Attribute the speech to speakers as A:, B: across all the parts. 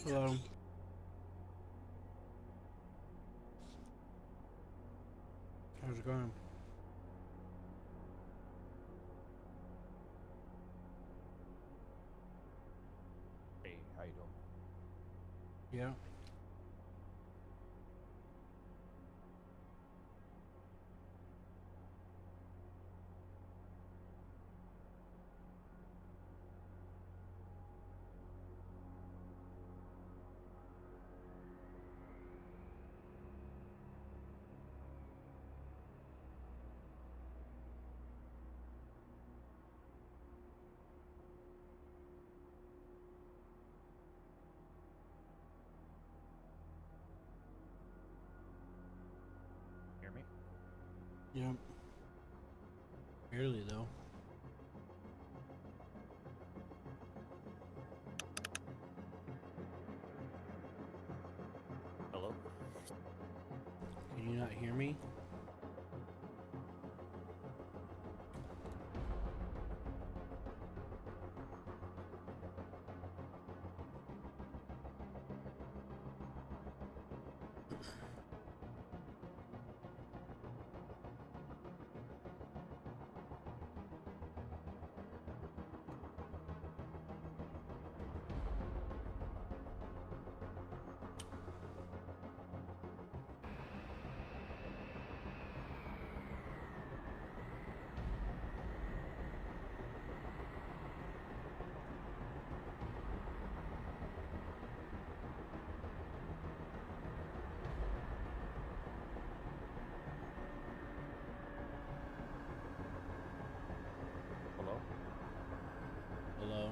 A: Hello. How's it going?
B: Hey, how you doing?
A: Yeah.
B: Hear me?
A: Yeah. Barely though.
B: Hello?
A: Can you not hear me?
B: Hello?
A: Hello.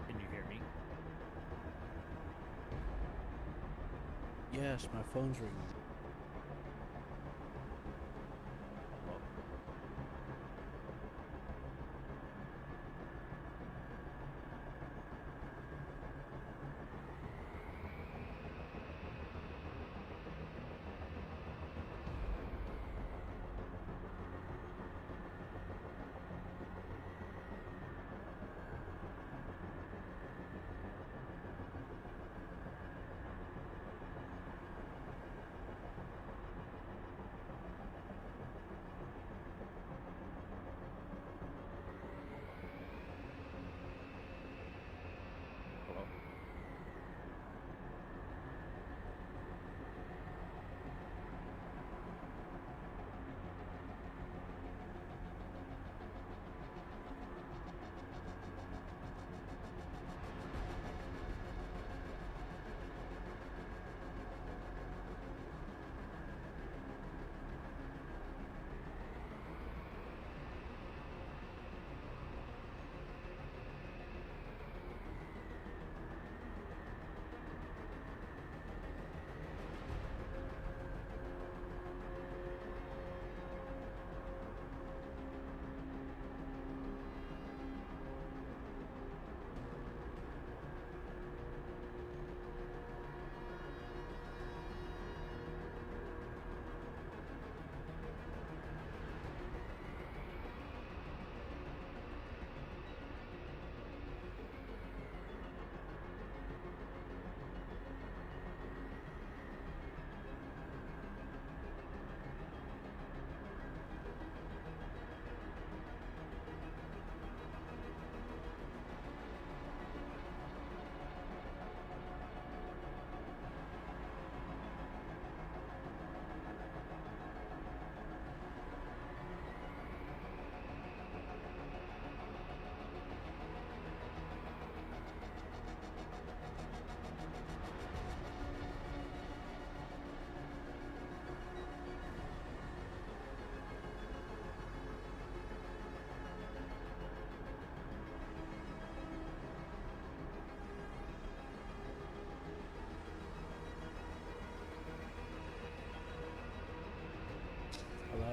B: Can you hear me?
A: Yes, my phone's ringing.
B: Hello?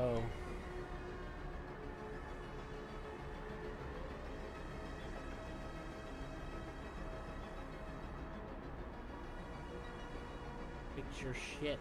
A: Oh. Fix your shit.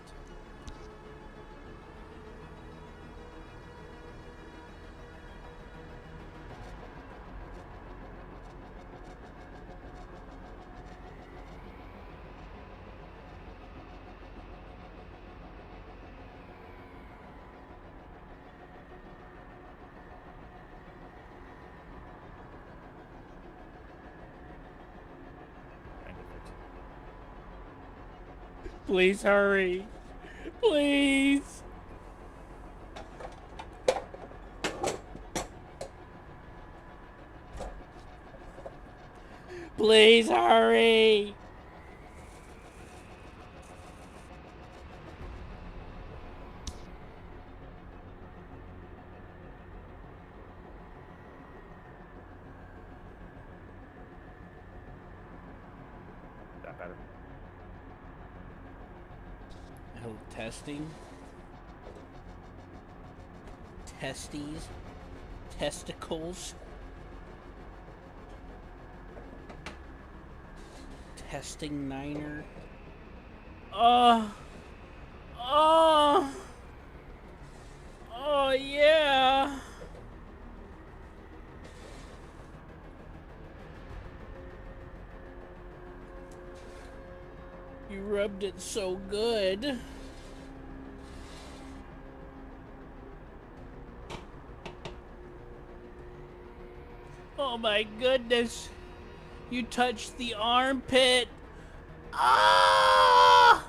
B: Kind of it.
A: Please hurry. Please. Please hurry.
B: That better?
A: Oh, testing. Testes. Testicles. Testing niner. Oh. Oh. Oh, yeah. You rubbed it so good. Oh my goodness. You touched the armpit. Ah!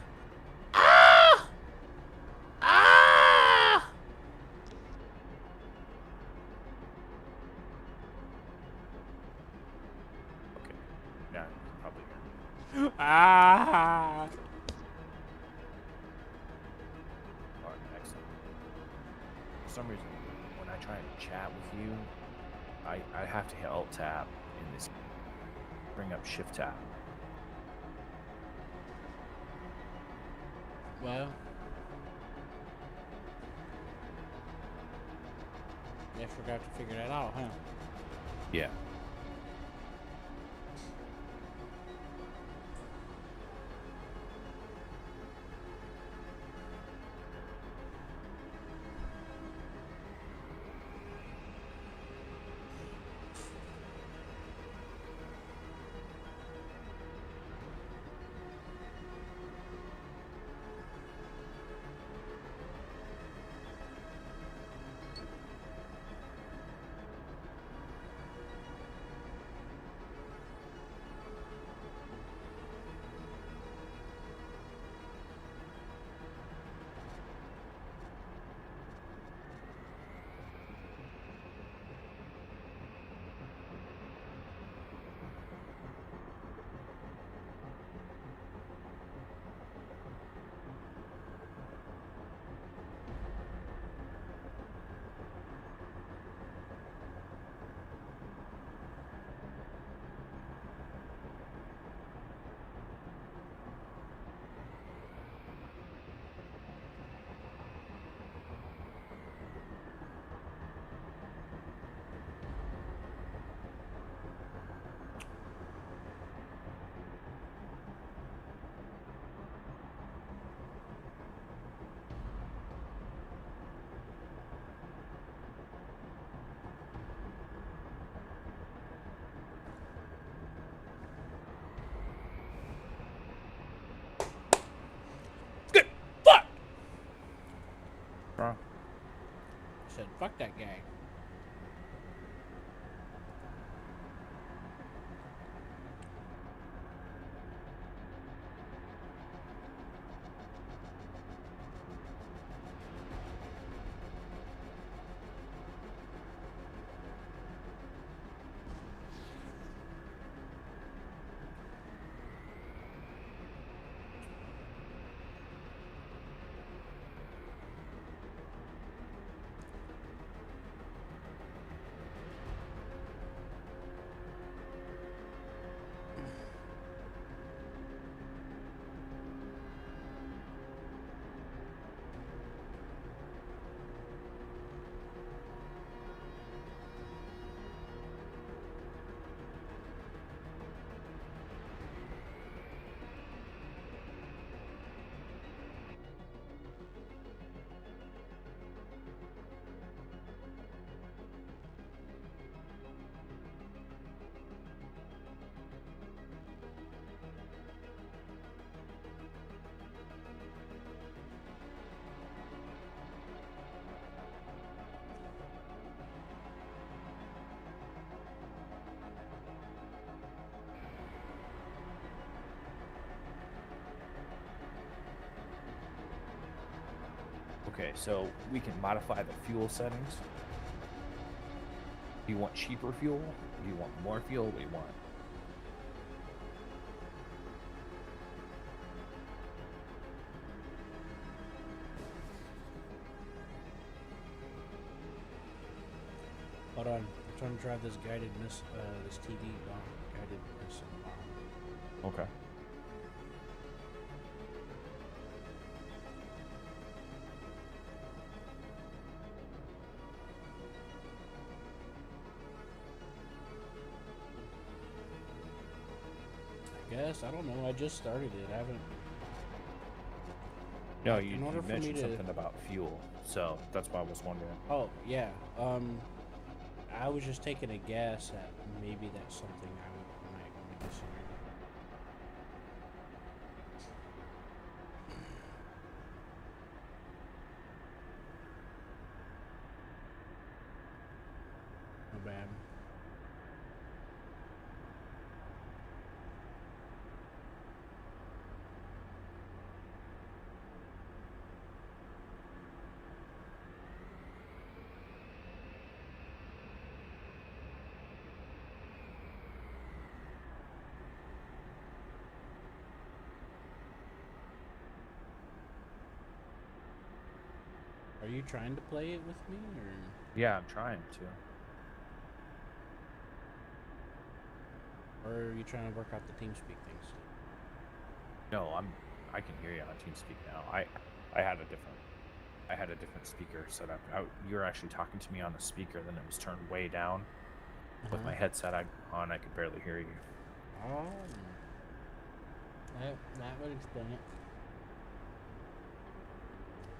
A: Ah! Ah!
B: Okay. Yeah, you can probably hear me.
A: Ah!
B: Alright, excellent. For some reason, when I try and chat with you, I have to hit Alt Tab in this. Bring up Shift Tab.
A: Well, I forgot to figure that out, huh?
B: Yeah.
A: Good fuck!
B: Wrong.
A: I said, fuck that guy.
B: Okay, so we can modify the fuel settings. Do you want cheaper fuel? Do you want more fuel? What do you want?
A: Hold on. I'm trying to drive this guided miss, this TD bomb. Guided missile bomb.
B: Okay.
A: I guess. I don't know. I just started it. I haven't.
B: No,
A: In
B: you
A: order for me
B: mentioned
A: to-
B: something about fuel, so that's why I was wondering.
A: Oh, yeah. I was just taking a guess at maybe that's something I might want to consider. No bad. Are you trying to play it with me,
B: Yeah, I'm trying to.
A: or are you trying to work out the TeamSpeak things?
B: No, I can hear you on TeamSpeak now. I had a different speaker set up. You're actually talking to me on the speaker, then it was turned way down. With my headset on, I could barely hear you.
A: Oh, that would explain it.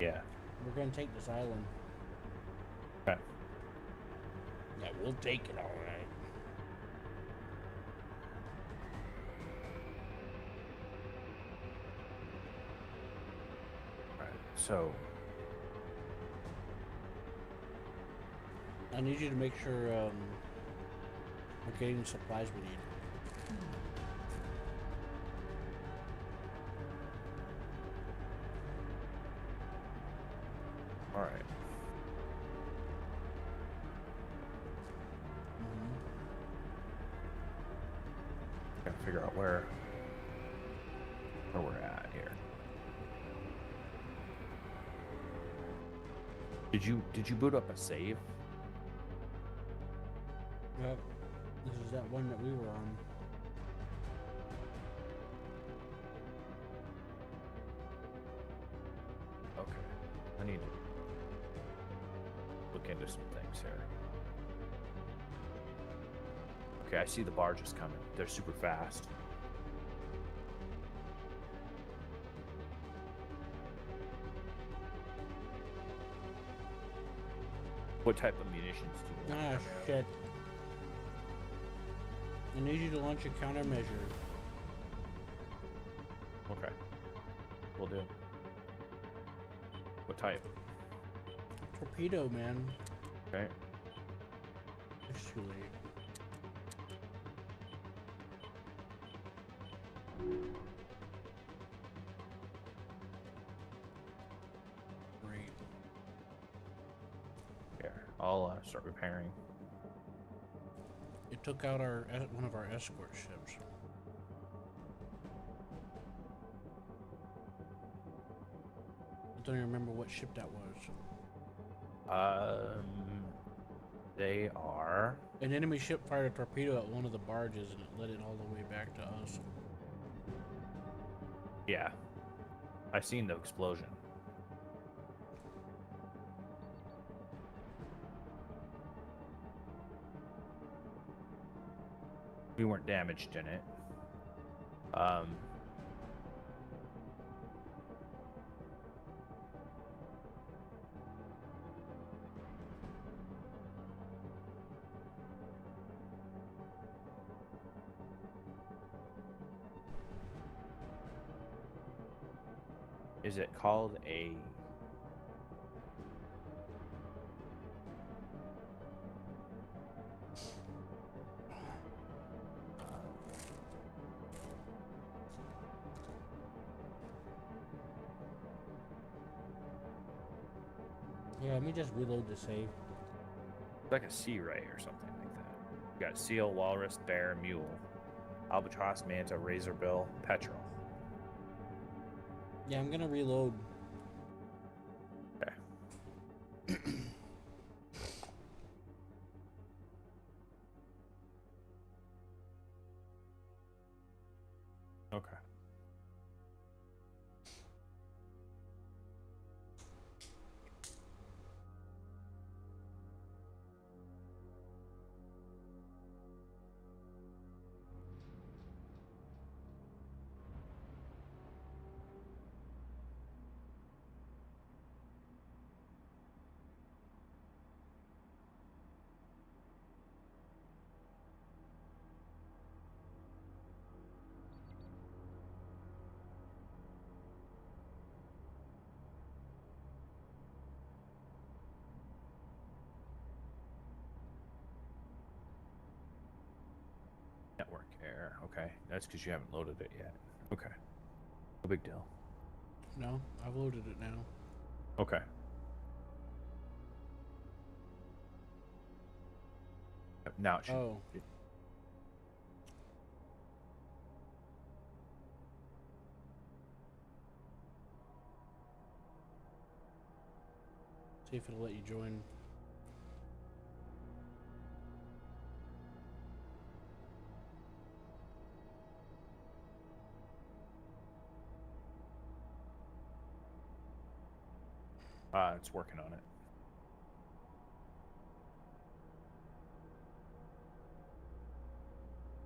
B: Yeah.
A: We're gonna take this island.
B: Okay.
A: Yeah, we'll take it, all right.
B: All right. So
A: I need you to make sure we're getting the supplies we need.
B: all right. Gotta figure out where we're at here. Did you boot up a save?
A: Yep. This is that one that we were on.
B: Okay. I need to look into some things here. Okay, I see the barges coming. They're super fast. What type of munitions do you want?
A: Ah, shit. I need you to launch a countermeasure.
B: Okay. Will do. What type?
A: Torpedo, man.
B: Okay.
A: It's too late. Great.
B: Here, I'll start repairing.
A: It took out one of our escort ships. I don't even remember what ship that was.
B: They are.
A: An enemy ship fired a torpedo at one of the barges and it led it all the way back to us.
B: Yeah. I seen the explosion. We weren't damaged in it. Is it called a...
A: Yeah, let me just reload the save.
B: It's like a sea ray or something like that. You got seal, walrus, bear, mule, albatross, manta, razorbill, petrel.
A: Yeah, I'm gonna reload.
B: Okay. Okay. Network error. Okay. That's because you haven't loaded it yet. Okay. No big deal.
A: No, I've loaded it now.
B: Okay. Now it should.
A: Oh. See if it'll let you join.
B: It's working on it.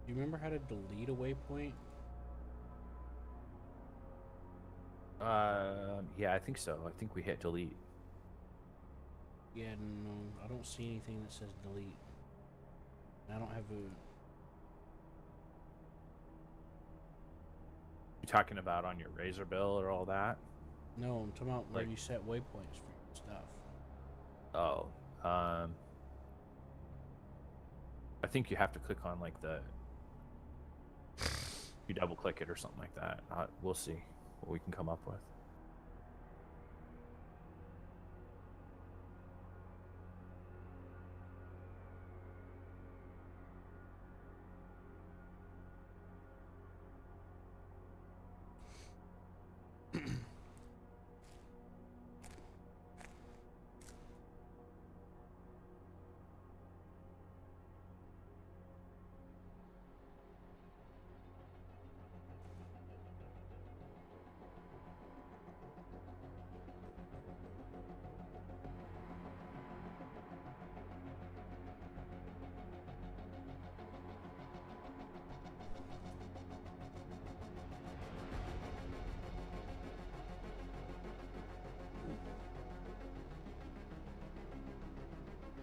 A: Do you remember how to delete a waypoint?
B: Yeah, I think so. I think we hit delete.
A: Yeah, no, I don't see anything that says delete. I don't have a.
B: You talking about on your razorbill or all that?
A: No, I'm talking about where
B: Like-
A: you set waypoints for your stuff.
B: Oh, I think you have to click on like the. You double click it or something like that. We'll see what we can come up with.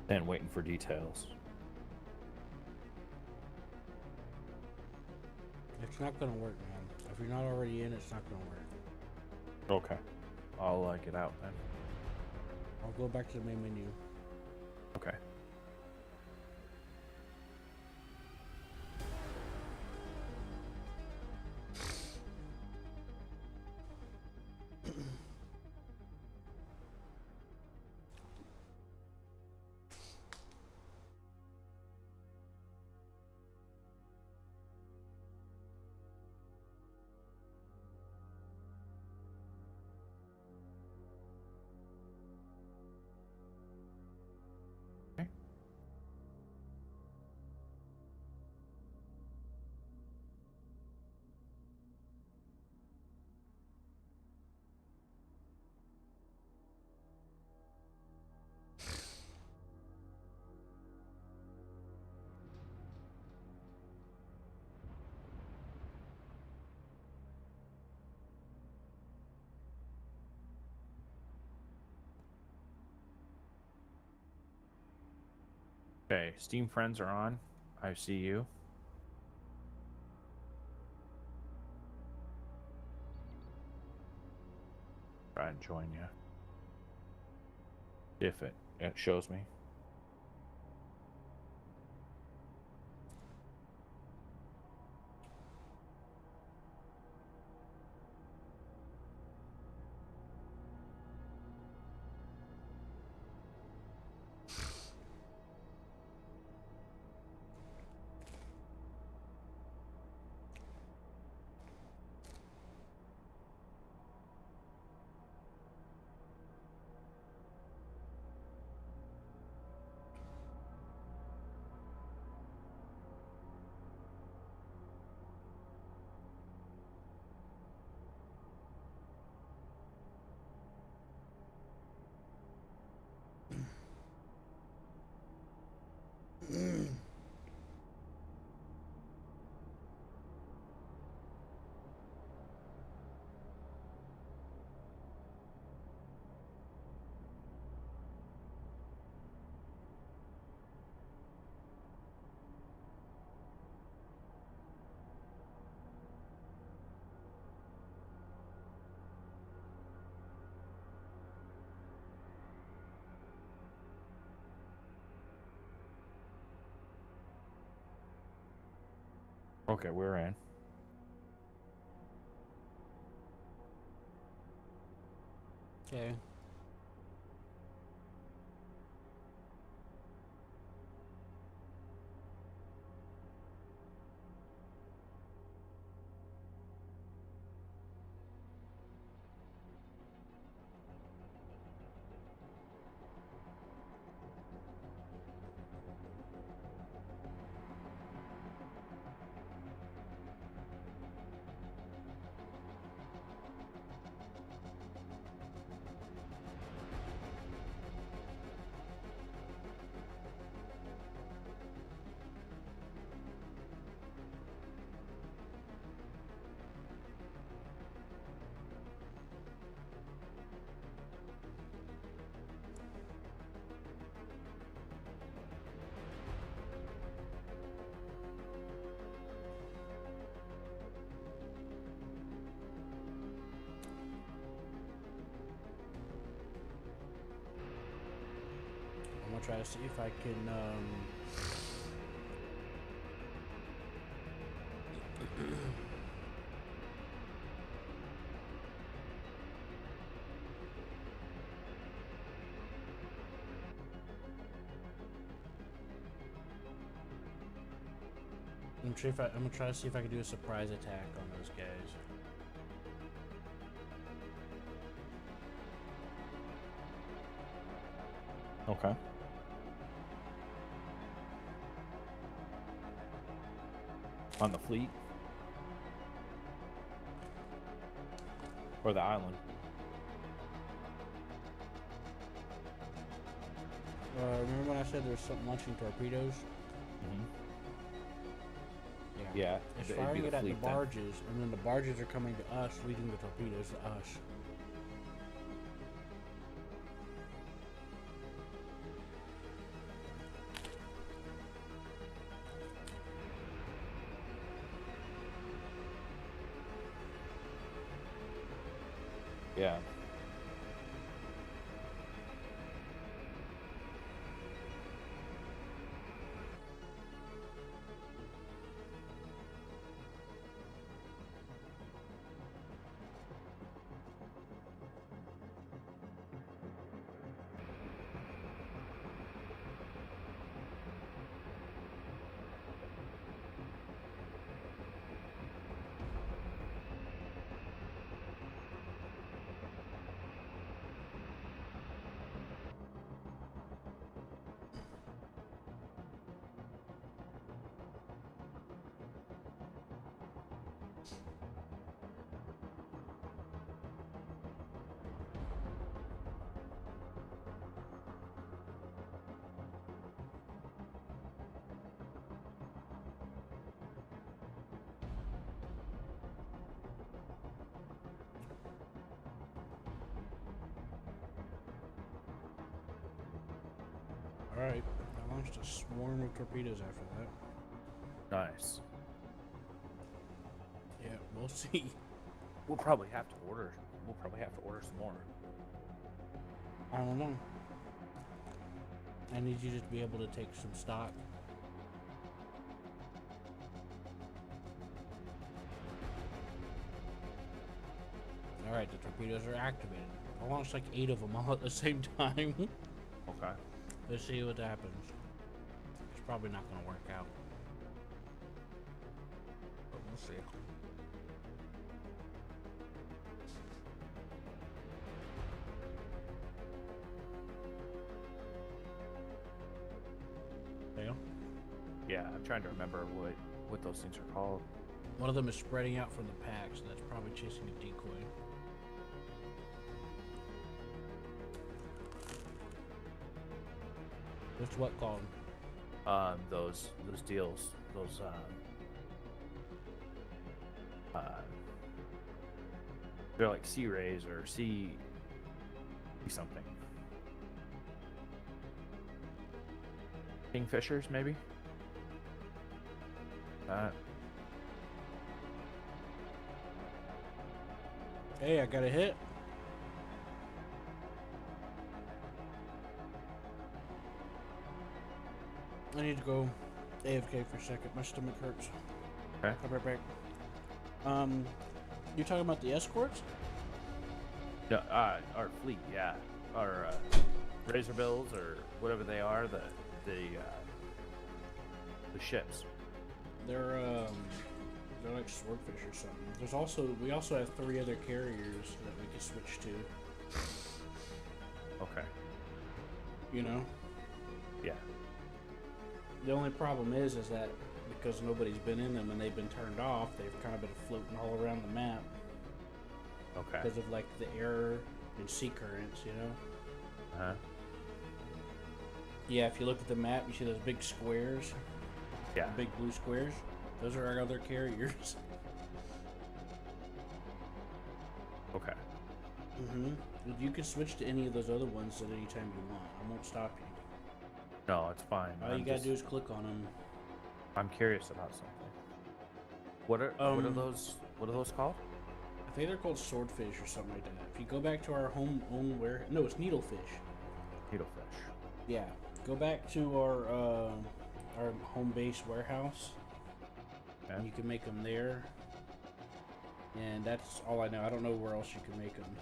B: And waiting for details.
A: It's not gonna work, man. If you're not already in, it's not gonna work.
B: Okay. I'll get out then.
A: I'll go back to the main menu.
B: Okay. Okay, Steam friends are on. I see you. Try and join you. If it shows me. Okay, we're in.
A: Okay. I'm gonna try to see if I can I'm gonna try to see if I can do a surprise attack on those guys.
B: Okay. On the fleet? Or the island?
A: Remember when I said there's something launching torpedoes?
B: Mm-hmm.
A: Yeah.
B: Yeah.
A: It's
B: it'd be
A: firing it at the
B: fleet then.
A: barges, and then the barges are coming to us, leading the torpedoes to us.
B: Yeah. Alright, I launched a swarm of torpedoes after that. Nice.
A: Yeah, we'll see.
B: We'll probably have to order. We'll probably have to order some more.
A: I don't know. I need you to be able to take some stock. Alright, the torpedoes are activated. I launched like 8 of them all at the same time.
B: Okay.
A: Let's see what happens. It's probably not going to work out. But we'll see. Fail?
B: Yeah, I'm trying to remember what those things are called.
A: One of them is spreading out from the pack, so that's probably chasing a decoy. What's what called?
B: Those deals, those they're like sea rays or sea something. Kingfishers, maybe.
A: Hey, I got a hit. I need to go AFK for a second. My stomach hurts.
B: Okay.
A: I'll be right back. You're talking about the escorts?
B: No, our fleet, yeah. Our razor bills or whatever they are, the ships.
A: They're like swordfish or something. We also have 3 other carriers that we can switch to.
B: Okay.
A: You know?
B: Yeah.
A: The only problem is that because nobody's been in them and they've been turned off, they've kind of been floating all around the map.
B: Okay.
A: Because of like the air and sea currents, you know?
B: Uh-huh.
A: Yeah, if you look at the map, you see those big squares.
B: Yeah.
A: The big blue squares. Those are our other carriers.
B: Okay.
A: You can switch to any of those other ones at any time you want. I won't stop you.
B: No, it's fine.
A: All you gotta do is click on them.
B: I'm curious about something. What are those? What are those called?
A: I think they're called swordfish or something like that. If you go back to our own no, it's needlefish.
B: Needlefish.
A: Yeah, go back to our home base warehouse.
B: Okay.
A: And you can make them there. And that's all I know. I don't know where else you can make them.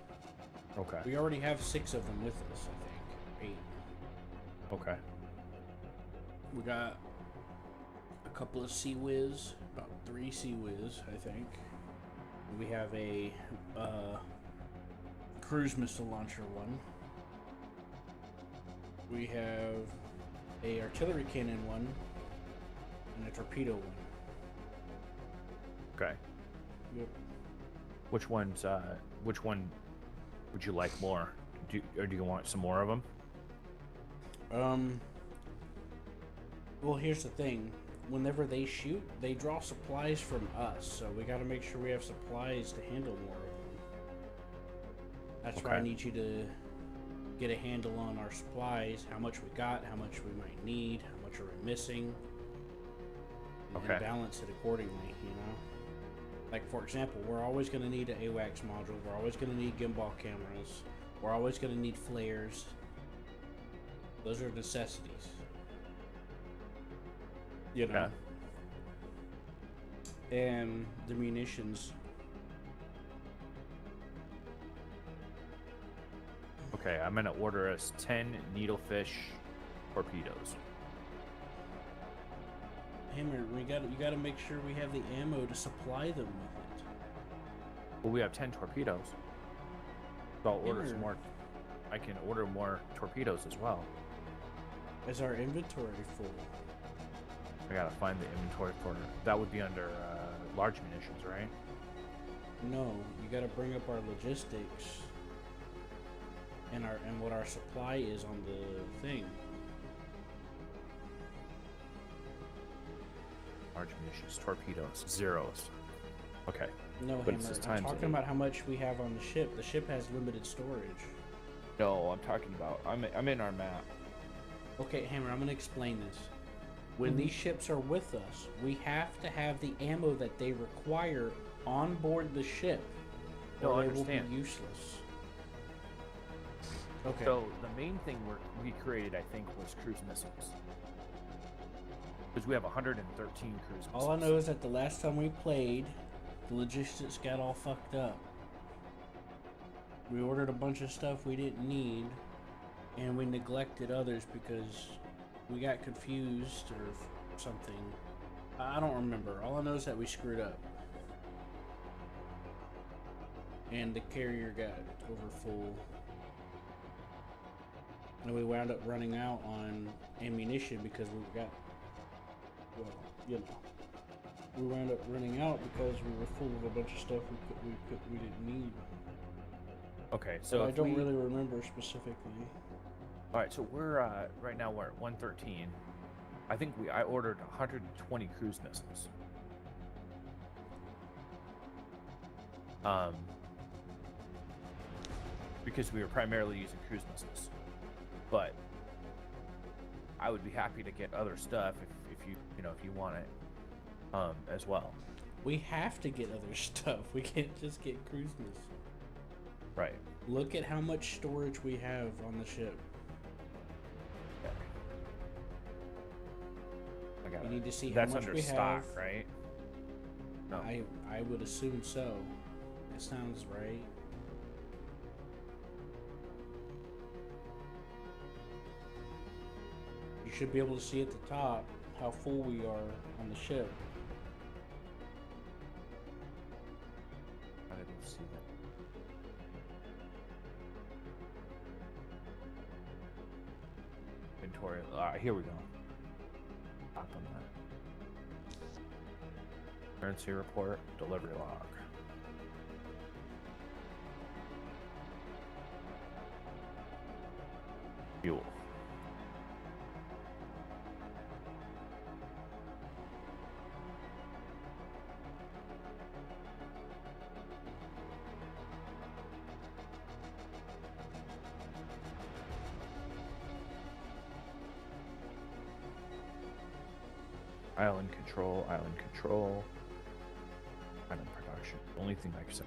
B: Okay.
A: We already have 6 of them with us, I think. 8.
B: Okay.
A: We got a couple of Sea Whiz, about 3 Sea Whiz, I think. We have a cruise missile launcher one. We have a artillery cannon one and a torpedo one.
B: Okay.
A: Yep.
B: Which one would you like more? Do you want some more of them?
A: Well, here's the thing. Whenever they shoot, they draw supplies from us, so we got to make sure we have supplies to handle more of them. That's why I need you to get a handle on our supplies, how much we got, how much we might need, how much are we missing, and balance it accordingly, you know? Like, for example, we're always going to need an AWACS module, we're always going to need gimbal cameras, we're always going to need flares. Those are necessities. You know? Yeah. And the munitions.
B: Okay, I'm gonna order us 10 needlefish torpedoes.
A: Hammer, you gotta make sure we have the ammo to supply them with it.
B: Well, we have 10 torpedoes. So I'll order
A: Hammer.
B: some more. I can order more torpedoes as well.
A: Is our inventory full?
B: I gotta find the inventory for that. Would be under large munitions, right?
A: No, you gotta bring up our logistics and what our supply is on the thing.
B: Large munitions, torpedoes, zeros. Okay.
A: No,
B: but
A: Hammer, I'm talking about how much we have on the ship. The ship has limited storage.
B: No, I'm talking about. I'm in our map.
A: Okay, Hammer, I'm gonna explain this. When these ships are with us, we have to have the ammo that they require on board the ship, or they will be useless. Okay.
B: So the main thing we created, I think, was cruise missiles, because we have 113 cruise missiles.
A: All I know is that the last time we played, the logistics got all fucked up. We ordered a bunch of stuff we didn't need, and we neglected others because we got confused or something. I don't remember. All I know is that we screwed up. And the carrier got over full. And we wound up running out on ammunition because we got, well, you know. We wound up running out because we were full of a bunch of stuff we didn't need.
B: Okay, so
A: I don't really remember specifically.
B: All right, so we're right now we're at 113. I think I ordered 120 cruise missiles. Because we were primarily using cruise missiles, but I would be happy to get other stuff if you want it as well.
A: We have to get other stuff. We can't just get cruise missiles.
B: Right.
A: Look at how much storage we have on the ship.
B: Okay.
A: You need to see how
B: That's
A: much
B: under
A: we
B: stock,
A: have.
B: right? No.
A: I would assume so. That sounds right. You should be able to see at the top how full we are on the ship.
B: I didn't see that. Inventory. Here we go. Up on that. Currency report. Delivery log. Fuel. Island control, island production. The only thing I can say.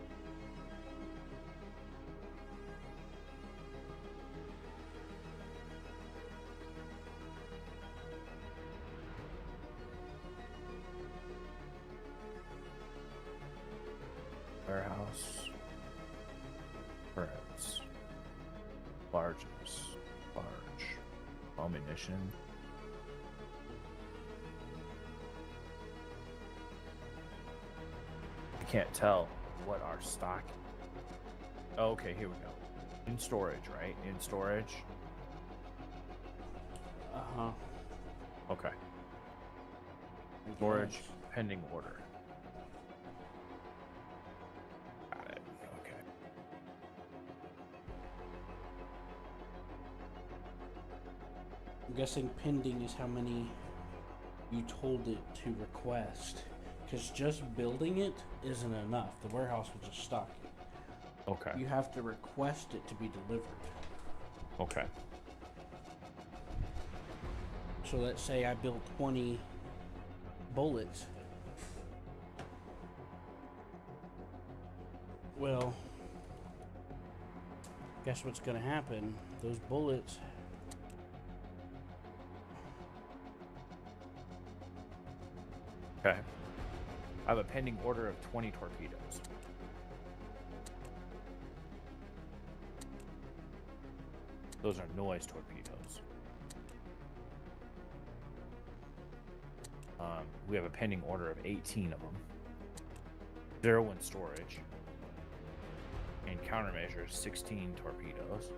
B: Warehouse. Turrets. Large. Ammunition. I can't tell what our stock. Oh, okay, here we go. In storage, right? In storage.
A: Uh-huh.
B: Okay. Storage pending order. Got it. Okay.
A: I'm guessing pending is how many you told it to request. Because just building it isn't enough. The warehouse will just stock it.
B: Okay.
A: You have to request it to be delivered.
B: Okay.
A: So let's say I build 20 bullets. Well, guess what's going to happen? Those bullets...
B: Okay. I have a pending order of 20 torpedoes. Those are noise torpedoes. We have a pending order of 18 of them. 0 in storage. And countermeasures, 16 torpedoes.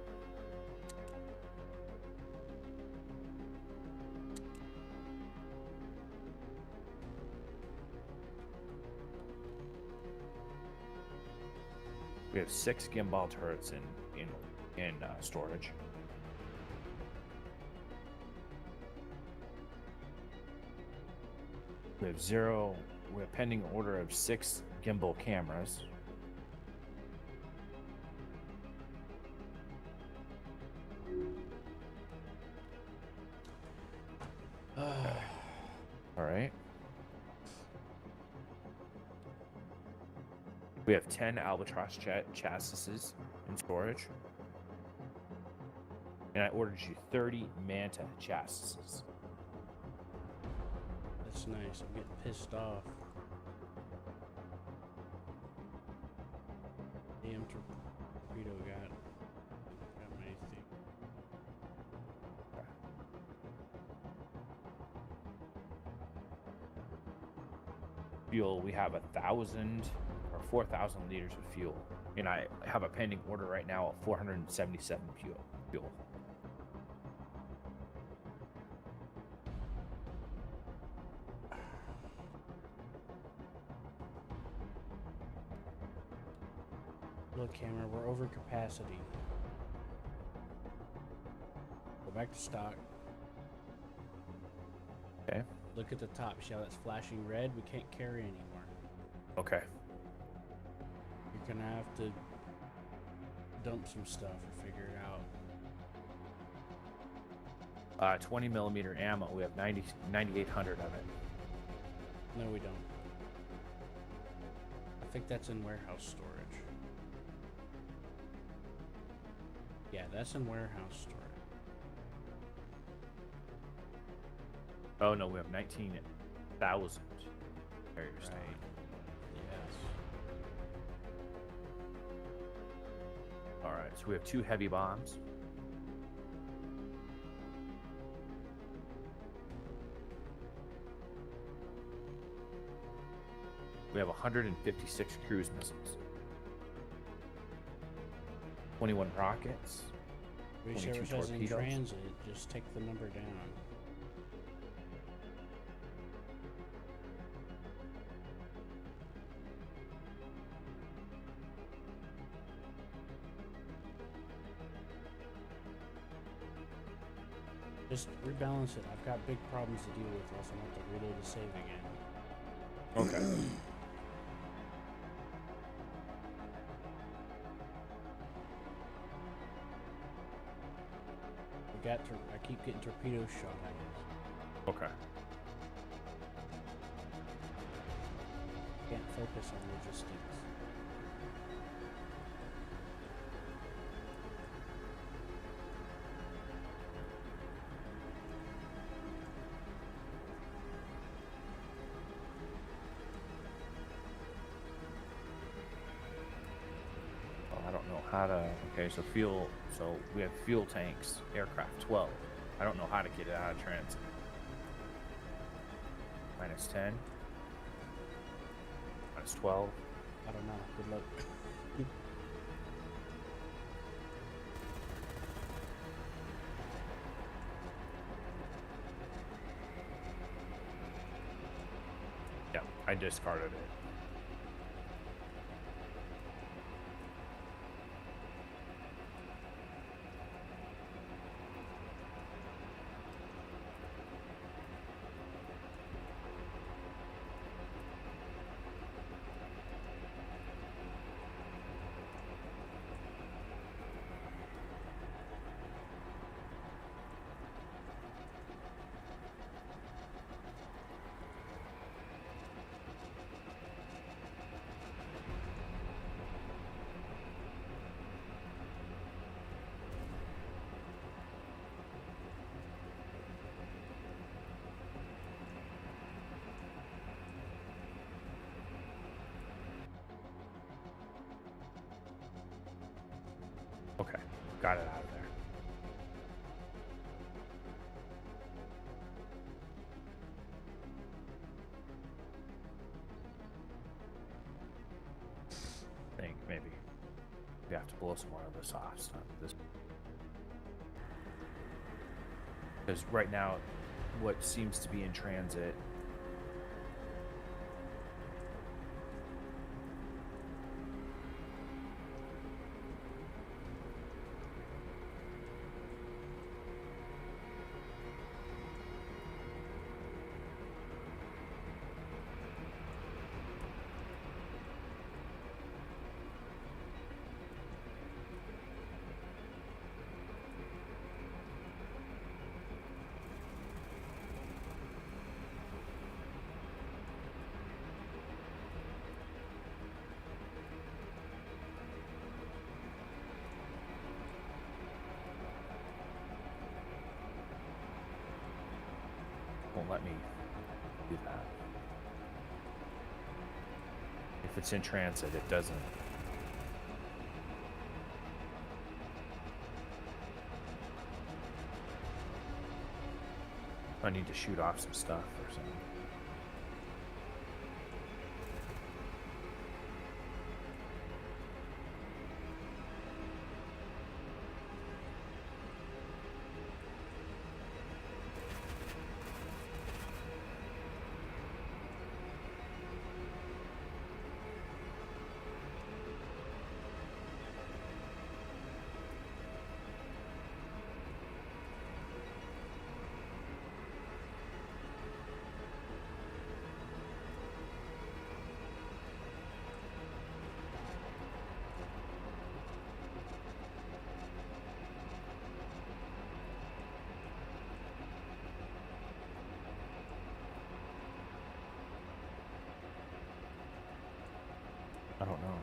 B: We have 6 gimbal turrets in storage. We have 0. We have pending order of 6 gimbal cameras. All right. We have 10 Albatross chassis in storage. And I ordered you 30 Manta chassis.
A: That's nice. I'm getting pissed off. Damn torpedo got many things.
B: Fuel, we have 1,000 or 4,000 liters of fuel. And I have a pending order right now of 477 fuel.
A: Look, Hammer, we're over capacity. Go back to stock.
B: Okay.
A: Look at the top. See how that's flashing red? We can't carry anymore.
B: Okay.
A: You're gonna have to dump some stuff or figure it out.
B: 20 millimeter ammo. We have 9,800 of it.
A: No, we don't. I think that's in warehouse storage. Yeah, that's in warehouse storage.
B: Oh no, we have 19,000 carrier stock. right, so we have 2 heavy bombs. We have 156 cruise missiles. 21 rockets.
A: Whichever
B: 22
A: says in
B: torpedoes.
A: transit, just take the number down. Just rebalance it. I've got big problems to deal with, else I'm going to have to reload the save again.
B: Okay.
A: I keep getting torpedoes shot at us.
B: Okay.
A: Can't focus on logistics.
B: I don't know how to. Okay, so fuel. So we have fuel tanks, aircraft 12. I don't know how to get it out of transit. Minus 10. Minus 12.
A: I don't know. Good luck.
B: Yeah, I discarded it. Okay, got it out of there. I think maybe we have to blow some more of this off. So this, because right now, what seems to be in transit. Won't let me do that. If it's in transit, it doesn't. I need to shoot off some stuff or something. I don't know.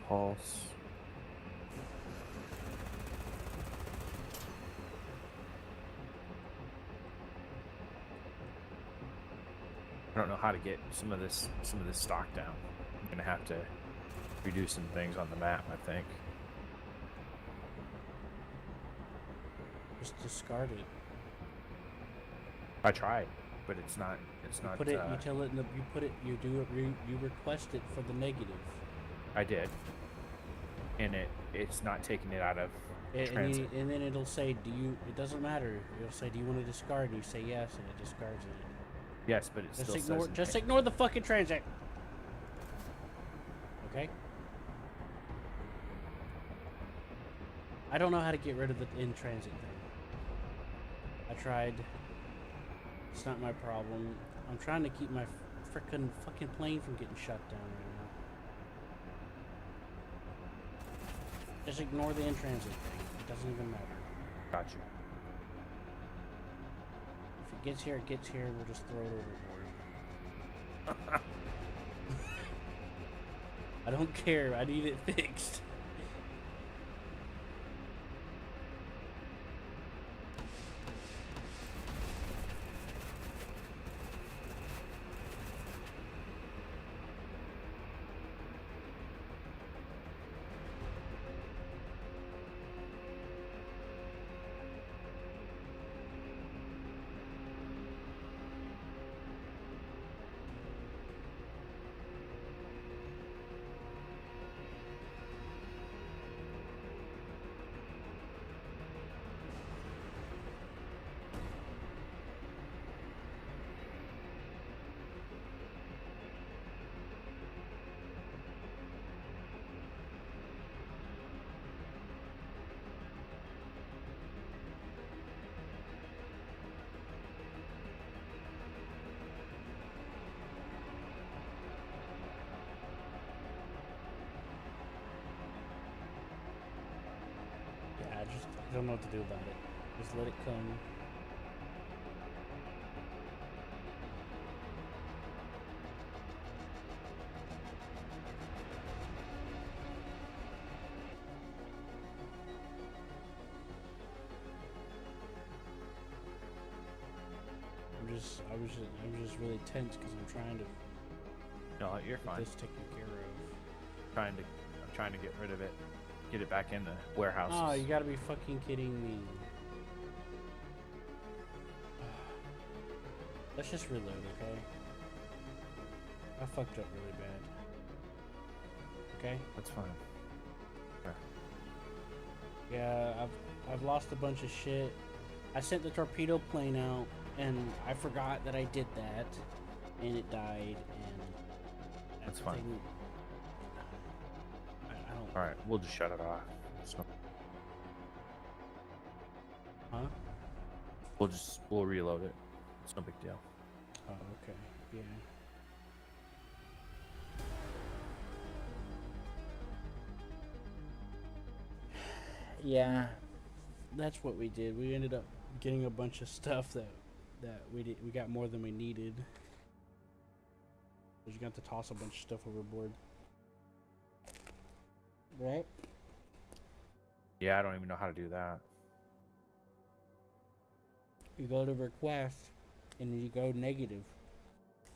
B: pulse. I don't know how to get some of this stock down. I'm gonna have to redo some things on the map, I think.
A: Just discard it.
B: I tried, but it's not.
A: You put it. You tell it. You put it. You do it. You request it for the negative.
B: I did, and it's not taking it out of transit.
A: And then it'll say, "Do you?" It doesn't matter. It'll say, "Do you want to discard?" And you say yes, and it discards it.
B: Yes, but it still says.
A: Just ignore the fucking transit. Okay. I don't know how to get rid of the in transit thing. I tried. It's not my problem. I'm trying to keep my frickin' fucking plane from getting shut down right now. Just ignore the in transit thing. It doesn't even matter.
B: Gotcha.
A: If it gets here, it gets here. We'll just throw it overboard. I don't care. I need it fixed. I don't know what to do about it. Just let it come. I'm just really tense because I'm trying to.
B: No, you're fine.
A: Get this taken care of.
B: I'm trying to get rid of it. Get it back in the warehouses.
A: Oh, you gotta be fucking kidding me. Let's just reload, okay? I fucked up really bad. Okay?
B: That's fine. Okay.
A: Yeah, I've lost a bunch of shit. I sent the torpedo plane out, and I forgot that I did that, and it died, and
B: that's fine.
A: I don't.
B: All right, we'll just shut it off.
A: Huh?
B: We'll reload it. It's no big deal.
A: Oh, okay. Yeah. Yeah, that's what we did. We ended up getting a bunch of stuff that we got more than we needed. Cause you got to toss a bunch of stuff overboard, right?
B: Yeah, I don't even know how to do that.
A: You go to request, and then you go negative,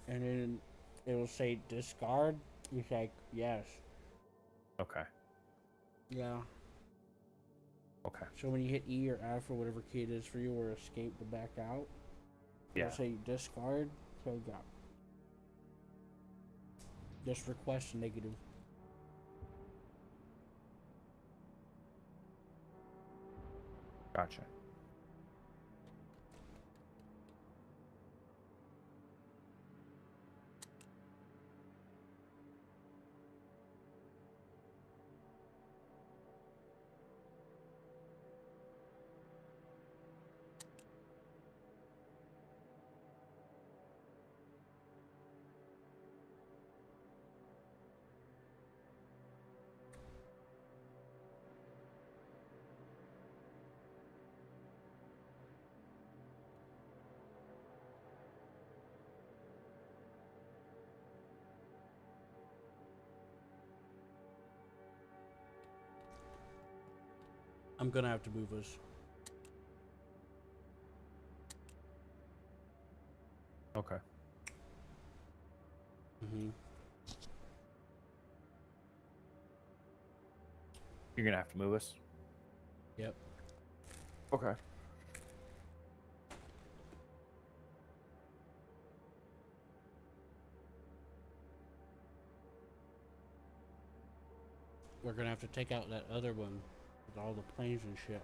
A: and then it'll say discard. You say yes.
B: Okay.
A: Yeah.
B: Okay.
A: So when you hit E or F or whatever key it is for you, or escape to back out,
B: yeah.
A: It'll say discard. So go. Just request negative.
B: Gotcha.
A: I'm gonna have to move us.
B: Okay.
A: Mm-hmm.
B: You're gonna have to move us.
A: Yep.
B: Okay.
A: We're gonna have to take out that other one with all the planes and shit.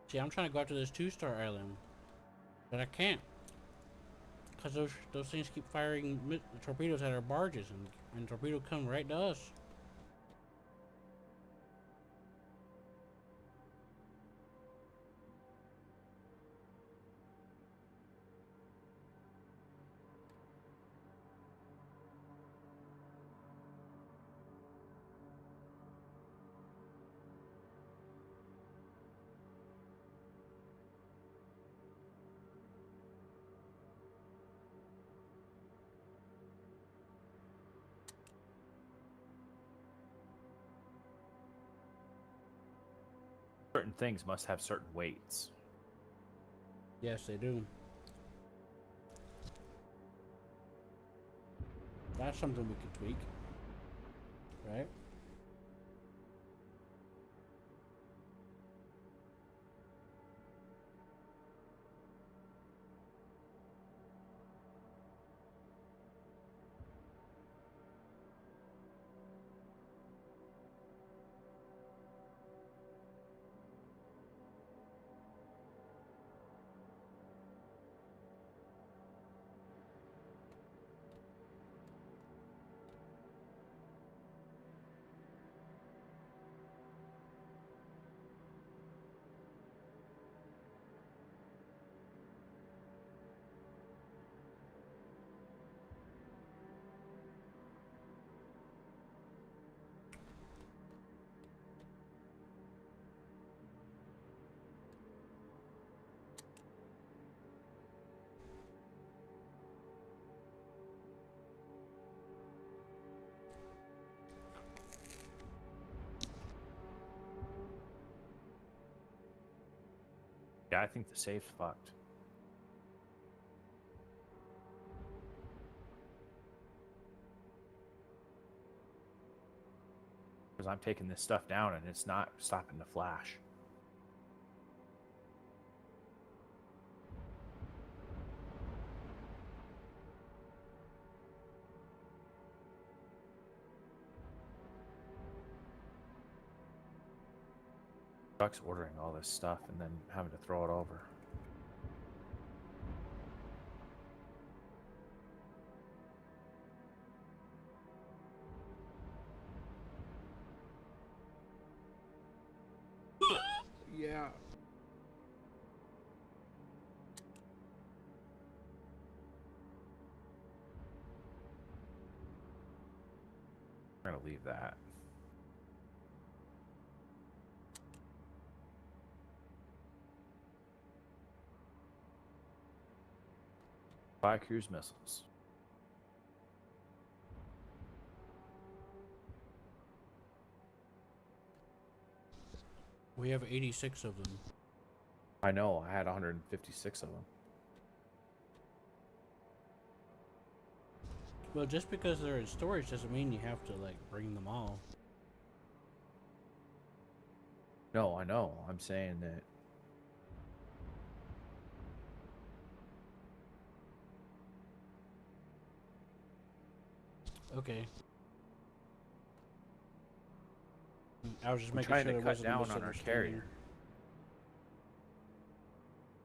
A: See, I'm trying to go after this 2-star island, but I can't, because those things keep firing torpedoes at our barges, and torpedo come right to us.
B: Certain things must have certain weights.
A: Yes, they do. That's something we could tweak, right?
B: Yeah, I think the safe's fucked. Because I'm taking this stuff down and it's not stopping the flash. Sucks ordering all this stuff and then having to throw it over.
A: Yeah.
B: I'm gonna leave that. Buy cruise missiles.
A: We have 86 of them.
B: I know, I had 156 of them.
A: Well, just because they're in storage doesn't mean you have to, like, bring them all.
B: No, I know. I'm saying that
A: Okay. I was just
B: I'm
A: making
B: trying
A: sure
B: to
A: there
B: cut
A: wasn't a
B: down on our
A: misunderstanding.
B: carrier.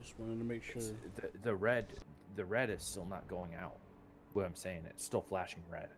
A: Just wanted to make sure.
B: The red is still not going out. What I'm saying, it's still flashing red.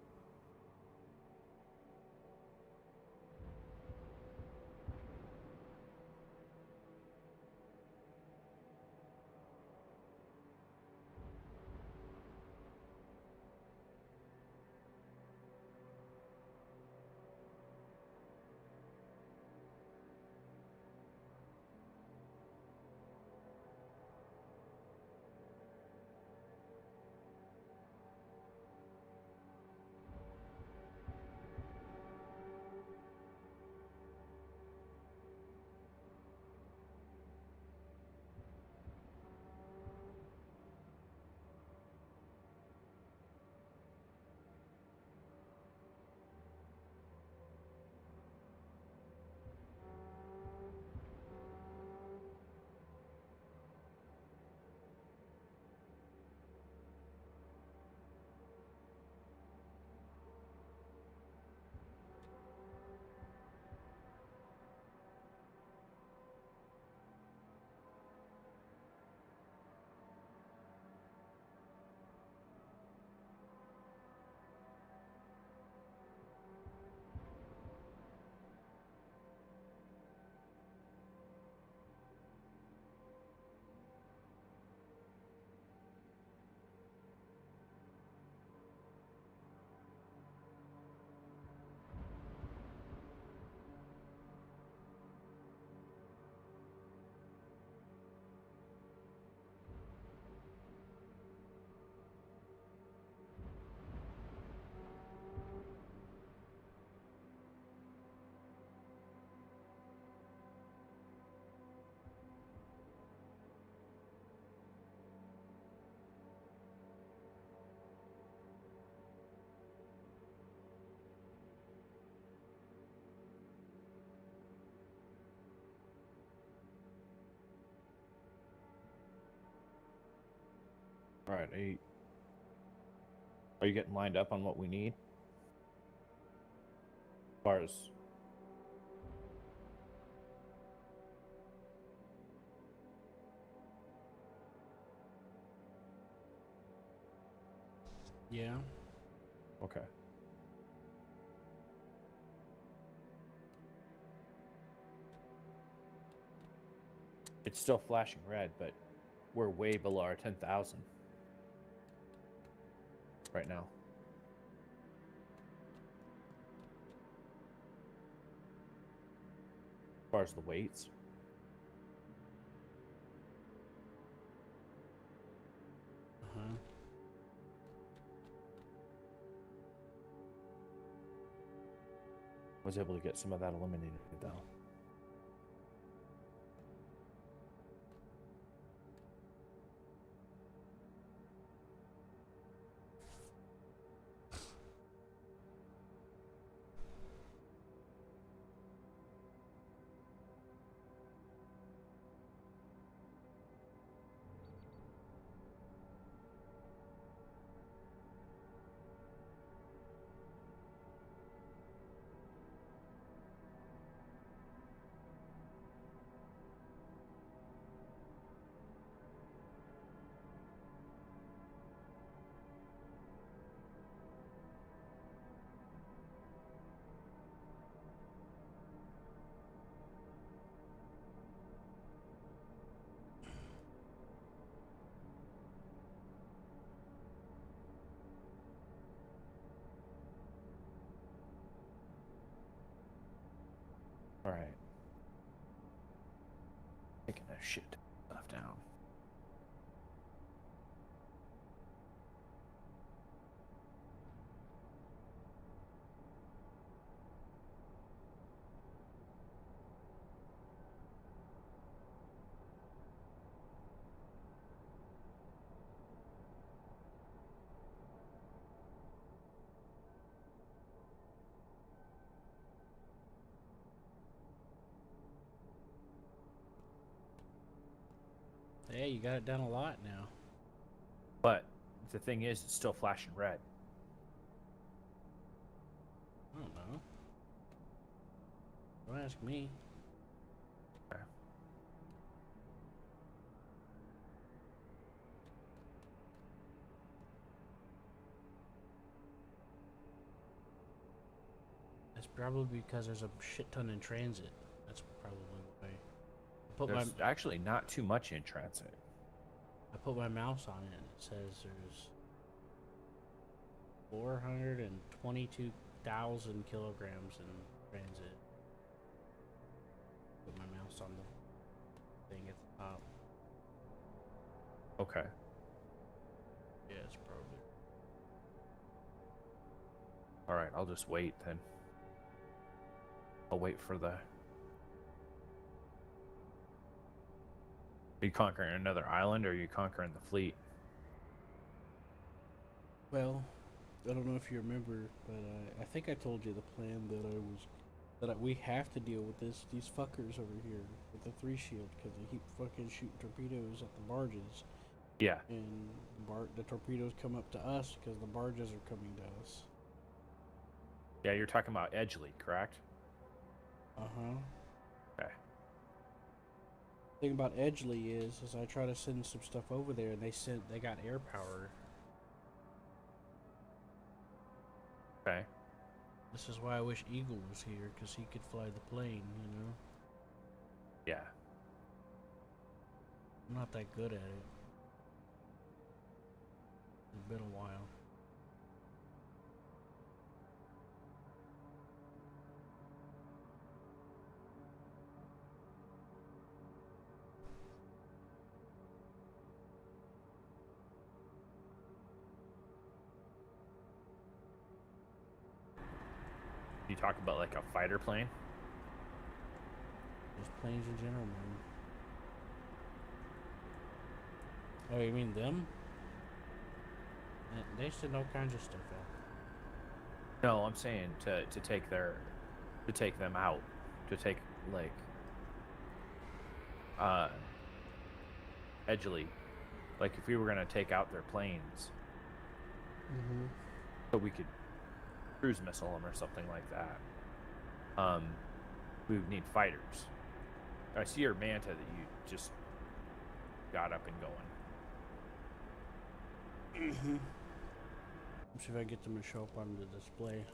B: All right. Are you getting lined up on what we need? As far as
A: Yeah.
B: okay. It's still flashing red, but we're way below our 10,000 right now. As far as the weights.
A: Uh-huh.
B: Was able to get some of that eliminated though. All right. Taking that shit stuff down.
A: Hey, you got it down a lot now.
B: But the thing is, it's still flashing red.
A: I don't know. Don't ask me.
B: Okay.
A: It's probably because there's a shit ton in transit. That's probably why.
B: There's actually not too much in transit.
A: I put my mouse on it and it says there's 422,000 kilograms in transit. Put my mouse on the thing at the top.
B: Okay.
A: Yeah, it's probably.
B: All right, I'll just wait then. I'll wait for the... Are you conquering another island, or are you conquering the fleet?
A: Well, I don't know if you remember, but I think I told you the plan that we have to deal with these fuckers over here with the 3 shield because they keep fucking shooting torpedoes at the barges.
B: Yeah.
A: And the torpedoes come up to us because the barges are coming to us.
B: Yeah, you're talking about Edgeley, correct?
A: Uh-huh.
B: Okay.
A: Thing about Edgeley is I try to send some stuff over there and they got air power.
B: Okay.
A: This is why I wish Eagle was here, because he could fly the plane, you know?
B: Yeah.
A: I'm not that good at it. It's been a while.
B: You talk about like a fighter plane?
A: Just planes in general, man. Oh, you mean them? They send all kinds of stuff out.
B: No, I'm saying to take them out, to take like Edgeley Like if we were gonna take out their planes, so we could cruise missile them or something like that. We would need fighters. I see your Manta that you just got up and going.
A: Let's see if I get them to show up on the display.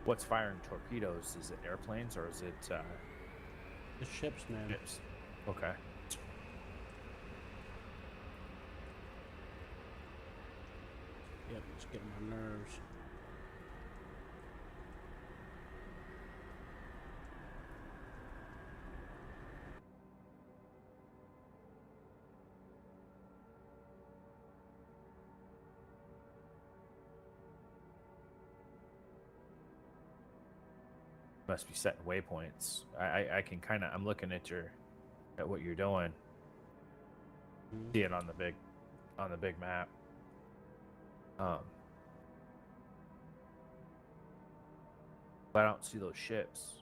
B: What's firing torpedoes? Is it airplanes or is it
A: The ships, man.
B: ships? Okay.
A: Yep, it's getting my nerves.
B: Must be setting waypoints. I can kind of, I'm looking at what you're doing. See it on the big map. But I don't see those ships.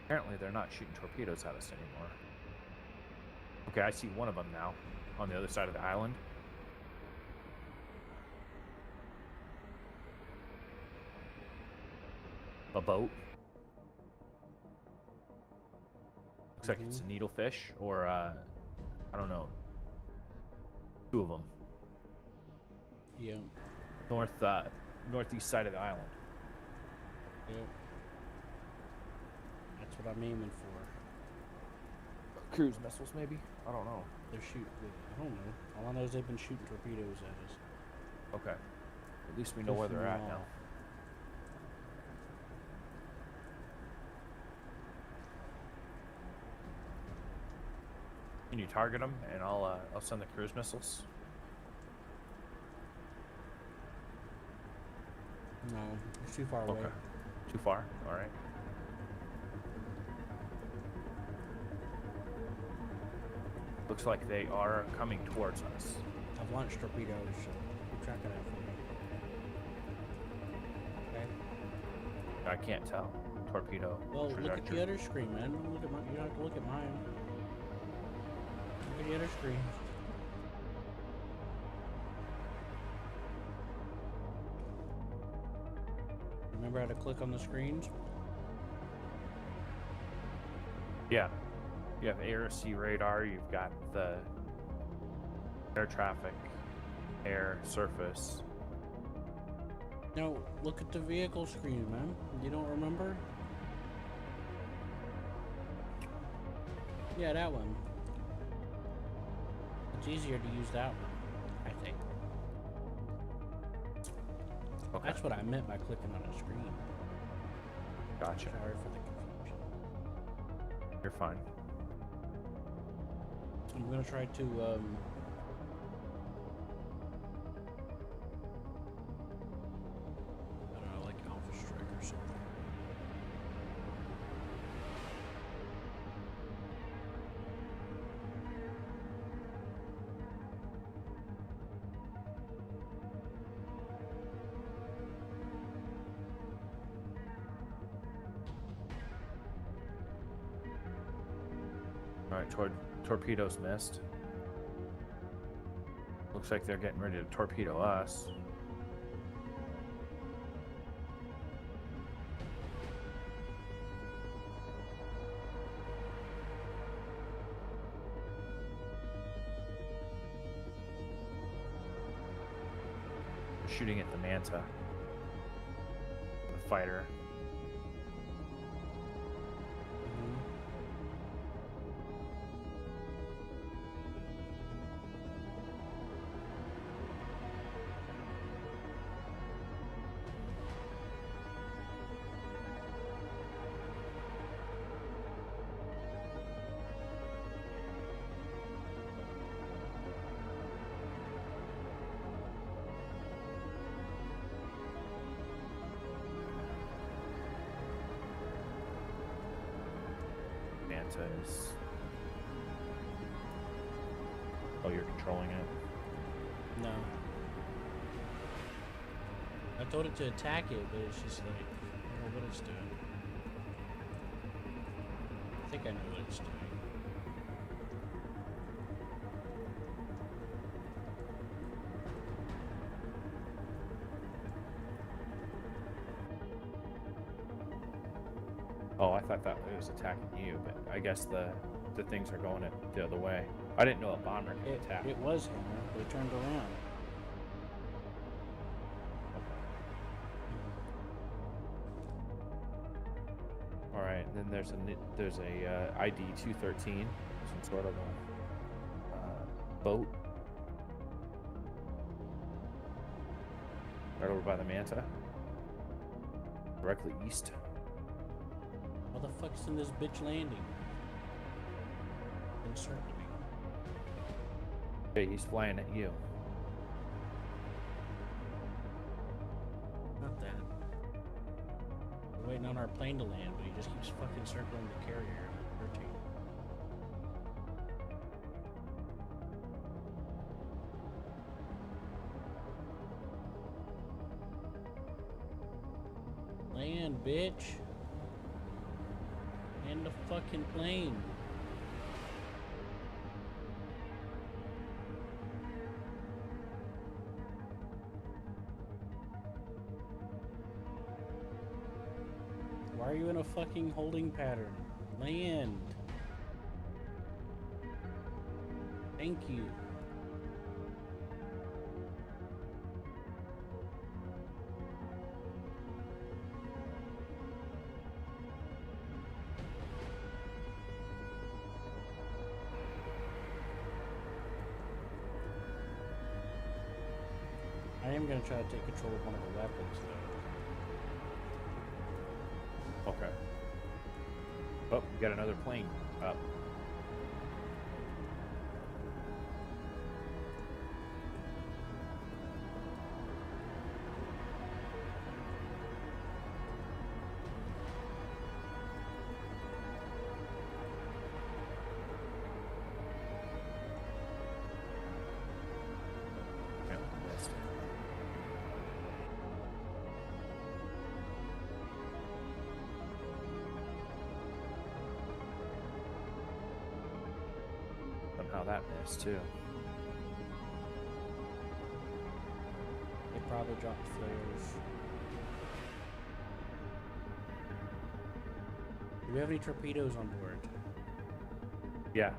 B: Apparently they're not shooting torpedoes at us anymore. Okay, I see one of them now on the other side of the island. A boat. Looks like it's a needlefish or I don't know. Two of them.
A: Yeah.
B: Northeast side of the island.
A: Yep. That's what I'm aiming for.
B: Cruise missiles, maybe? I don't know.
A: They're shooting. I don't know. All I know is they've been shooting torpedoes at us.
B: Okay. At least we know where they're at now. Can you target them, and I'll send the cruise missiles?
A: No, it's too far away.
B: Okay. Too far? All right. Looks like they are coming towards us.
A: I've launched torpedoes, so keep track of that for me. Okay.
B: I can't tell. Torpedo.
A: Well, look at
B: trajectory.
A: the other screen, man. Don't look at my, you don't have to look at mine. Look at the other screen. Remember how to click on the screens?
B: Yeah. You have air, sea radar, you've got the air traffic, air, surface.
A: No, look at the vehicle screen, man. You don't remember? Yeah, that one. It's easier to use that one, I think.
B: Okay.
A: That's what I meant by clicking on a screen.
B: Gotcha.
A: Sorry for the confusion.
B: You're fine.
A: I'm gonna try to I don't know, like Alpha Strike or something.
B: All right, torpedoes missed. Looks like they're getting ready to torpedo us. They're shooting at the Manta. The fighter. Is... Oh, you're controlling it?
A: No. I told it to attack it, but it's just like, I don't know what it's doing. I think I know what it's doing.
B: Oh, I thought that it was attacking you, but I guess the things are going it the other way. I didn't know a bomber could attack.
A: It was him. They turned around.
B: All right, and then there's a ID 213, some sort of a boat right over by the Manta, directly east.
A: What the fuck's in this bitch landing? Encircling me.
B: Hey, he's flying at you.
A: Not that. We're waiting on our plane to land, but he just keeps fucking circling the carrier and hurting. Land, bitch. Land the fucking plane. Why are you in a fucking holding pattern? Land. Thank you. I am going to try to take control of one of the weapons, though.
B: Okay. Oh, we got another plane up. Somehow that missed too.
A: They probably dropped flares. Do we have any torpedoes on board?
B: Yeah.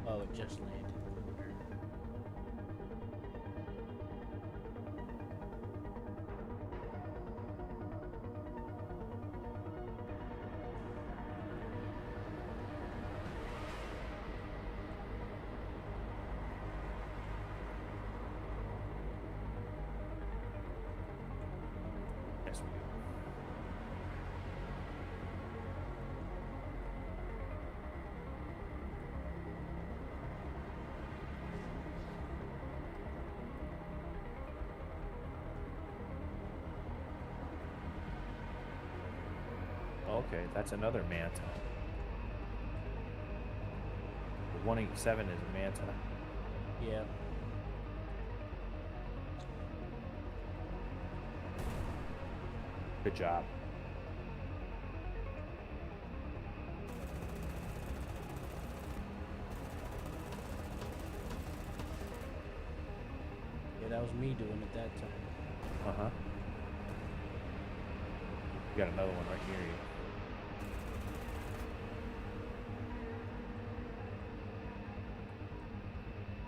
A: Oh, it just landed.
B: Yes, we do. Okay, that's another Manta. The 187 is a Manta.
A: Yeah.
B: Good job.
A: Yeah, that was me doing it that time.
B: Uh-huh. You got another one right near you.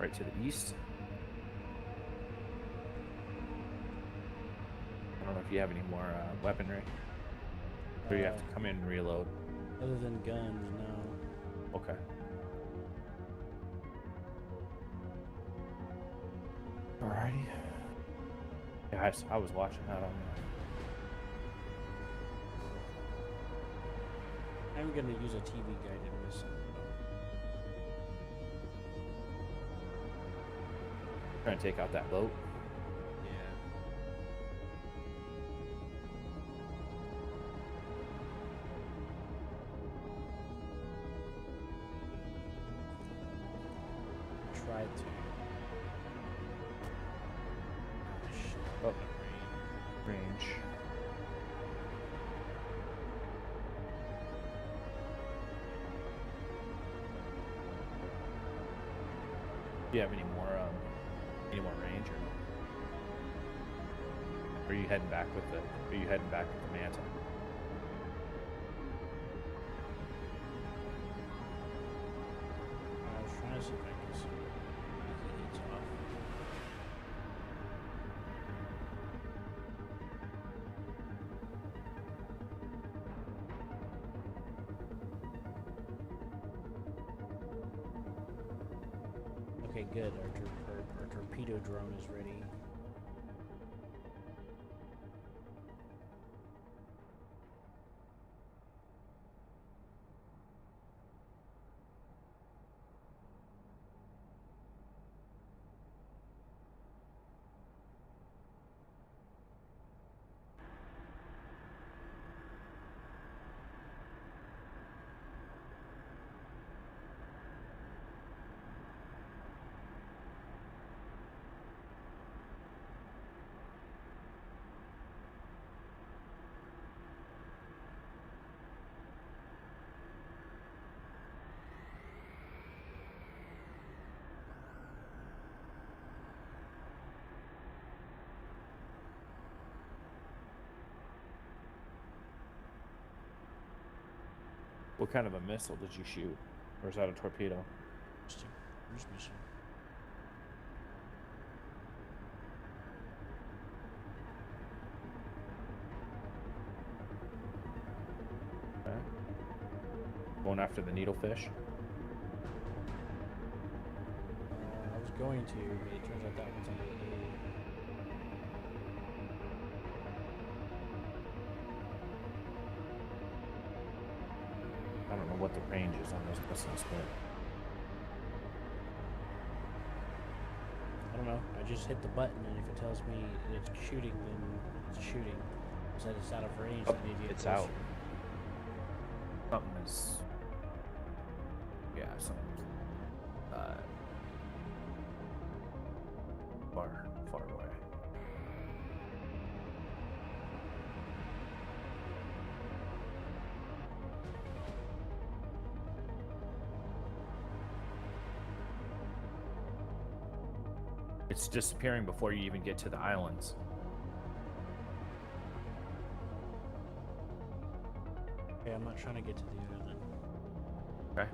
B: Right to the east. I don't know if you have any more weaponry. Or you have to come in and reload.
A: Other than guns, no.
B: Okay. Alrighty. Yeah, I was watching that on
A: I'm gonna use a TV guided missile.
B: trying to take out that boat.
A: Yeah. Tried to.
B: Oh, range. Do you have any more range, or are you heading back with the mantle?
A: I was trying to see if I can see if he heats off. Okay, good. Our torpedo drone is ready.
B: What kind of a missile did you shoot? Or is that a torpedo?
A: Just a cruise missile.
B: Okay. Going after the needlefish?
A: I was going to, but it turns out that one's under the
B: I don't know what the range is on those missiles, but
A: I don't know. I just hit the button, and if it tells me it's shooting, then it's shooting. If it said it's out of range,
B: Oh,
A: then maybe
B: it's
A: closer.
B: out. Something is. Yeah, something's far away. It's disappearing before you even get to the islands.
A: Okay, I'm not trying to get to the island.
B: Okay.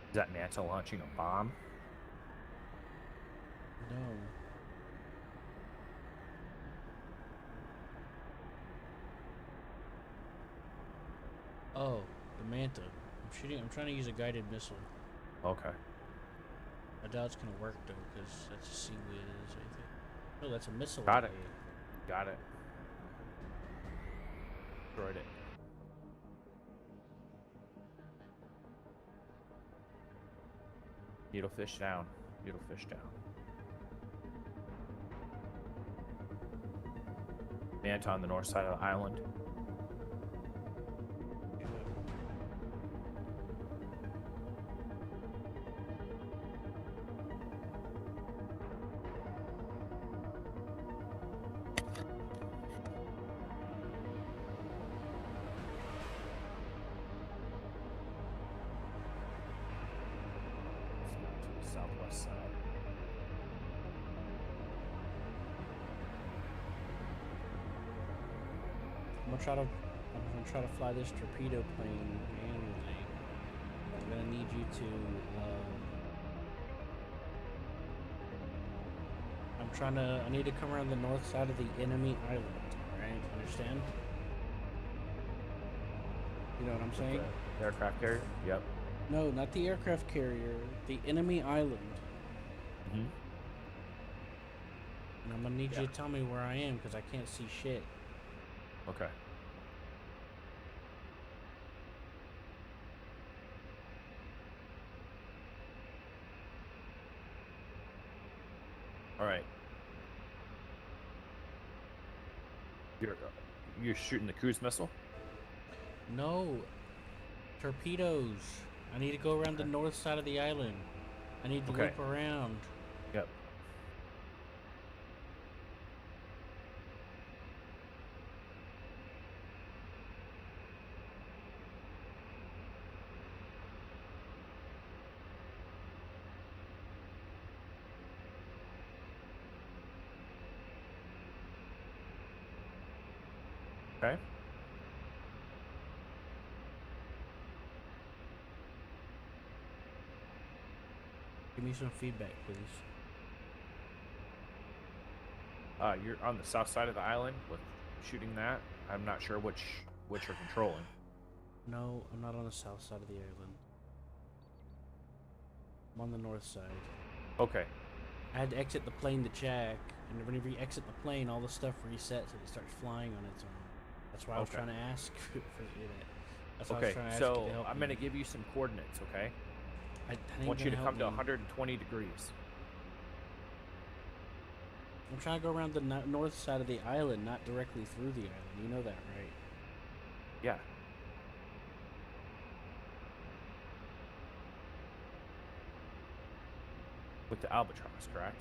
B: Is that mantle launching a bomb?
A: No. I'm trying to use a guided missile.
B: Okay.
A: I doubt it's gonna work though, because that's a sea whiz, I think. Oh, that's a missile.
B: Got it. Got it. Destroyed it. Needlefish down. Needlefish down. Manta on the north side of the island. To the southwest side.
A: I'm gonna try to fly this torpedo plane manually. I'm gonna need you to. I need to come around the north side of the enemy island. Right? Understand? You know what I'm saying?
B: The aircraft carrier? Yep.
A: No, not the aircraft carrier. The enemy island.
B: Mm-hmm.
A: And I'm gonna need you to tell me where I am because I can't see shit.
B: Okay. All right. You're shooting the cruise missile?
A: No. Torpedoes. I need to go around the north side of the island. I need to loop around.
B: Yep. Okay.
A: Give me some feedback, please.
B: You're on the south side of the island with shooting that. I'm not sure which you're controlling.
A: No, I'm not on the south side of the island. I'm on the north side.
B: Okay.
A: I had to exit the plane to check, and whenever you exit the plane, all the stuff resets and it starts flying on its own. That's why I was trying to ask for you that. That's why I was trying to ask you to help
B: I'm
A: me.
B: going to give you some coordinates, okay?
A: I
B: I want you to come to 120 degrees.
A: I'm trying to go around the north side of the island, not directly through the island. You know that, right?
B: Yeah. With the albatross, correct?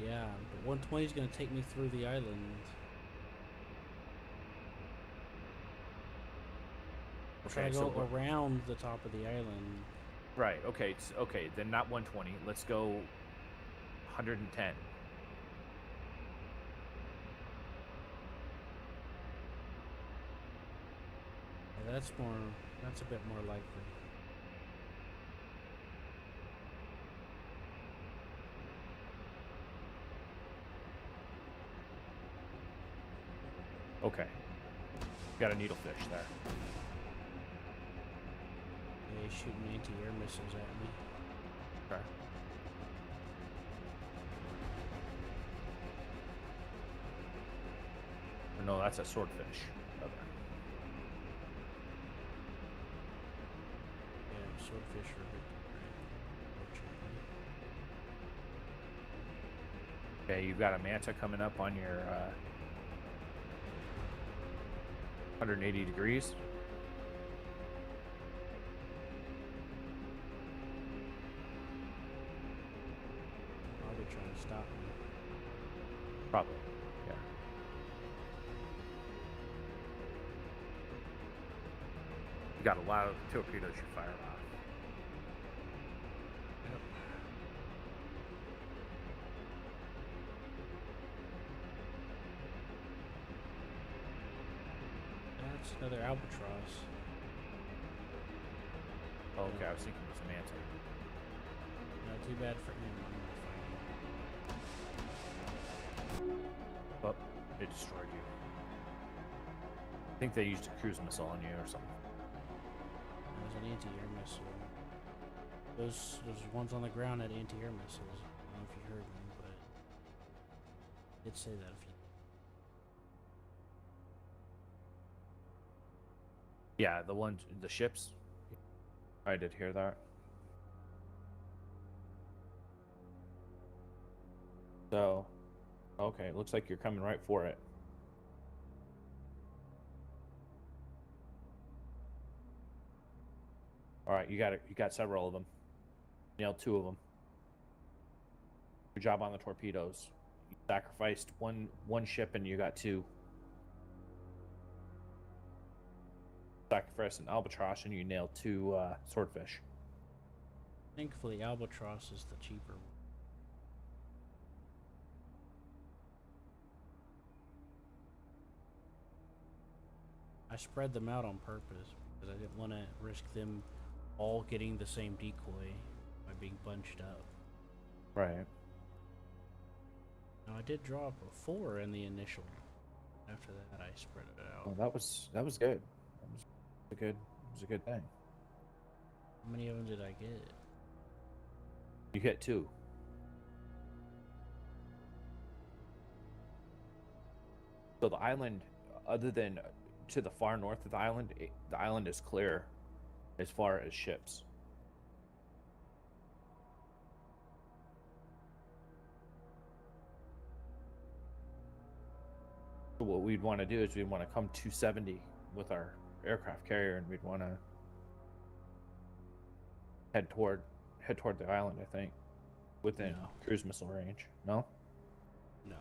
A: Yeah, but 120 is going to take me through the island. I'm trying to go around the top of the island.
B: Right. Okay. Okay. Then not 120. Let's go 110.
A: Yeah, that's a bit more likely.
B: Okay. Got a needlefish there.
A: Yeah, he's shooting anti-air missiles at me.
B: Okay. Or no, that's a swordfish. Okay.
A: Yeah, swordfish are a bit different, unfortunately.
B: Okay, you've got a manta coming up on your 180 degrees.
A: Probably trying to stop me.
B: Probably, yeah. You got a lot of torpedoes you fire off.
A: Yep. That's another albatross.
B: Oh, okay, I was thinking it was a manta.
A: Not too bad for him.
B: But it destroyed you. I think they used a cruise missile on you or something.
A: That was an an anti-air missile. Those ones on the ground had anti-air missiles. I don't know if you heard me, but I did say that a few.
B: Yeah, the ships. I did hear that. So, okay, looks like you're coming right for it. All right, you got it. You got several of them. Nailed 2 of them. Good job on the torpedoes. You sacrificed one ship and you got 2. Sacrificed an albatross and you nailed 2 swordfish.
A: Thankfully, Albatross is the cheaper one. I spread them out on purpose because I didn't want to risk them all getting the same decoy by being bunched up.
B: Right.
A: Now I did drop a 4 in the initial. After that, I spread it out.
B: Well, that was good. That was a good. It was a good thing.
A: How many of them did I get?
B: You hit 2. So the island, other than to the far north of the island is clear as far as ships. So what we'd want to do is we'd want to come 270 with our aircraft carrier, and we'd want to head toward the island. I think within cruise missile range. No.
A: No.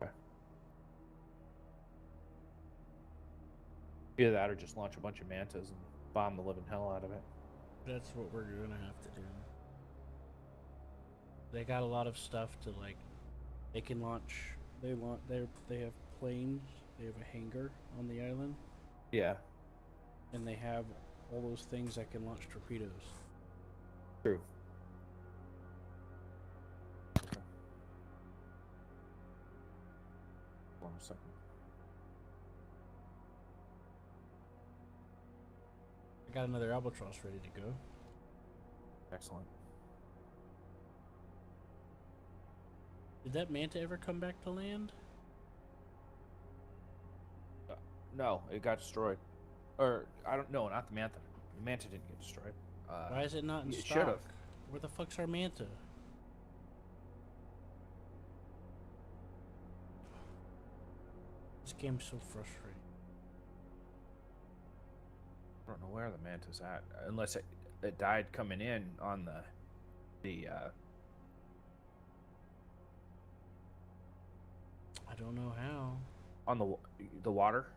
B: Okay. Either that or just launch a bunch of mantas and bomb the living hell out of it.
A: That's what we're gonna have to do. They got a lot of stuff to like. They can launch. They have planes. They have a hangar on the island.
B: Yeah.
A: And they have all those things that can launch torpedoes.
B: True. Okay. Hold on a second.
A: I got another Albatross ready to go.
B: Excellent.
A: Did that Manta ever come back to land?
B: No, it got destroyed. Or I don't know, not the Manta. The Manta didn't get destroyed.
A: Why is it not in
B: it
A: stock?
B: should've.
A: Where the fuck's our Manta? This game's so frustrating.
B: I don't know where the Manta's at, unless it died coming in on the
A: I don't know how.
B: on the water.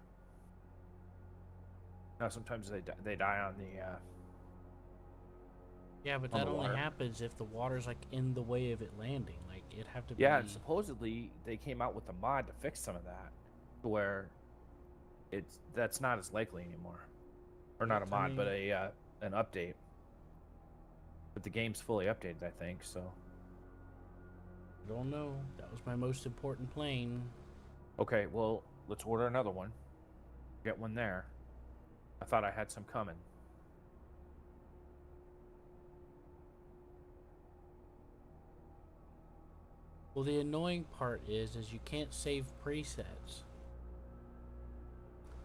B: No, sometimes they die on the
A: Yeah, but
B: on
A: that
B: the
A: only
B: water.
A: happens if the water's like in the way of it landing. Like it'd have to be.
B: Yeah, and supposedly they came out with a mod to fix some of that, to where that's not as likely anymore, or not a mod, but an update. But the game's fully updated, I think. So.
A: I don't know. That was my most important plane.
B: Okay, well, let's order another one. Get one there. I thought I had some coming.
A: Well, the annoying part is you can't save presets.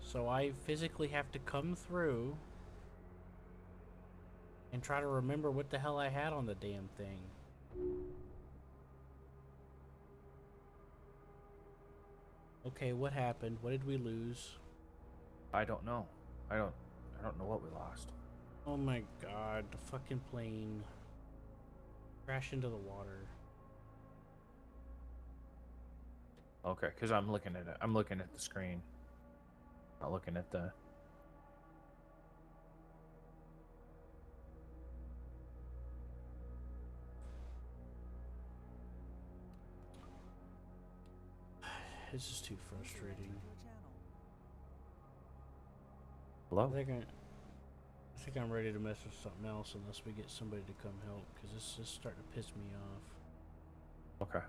A: So I physically have to come through and try to remember what the hell I had on the damn thing. Okay, what happened? What did we lose?
B: I don't know. I don't know what we lost.
A: Oh my god, the fucking plane crashed into the water.
B: Okay, because I'm looking at it. I'm looking at the screen. Not looking at the.
A: This is too frustrating.
B: Hello?
A: I think I'm ready to mess with something else unless we get somebody to come help, because this is starting to piss me off.
B: Okay.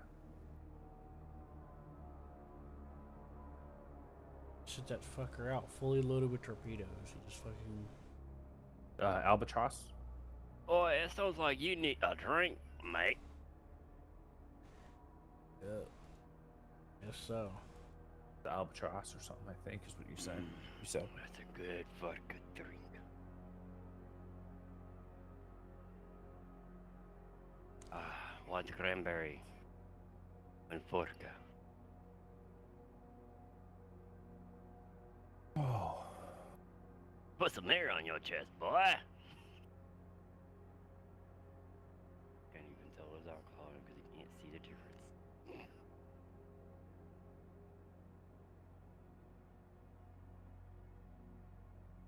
A: Shit that fucker out, fully loaded with torpedoes. He just fucking...
B: Albatross.
C: Oh, it sounds like you need a drink, mate.
A: Yep. Yes, so.
B: The Albatross or something, I think, is what you said. You said.
C: That's a good vodka drink. White cranberry and vodka.
B: Oh.
C: Put some hair on your chest, boy. Can't even tell it's alcohol because you can't see the difference.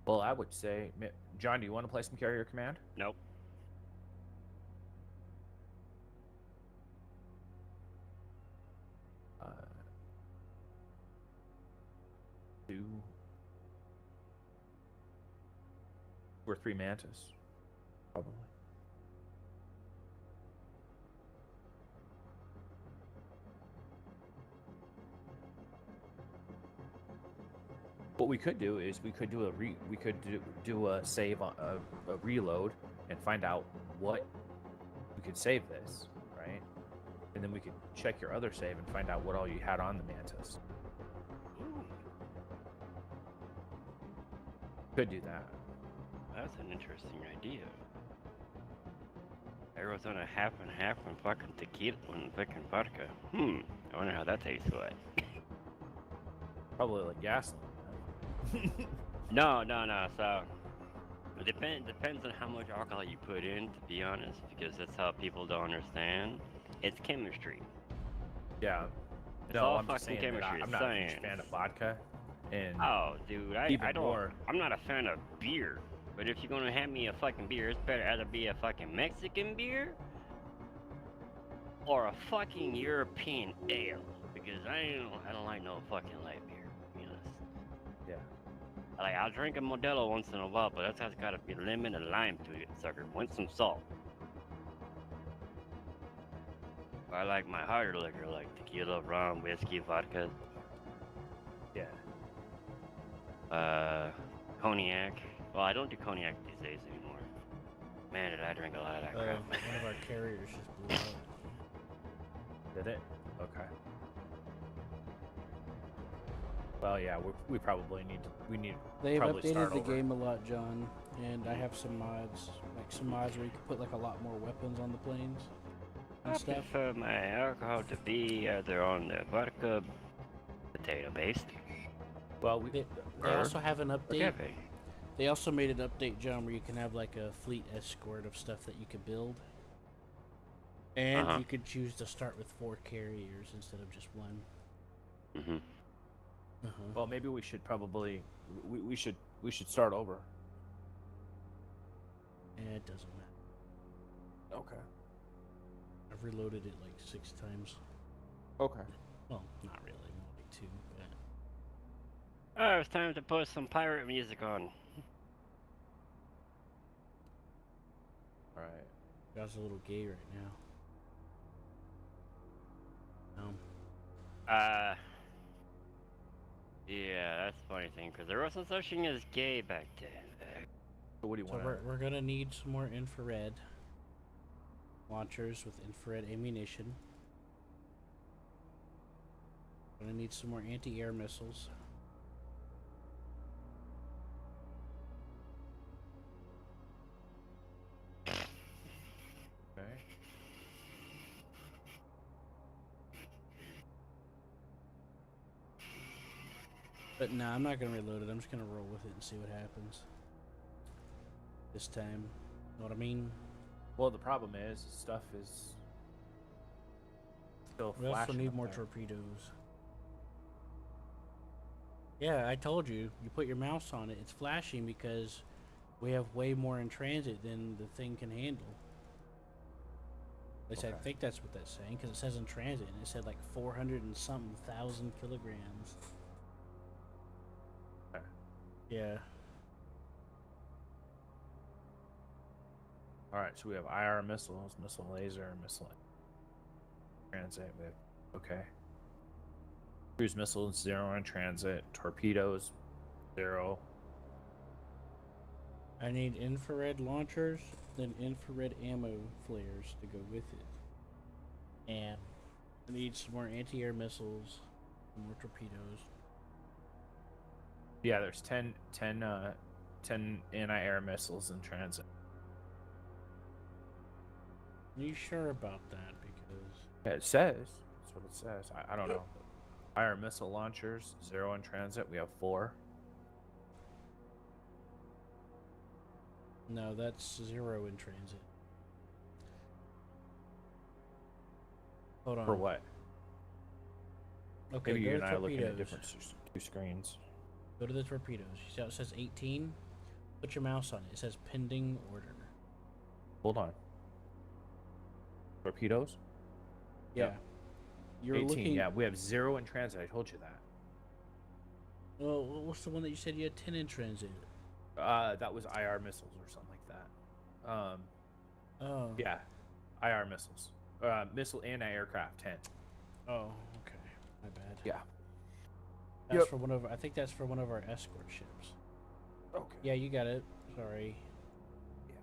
B: Well, I would say, John, do you want to play some Carrier Command?
C: Nope.
B: Two or three Mantis, probably. What we could do is we could do a save on a reload and find out what we could save this, right? And then we could check your other save and find out what all you had on the Mantis.
C: Ooh,
B: Could do that.
C: that's an interesting idea. Arizona half and half when fucking tequila when fucking vodka. I wonder how that tastes like.
B: Probably like gasoline.
C: No. So it depends on how much alcohol you put in, to be honest, because that's how people don't understand. It's chemistry.
B: Yeah.
C: It's
B: No,
C: all
B: I'm just
C: fucking
B: saying that
C: chemistry.
B: I'm
C: It's
B: not a huge
C: science.
B: fan of vodka. And
C: Oh, dude, I
B: even
C: don't.
B: more.
C: I'm not a fan of beer. But if you're gonna have me a fucking beer, it's better either be a fucking Mexican beer or a fucking European ale. Because I don't like no fucking light beer. To be honest.
B: yeah.
C: Like I'll drink a Modelo once in a while, but that's gotta be lemon and lime to it, sucker. Want some salt. I like my harder liquor, like tequila, rum, whiskey, vodka,
B: Yeah.
C: cognac. Well, I don't do cognac these days anymore. Man, did I drink a lot of that crap.
A: One of our carriers just blew up.
B: Did it? Okay. Well, yeah, we probably need to
A: They've
B: probably
A: updated
B: start
A: the
B: over.
A: game a lot, John, and I have some mods, where you can put like a lot more weapons on the planes and
C: I
A: stuff.
C: prefer my alcohol to be either on the vodka, potato based,
B: Well,
A: They also have an
C: or
A: update.
C: cafe.
A: They also made an update, John, where you can have like a fleet escort of stuff that you could build. And
C: Uh-huh.
A: you could choose to start with 4 carriers instead of just one.
C: Mm-hmm.
B: well, maybe we should probably we should start over.
A: It doesn't matter.
B: Okay.
A: I've reloaded it like 6 times.
B: Okay.
A: Well, not really, more like 2. But
C: Oh, it's time to put some pirate music on.
B: All right.
A: God's a little gay right now.
C: Yeah, that's the funny thing, because there wasn't such thing as gay back then.
B: So what do you
A: So
B: want?
A: we're gonna need some more infrared launchers with infrared ammunition. Gonna need some more anti-air missiles.
B: Okay.
A: But nah, I'm not gonna reload it. I'm just gonna roll with it and see what happens. This time. Know what I mean?
B: Well, the problem is stuff is still
A: We also
B: flashing.
A: need
B: up
A: more
B: there.
A: torpedoes. Yeah, I told you. You put your mouse on it. It's flashing because we have way more in transit than the thing can handle. At least I
B: Okay.
A: think that's what that's saying, because it says in transit, and it said like 400 and something thousand kilograms.
B: Okay.
A: Yeah.
B: All right. So we have IR missiles, missile laser, missile transit. We have, okay. Cruise missiles 0 in transit. Torpedoes 0.
A: I need infrared launchers, then infrared ammo flares to go with it. And I need some more anti-air missiles, some more torpedoes.
B: Yeah, there's 10 anti-air missiles in transit.
A: Are you sure about that? Because
B: Yeah, it says. That's what it says. I don't know. Anti-air missile launchers, 0 in transit. We have 4.
A: no, that's 0 in transit. Hold on.
B: For what?
A: Okay,
B: Maybe
A: go
B: you
A: to
B: and I are looking at
A: torpedoes.
B: different two screens.
A: Go to the torpedoes. You see how it says 18? Put your mouse on it. It says pending order.
B: Hold on. Torpedoes?
A: Yeah.
B: Yep.
A: You're
B: 18.
A: looking.
B: Yeah, we have 0 in transit. I told you that.
A: Well, what's the one that you said you had 10 in transit?
B: That was IR missiles or something like that.
A: Oh.
B: Yeah, IR missiles. Missile anti-aircraft 10.
A: Oh, okay. My bad.
B: Yeah.
A: That's for one of. I think that's for one of our escort ships.
B: Okay.
A: Yeah, you got it. Sorry.
B: Yeah.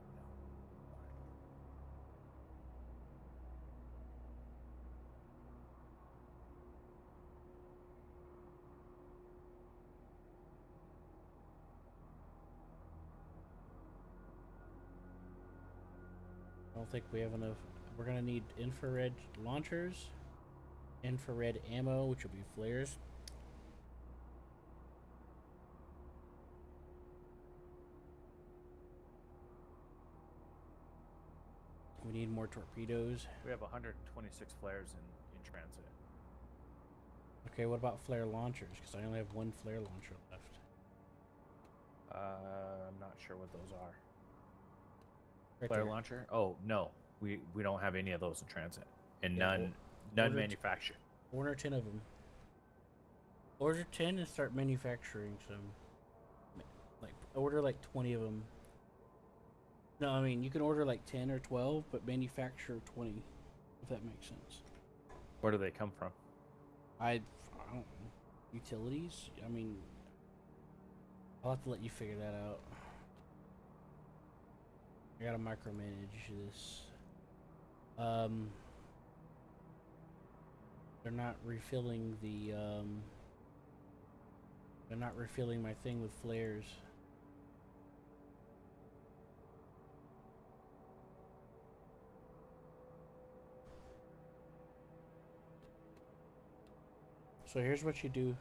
A: I don't think we have enough. We're gonna need infrared launchers, infrared ammo, which will be flares. We need more torpedoes.
B: We have 126 flares in transit.
A: Okay, what about flare launchers? Because I only have 1 flare launcher left.
B: I'm not sure what those are.
A: Right
B: Flare
A: there.
B: launcher? Oh no, we don't have any of those in transit, and
A: Yeah,
B: none
A: order
B: manufactured.
A: Order 10 of them. Order 10 and start manufacturing some. Like, order like 20 of them. No, I mean, you can order like 10 or 12, but manufacture 20, if that makes sense.
B: Where do they come from?
A: I don't know. Utilities? I mean, I'll have to let you figure that out. I gotta micromanage this. They're not refilling the, they're not refilling my thing with flares. So here's what you do.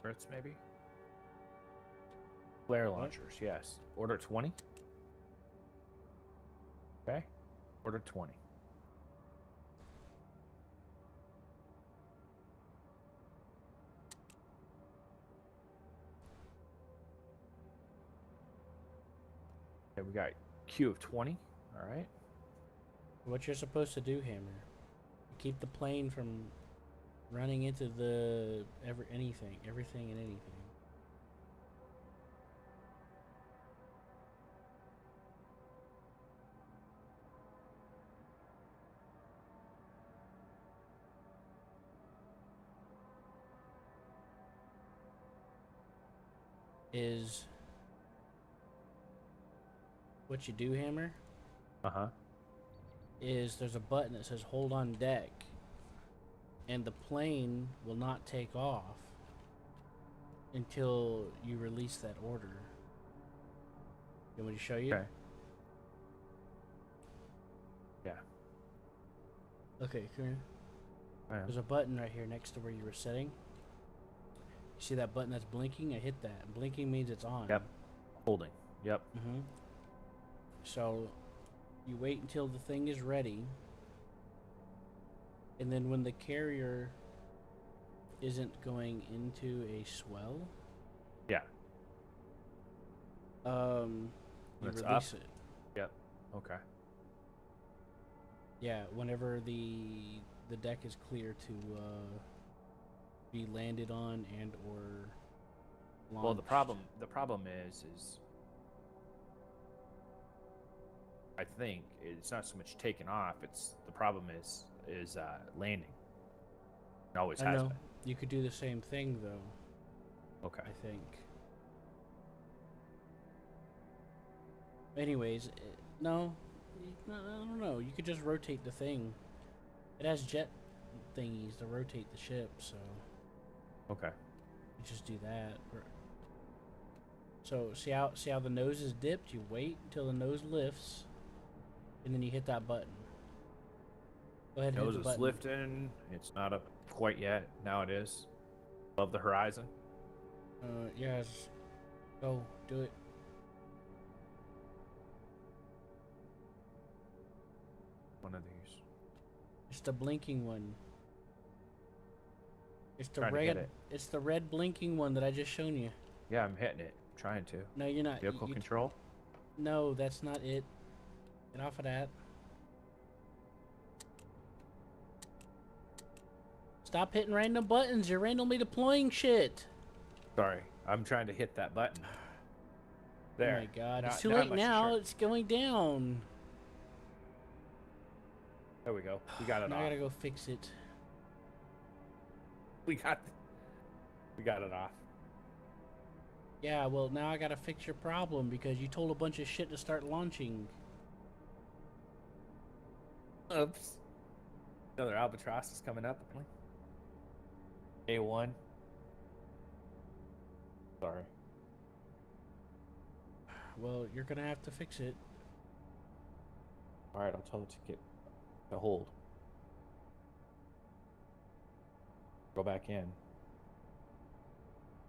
B: Turrets, maybe? Flare launchers, yes. Order 20. Okay. Order 20. Okay, we got Q of 20. All right.
A: What you're supposed to do, Hammer, keep the plane from running into the everything and anything. Is what you do, Hammer,
B: Uh-huh.
A: is there's a button that says hold on deck, and the plane will not take off until you release that order. You want me to show you?
B: Okay. Yeah.
A: Okay, come here.
B: I am.
A: There's a button right here next to where you were setting. You see that button that's blinking? I hit that. Blinking means it's on.
B: Yep. Holding. Yep.
A: Mm-hmm. So you wait until the thing is ready, and then when the carrier isn't going into a swell,
B: Yeah.
A: you
B: When it's
A: release
B: up?
A: it.
B: Yep. Okay.
A: Yeah, whenever the deck is clear to be landed on and or launched.
B: Well, the problem is I think it's not so much taking off. It's the problem is landing. It always
A: I
B: has
A: know.
B: been.
A: You could do the same thing though.
B: Okay.
A: I think. Anyways, no, I don't know. You could just rotate the thing. It has jet thingies to rotate the ship, so
B: Okay.
A: you just do that. So see how the nose is dipped? You wait until the nose lifts, and then you hit that button. Go ahead and hit
B: Nose
A: the
B: is
A: button.
B: lifting. It's not up quite yet. Now it is. Above the horizon.
A: Yeah, go do it.
B: One of these.
A: It's the blinking one. It's the
B: Trying to hit
A: red.
B: it.
A: It's the red blinking one that I just shown you.
B: Yeah, I'm hitting it. Trying to.
A: No, you're not.
B: Vehicle control.
A: No, that's not it. Get off of that. Stop hitting random buttons. You're randomly deploying shit.
B: Sorry, I'm trying to hit that button. There.
A: Oh my god,
B: Now-
A: it's too
B: now
A: late
B: I'm
A: now.
B: sure.
A: It's going down.
B: There we go. We got it
A: Now
B: off.
A: I gotta go fix it.
B: We got it off.
A: Yeah, well, now I gotta fix your problem because you told a bunch of shit to start launching.
B: Oops. Another albatross is coming up. A1. Sorry.
A: Well, you're gonna have to fix it.
B: All right, I'll tell it to get to hold. Go back in.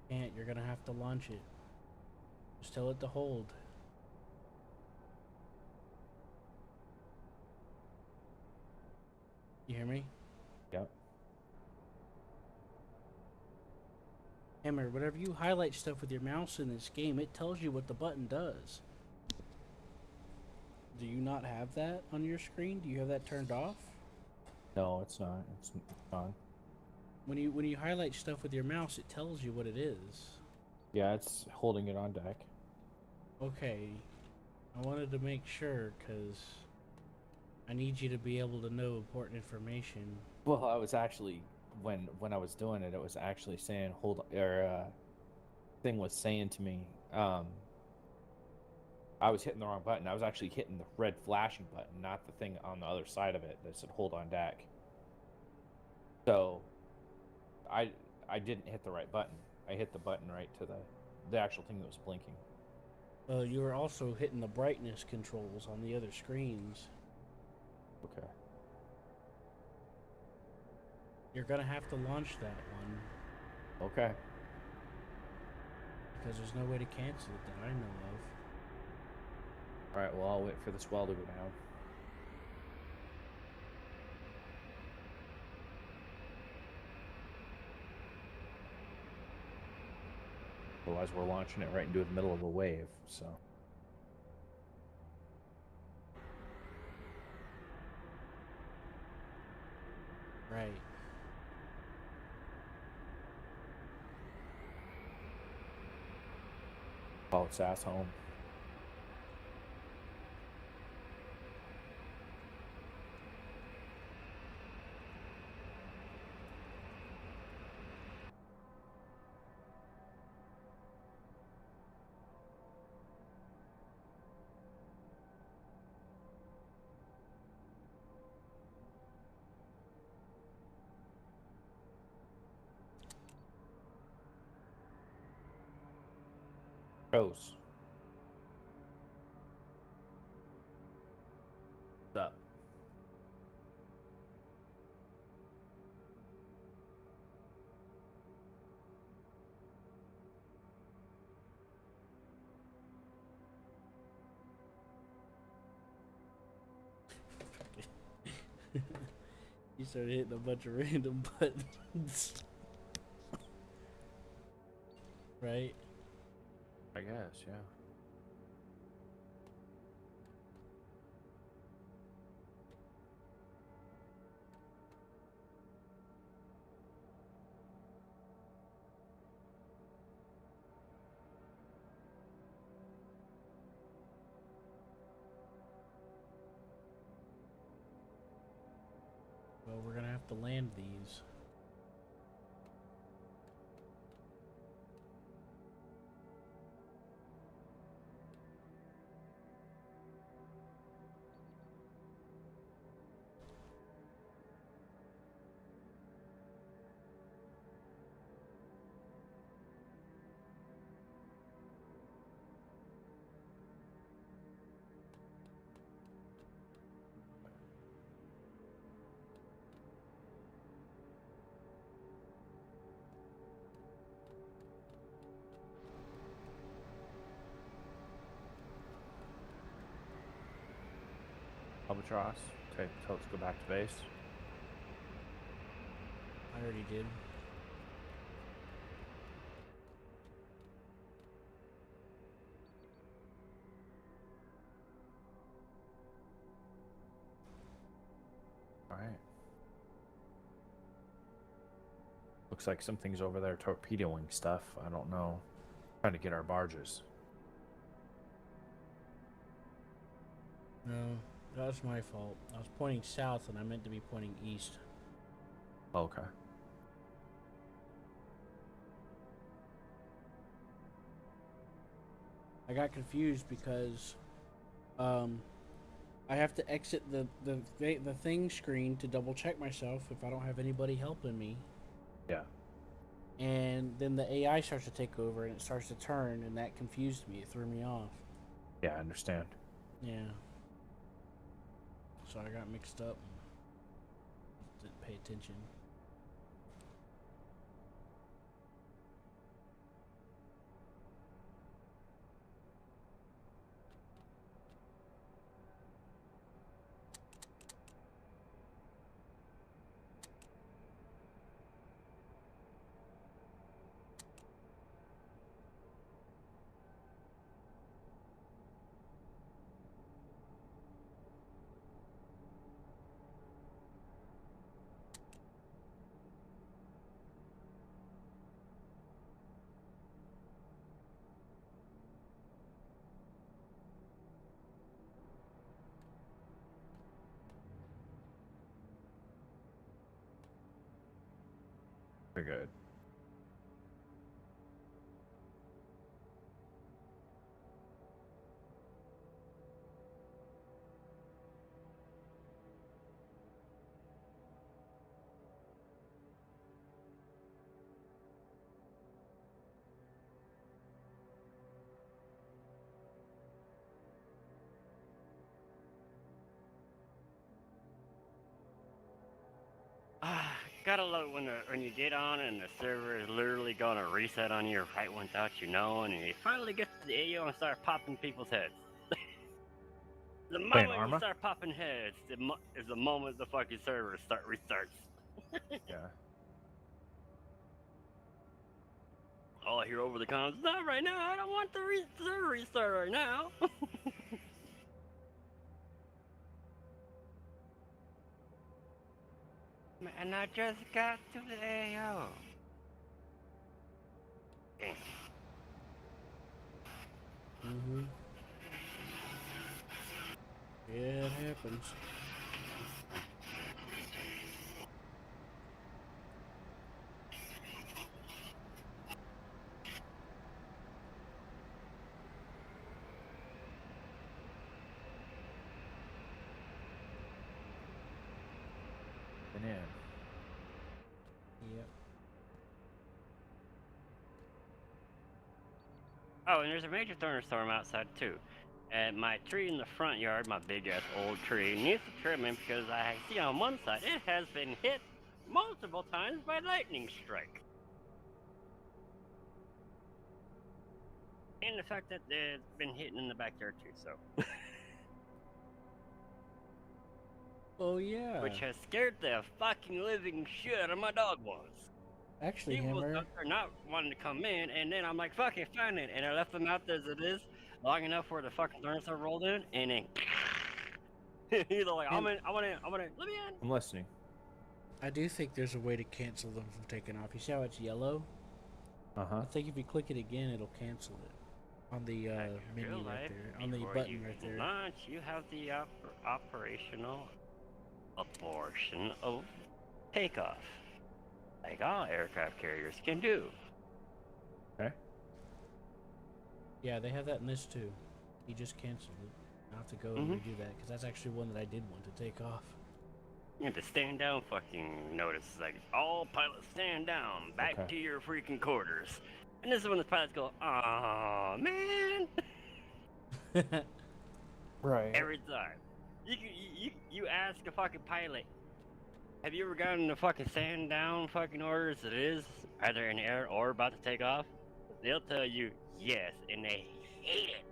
A: Can't. You're gonna have to launch it. Just tell it to hold. You hear me?
B: Yep.
A: Hammer, whenever you highlight stuff with your mouse in this game, it tells you what the button does. Do you not have that on your screen? Do you have that turned off?
B: No, it's not. It's on.
A: When you highlight stuff with your mouse, it tells you what it is.
B: Yeah, it's holding it on deck.
A: Okay. I wanted to make sure because I need you to be able to know important information.
B: Well, I was actually when I was doing it, it was actually saying hold or thing was saying to me, I was hitting the wrong button. I was actually hitting the red flashing button, not the thing on the other side of it that said hold on deck. So I didn't hit the right button. I hit the button right to the actual thing that was blinking.
A: You were also hitting the brightness controls on the other screens.
B: Okay.
A: You're gonna have to launch that one
B: Okay.
A: because there's no way to cancel it that I know of.
B: All right. Well, I'll wait for the swell to go down. Otherwise, we're launching it right into the middle of a wave. So.
A: Right.
B: Oh, it's ass home. Goes. What's up?
A: You started hitting a bunch of random buttons. Right?
B: I guess, yeah.
A: we're gonna have to land these.
B: Albatross. Okay, so let's go back to base.
A: I already did.
B: All right. Looks like something's over there torpedoing stuff. I don't know. Trying to get our barges.
A: No, that was my fault. I was pointing south and I meant to be pointing east.
B: Okay.
A: I got confused because I have to exit the thing screen to double check myself if I don't have anybody helping me.
B: Yeah.
A: And then the AI starts to take over and it starts to turn, and that confused me. It threw me off.
B: Yeah, I understand.
A: Yeah. So I got mixed up. Didn't pay attention.
B: Very good.
C: Gotta love when you get on and the server is literally gonna reset on you right without you knowing, and you finally get to the AO and start popping people's heads. The
B: Playing
C: moment you
B: Arma?
C: start popping heads, is the moment the fucking server restarts.
B: Yeah.
C: All I hear over the comms, not right now. I don't want the server restart right now. Man, I just got to the AO.
A: Mm-hmm. Yeah, it happens.
B: And in.
A: Yep.
C: Oh, and there's a major thunderstorm outside too. And my tree in the front yard, my big ass old tree, needs to trimming because I see on one side it has been hit multiple times by lightning strike. And the fact that it's been hitting in the backyard too, so.
A: Oh yeah.
C: Which has scared the fucking living shit out of my dog once.
A: Actually,
C: He was
A: Hammer.
C: out there not wanting to come in, and then I'm like, fucking fine it. And I left him out as it is, long enough where the fucking thunderstorm rolled in, and then he's like, I'm in, let me in.
B: I'm listening.
A: I do think there's a way to cancel them from taking off. You see how it's yellow?
B: Uh-huh.
A: I think if you click it again, it'll cancel it on the menu right there, on the button right there.
C: Launch, you have the operational abortion of takeoff, like all aircraft carriers can do.
B: Okay.
A: Yeah, they have that in this too. He just canceled it. I'll have to go and redo that because that's actually one that I did want to take off.
C: You have to stand down fucking notice. Like, all pilots stand down, back to your freaking quarters. And this is when the pilots go, "Aw, man."
B: Right.
C: Every time. You ask a fucking pilot, have you ever gotten the fucking stand down fucking orders that is either in the air or about to take off? They'll tell you yes, and they hate it.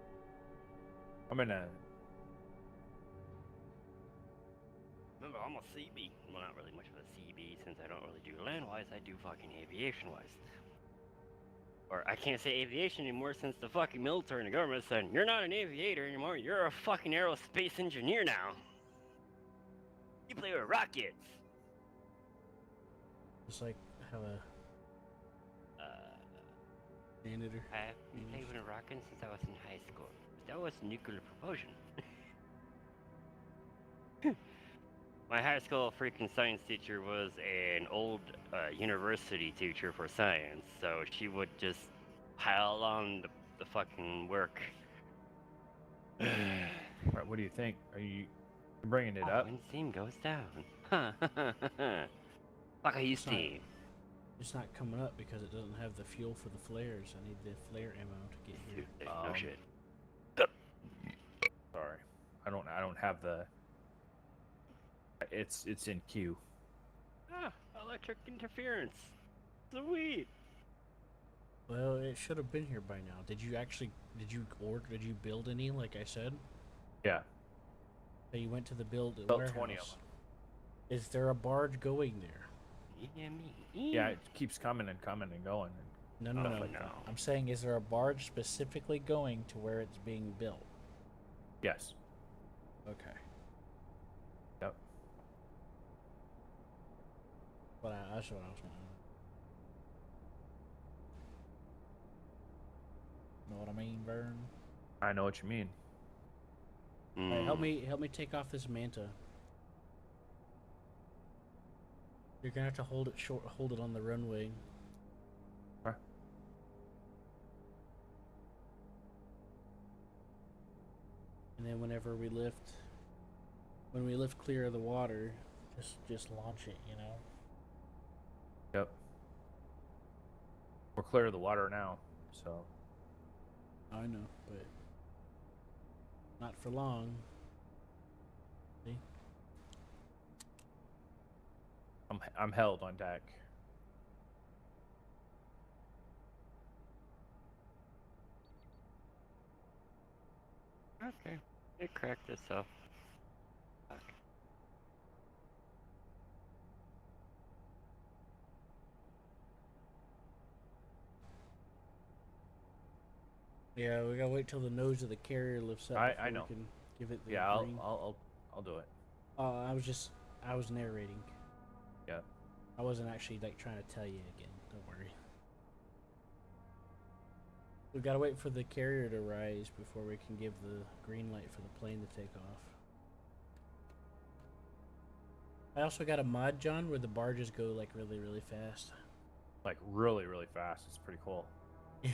B: I'm gonna.
C: Remember, I'm a CB. Well, not really much of a CB since I don't really do land-wise. I do fucking aviation-wise. Or I can't say aviation anymore since the fucking military and the government said, you're not an aviator anymore, you're a fucking aerospace engineer now. You play with rockets.
A: Just like how a janitor.
C: I've been playing with a rocket since I was in high school. That was nuclear propulsion. My high school freaking science teacher was an old university teacher for science, so she would just pile on the fucking work.
B: Right, what do you think? Are you bringing it up?
C: When steam goes down. Fuck, I use steam.
A: It's not coming up because it doesn't have the fuel for the flares. I need the flare ammo to get here.
C: No shit.
B: Sorry, I don't have the. It's in queue.
C: Electric interference. Sweet.
A: Well, it should have been here by now. Did you build any, like I said?
B: Yeah.
A: So you went to the build
B: Built
A: warehouse.
B: 20 of them.
A: Is there a barge going there?
B: Yeah, it keeps coming and coming and going.
A: No. I'm saying, is there a barge specifically going to where it's being built?
B: Yes.
A: Okay.
B: Yep.
A: That's what I was wondering. Know what I mean, Vern?
B: I know what you mean.
A: Hey, help me take off this manta. You're gonna have to hold it on the runway.
B: Okay.
A: And then whenever we lift, when we lift clear of the water, just launch it, you know?
B: Yep. We're clear of the water now, so.
A: I know, but not for long. See?
B: I'm held on deck.
C: Okay. It cracked itself. Fuck.
A: Yeah, we gotta wait till the nose of the carrier lifts up.
B: I know.
A: We can give it the
B: Yeah,
A: green.
B: I'll do it.
A: I was narrating.
B: Yeah.
A: I wasn't actually like trying to tell you again. Don't worry. We gotta wait for the carrier to rise before we can give the green light for the plane to take off. I also got a mod, John, where the barges go like really, really fast.
B: Like really, really fast. It's pretty cool.
A: Yeah.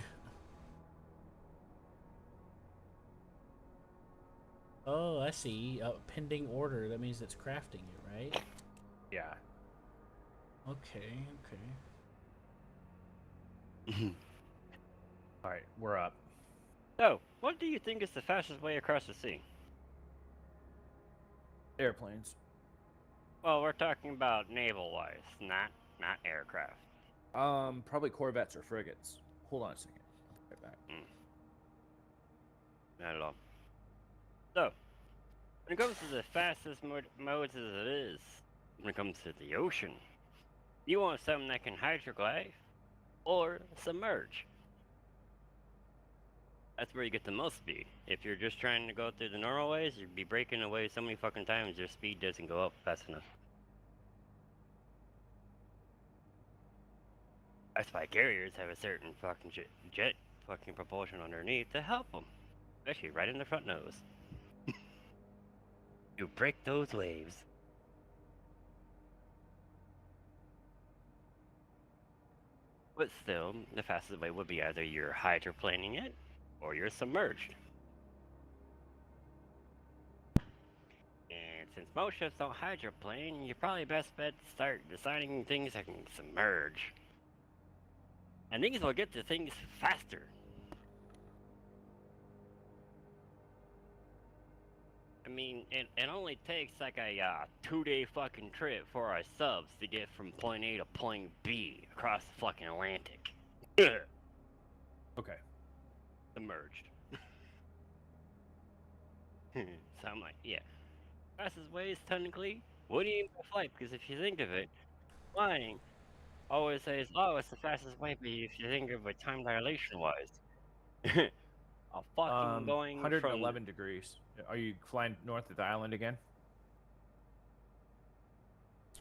A: Oh, I see. Pending order. That means it's crafting it, right?
B: Yeah.
A: Okay.
B: All right, we're up.
C: So, what do you think is the fastest way across the sea?
B: Airplanes.
C: Well, we're talking about naval-wise, not aircraft.
B: Probably corvettes or frigates. Hold on a second. I'll be right back.
C: Not at all. So, when it comes to the fastest modes as it is, when it comes to the ocean, you want something that can hydroglide or submerge. That's where you get the most speed. If you're just trying to go through the normal ways, you'd be breaking away so many fucking times your speed doesn't go up fast enough. That's why carriers have a certain fucking jet fucking propulsion underneath to help them. Especially right in the front nose. You break those waves. But still, the fastest way would be either you're hydroplaning it or you're submerged. And since most ships don't hydroplane, you're probably best bet to start designing things that can submerge. And these will get to things faster. I mean, it only takes like a 2-day fucking trip for our subs to get from point A to point B across the fucking Atlantic.
B: Okay.
C: Submerged. So I'm like, yeah. Fastest way is technically, what do you mean by flight? Because if you think of it, flying always says, oh, it's the fastest way, but if you think of it time dilation wise, a fucking going from
B: 111 degrees. Are you flying north of the island again?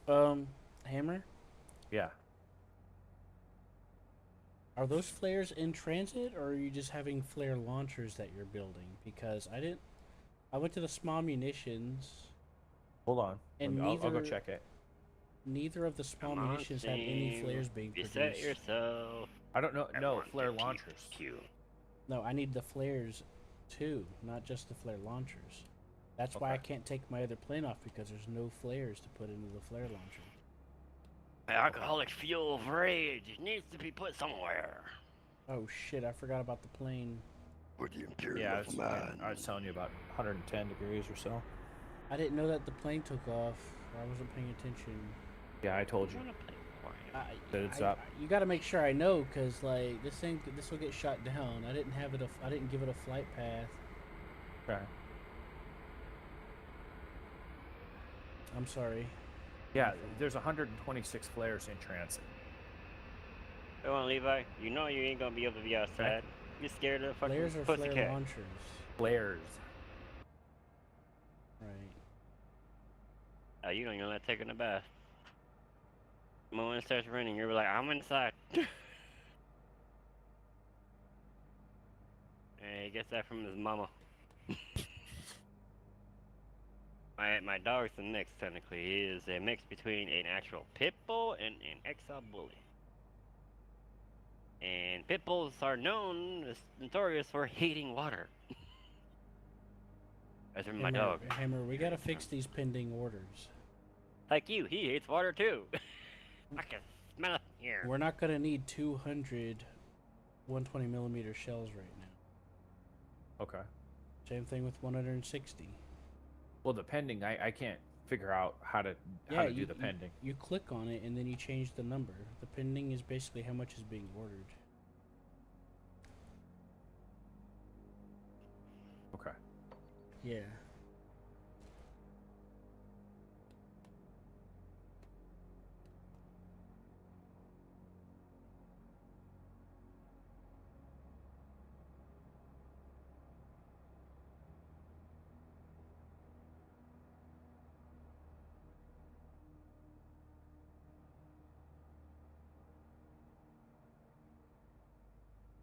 A: Hammer,
B: Yeah.
A: are those flares in transit, or are you just having flare launchers that you're building? Because I went to the small munitions,
B: Hold on.
A: and
B: I'll go
A: neither
B: check it.
A: neither of the small
C: Come on,
A: munitions had any
C: team.
A: flares being
C: Reset
A: produced.
C: yourself.
B: I don't know.
C: I
B: No,
C: want
B: flare
C: to keep
B: launchers.
C: Q.
A: No, I need the flares too, not just the flare launchers. That's why I
B: Okay.
A: can't take my other plane off, because there's no flares to put into the flare launcher.
C: The alcoholic fuel of rage needs to be put somewhere.
A: Oh shit, I forgot about the plane.
C: For the Imperial
B: Yeah, it's fine. I was telling you about 110 degrees or so.
A: I didn't know that the plane took off. I wasn't paying attention.
B: Yeah, I told you. That it's up.
A: You got to make sure I know, cause like this will get shot down. I didn't give it a flight path.
B: Okay.
A: I'm sorry.
B: Yeah, there's 126 flares in transit.
C: Come on, Levi. You know you ain't gonna be able to be outside. You scared of the fucking
A: Flares or
C: pussycat.
A: flare launchers?
B: Flares.
A: Right.
C: Oh, you don't even like taking a bath. The moment it starts raining, you're like, I'm inside. And he gets that from his mama. My dog's a mix, technically. He is a mix between an actual pit bull and an XL bully. And pit bulls are notorious for hating water. As in my dog.
A: Hammer, we gotta fix these pending orders.
C: Like you, he hates water too. I can smell it here.
A: We're not gonna need 200 120mm shells right now.
B: Okay.
A: Same thing with 160.
B: Well, the pending, I can't figure out how to do the pending.
A: You click on it and then you change the number. The pending is basically how much is being ordered.
B: Okay.
A: Yeah.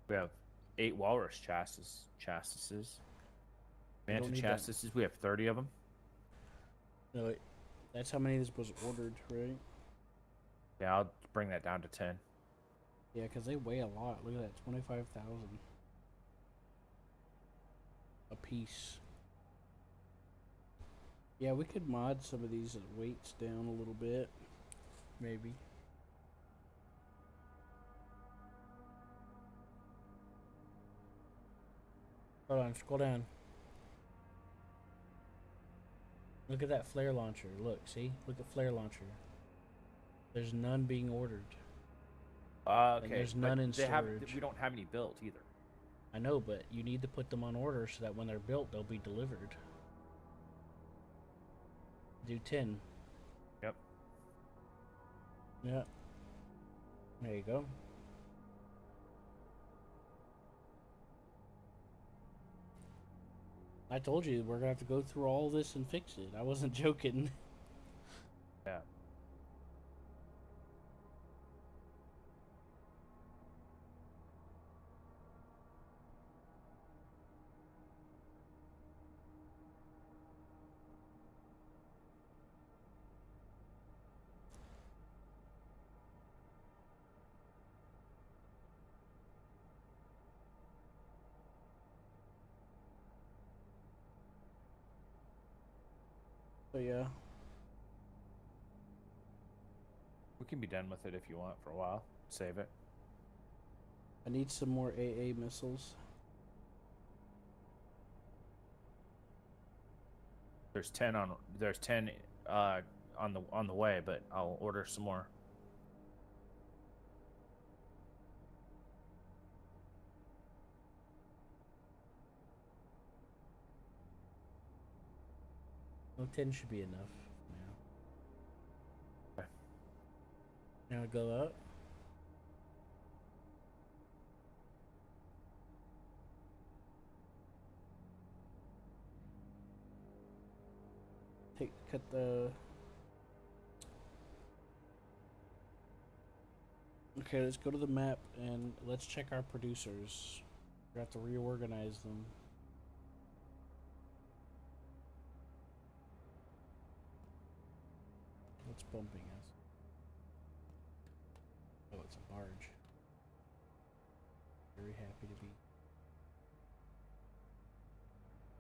B: We have 8 walrus chassis. Manta
A: don't need that.
B: chassis. We have 30 of them.
A: No, that's how many this was ordered, right?
B: Yeah, I'll bring that down to 10.
A: Yeah, because they weigh a lot. Look at that, 25,000 a piece. Yeah, we could mod some of these weights down a little bit, maybe. Hold on, scroll down. Look at that flare launcher. Look, see? Look at flare launcher. There's none being ordered.
B: Okay.
A: there's none in storage.
B: We don't have any built either.
A: I know, but you need to put them on order so that when they're built, they'll be delivered. Do 10.
B: Yep.
A: Yeah. There you go. I told you we're gonna have to go through all this and fix it. I wasn't joking.
B: Yeah.
A: But yeah.
B: We can be done with it if you want for a while. Save it.
A: I need some more AA missiles.
B: There's 10 on on the way, but I'll order some more.
A: Well, 10 should be enough. Yeah.
B: Okay.
A: Now go up. Cut the. Okay, let's go to the map and let's check our producers. We have to reorganize them. What's bumping us? Oh, it's a barge. Very happy to be.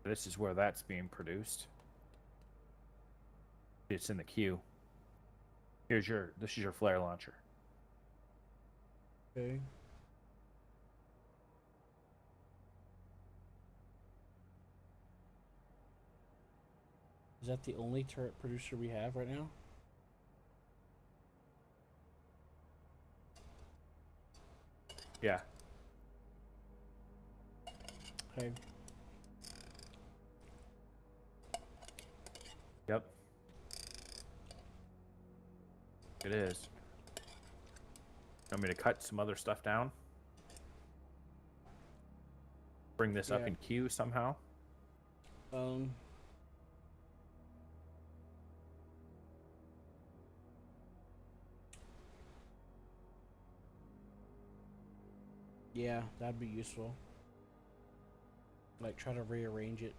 B: This is where that's being produced. It's in the queue. This is your flare launcher.
A: Okay. Is that the only turret producer we have right now?
B: Yeah.
A: Okay.
B: Yep. It is. Want me to cut some other stuff down? Bring this up in queue somehow?
A: Yeah, that'd be useful. Like, try to rearrange it.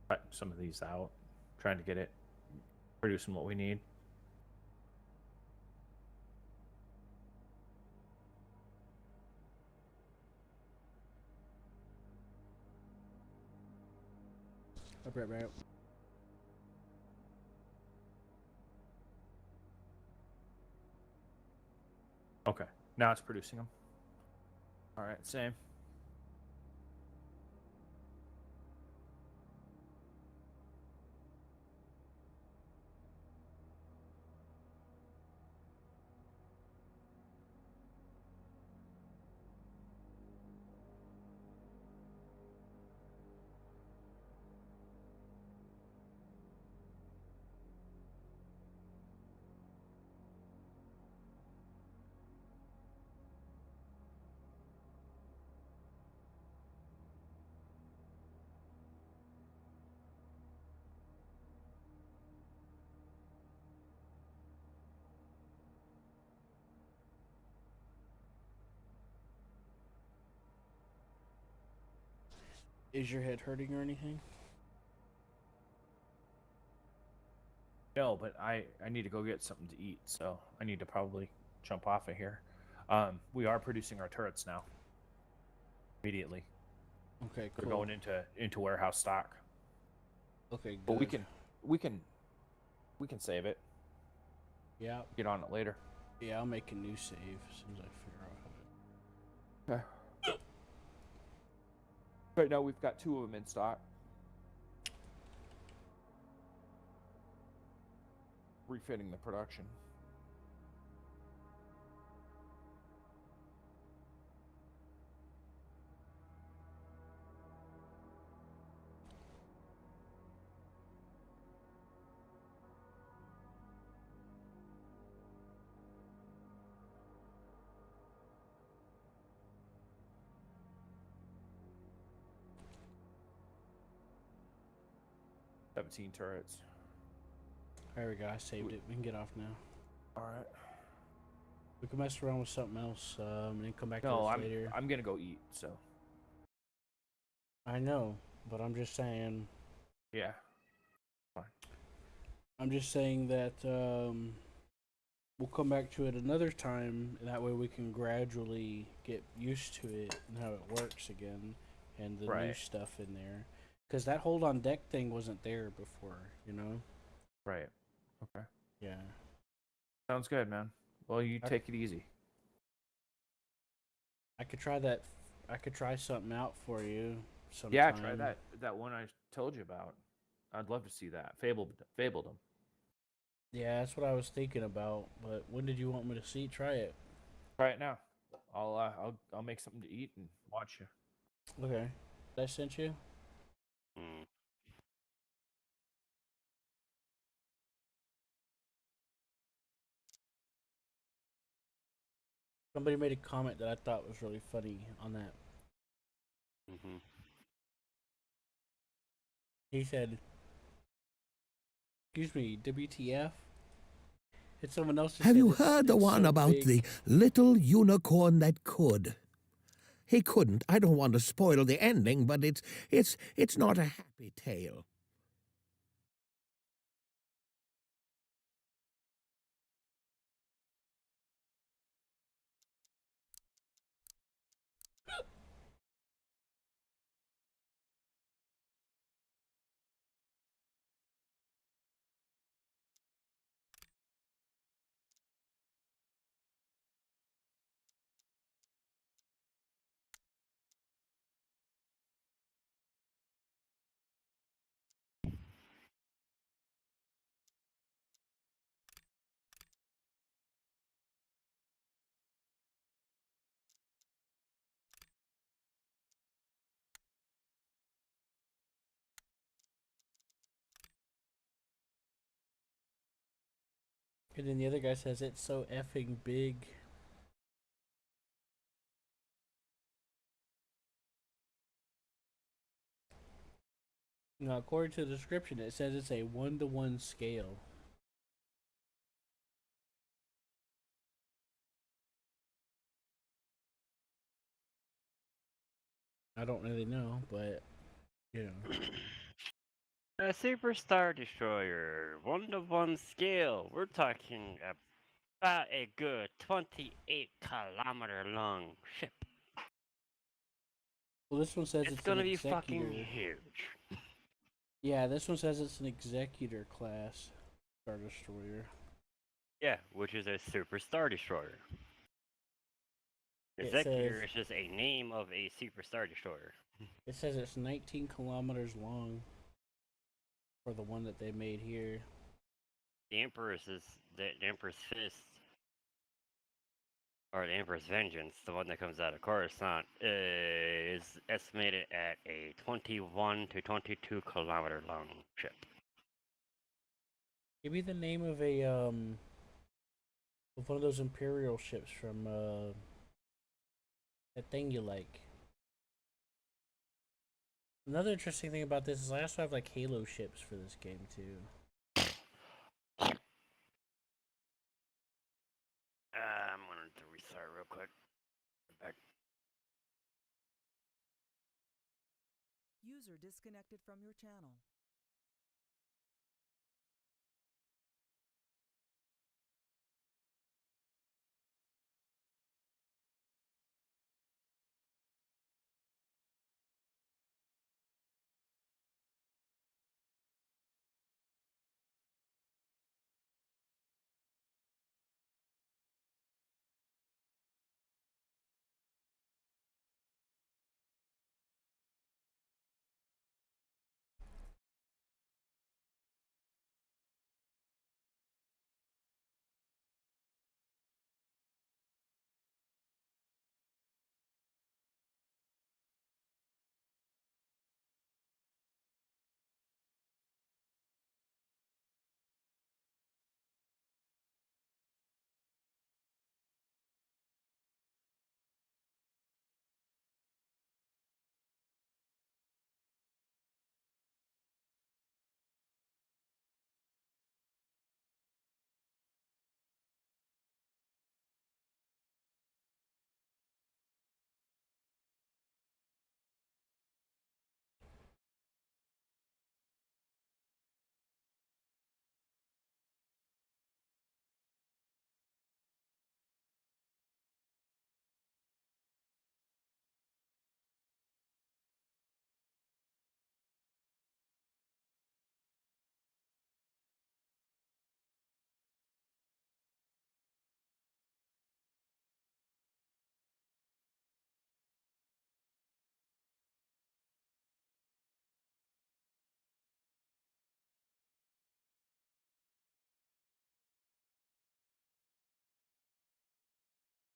B: Cut some of these out. Trying to get it producing what we need.
A: I'll be right back.
B: Okay. Now it's producing them. All right, same.
A: Is your head hurting or anything?
B: No, but I need to go get something to eat, so I need to probably jump off of here. We are producing our turrets now. Immediately.
A: Okay, cool.
B: They're going into warehouse stock.
A: Okay, good.
B: But we can save it.
A: Yeah.
B: Get on it later.
A: Yeah, I'll make a new save as soon as I figure out how to.
B: Okay. Right now we've got 2 of them in stock. Refitting the production. 17 turrets.
A: There we go. I saved it. We can get off now.
B: All right.
A: We can mess around with something else and then come back to
B: No,
A: this later.
B: I'm gonna go eat. So.
A: I know, but I'm just saying.
B: Yeah. Fine.
A: I'm just saying that we'll come back to it another time. And that way we can gradually get used to it and how it works again, and the new stuff in there. Because that hold on deck thing wasn't there before, you know.
B: Right. Okay.
A: Yeah.
B: Sounds good, man. Well, you take it easy.
A: I could try that. I could try something out for you sometime.
B: Yeah, try that one I told you about. I'd love to see that. Fabledom.
A: Yeah, that's what I was thinking about. But when did you want me to try it?
B: Try it now. I'll make something to eat and watch you.
A: Okay. Did I sent you?
C: Mm.
A: Somebody made a comment that I thought was really funny on that.
C: Mm-hmm.
A: He said, "Excuse me, WTF?" It's someone else.
D: Have you heard the one about the little unicorn that could? He couldn't. I don't want to spoil the ending, but it's not a happy tale.
A: And then the other guy says it's so effing big. Now, according to the description, it says it's a 1-to-1 scale. I don't really know, but you know.
C: A Superstar Destroyer, 1-to-1 scale. We're talking about a good 28-kilometer long ship.
A: Well, this one says
C: It's
A: it's
C: gonna
A: an
C: be
A: executor.
C: fucking huge.
A: Yeah, this one says it's an executor class Star Destroyer.
C: Yeah, which is a Superstar Destroyer.
A: It
C: Executor
A: says-
C: is just a name of a Superstar Destroyer.
A: It says it's 19 kilometers long for the one that they made here.
C: The Emperor's Fist, or the Emperor's Vengeance, the one that comes out of Coruscant, is estimated at a 21 to 22 kilometer long ship.
A: Give me the name of a of one of those Imperial ships from that thing you like. Another interesting thing about this is I also have like Halo ships for this game too.
C: I'm going to restart real quick. Back.
E: User disconnected from your channel.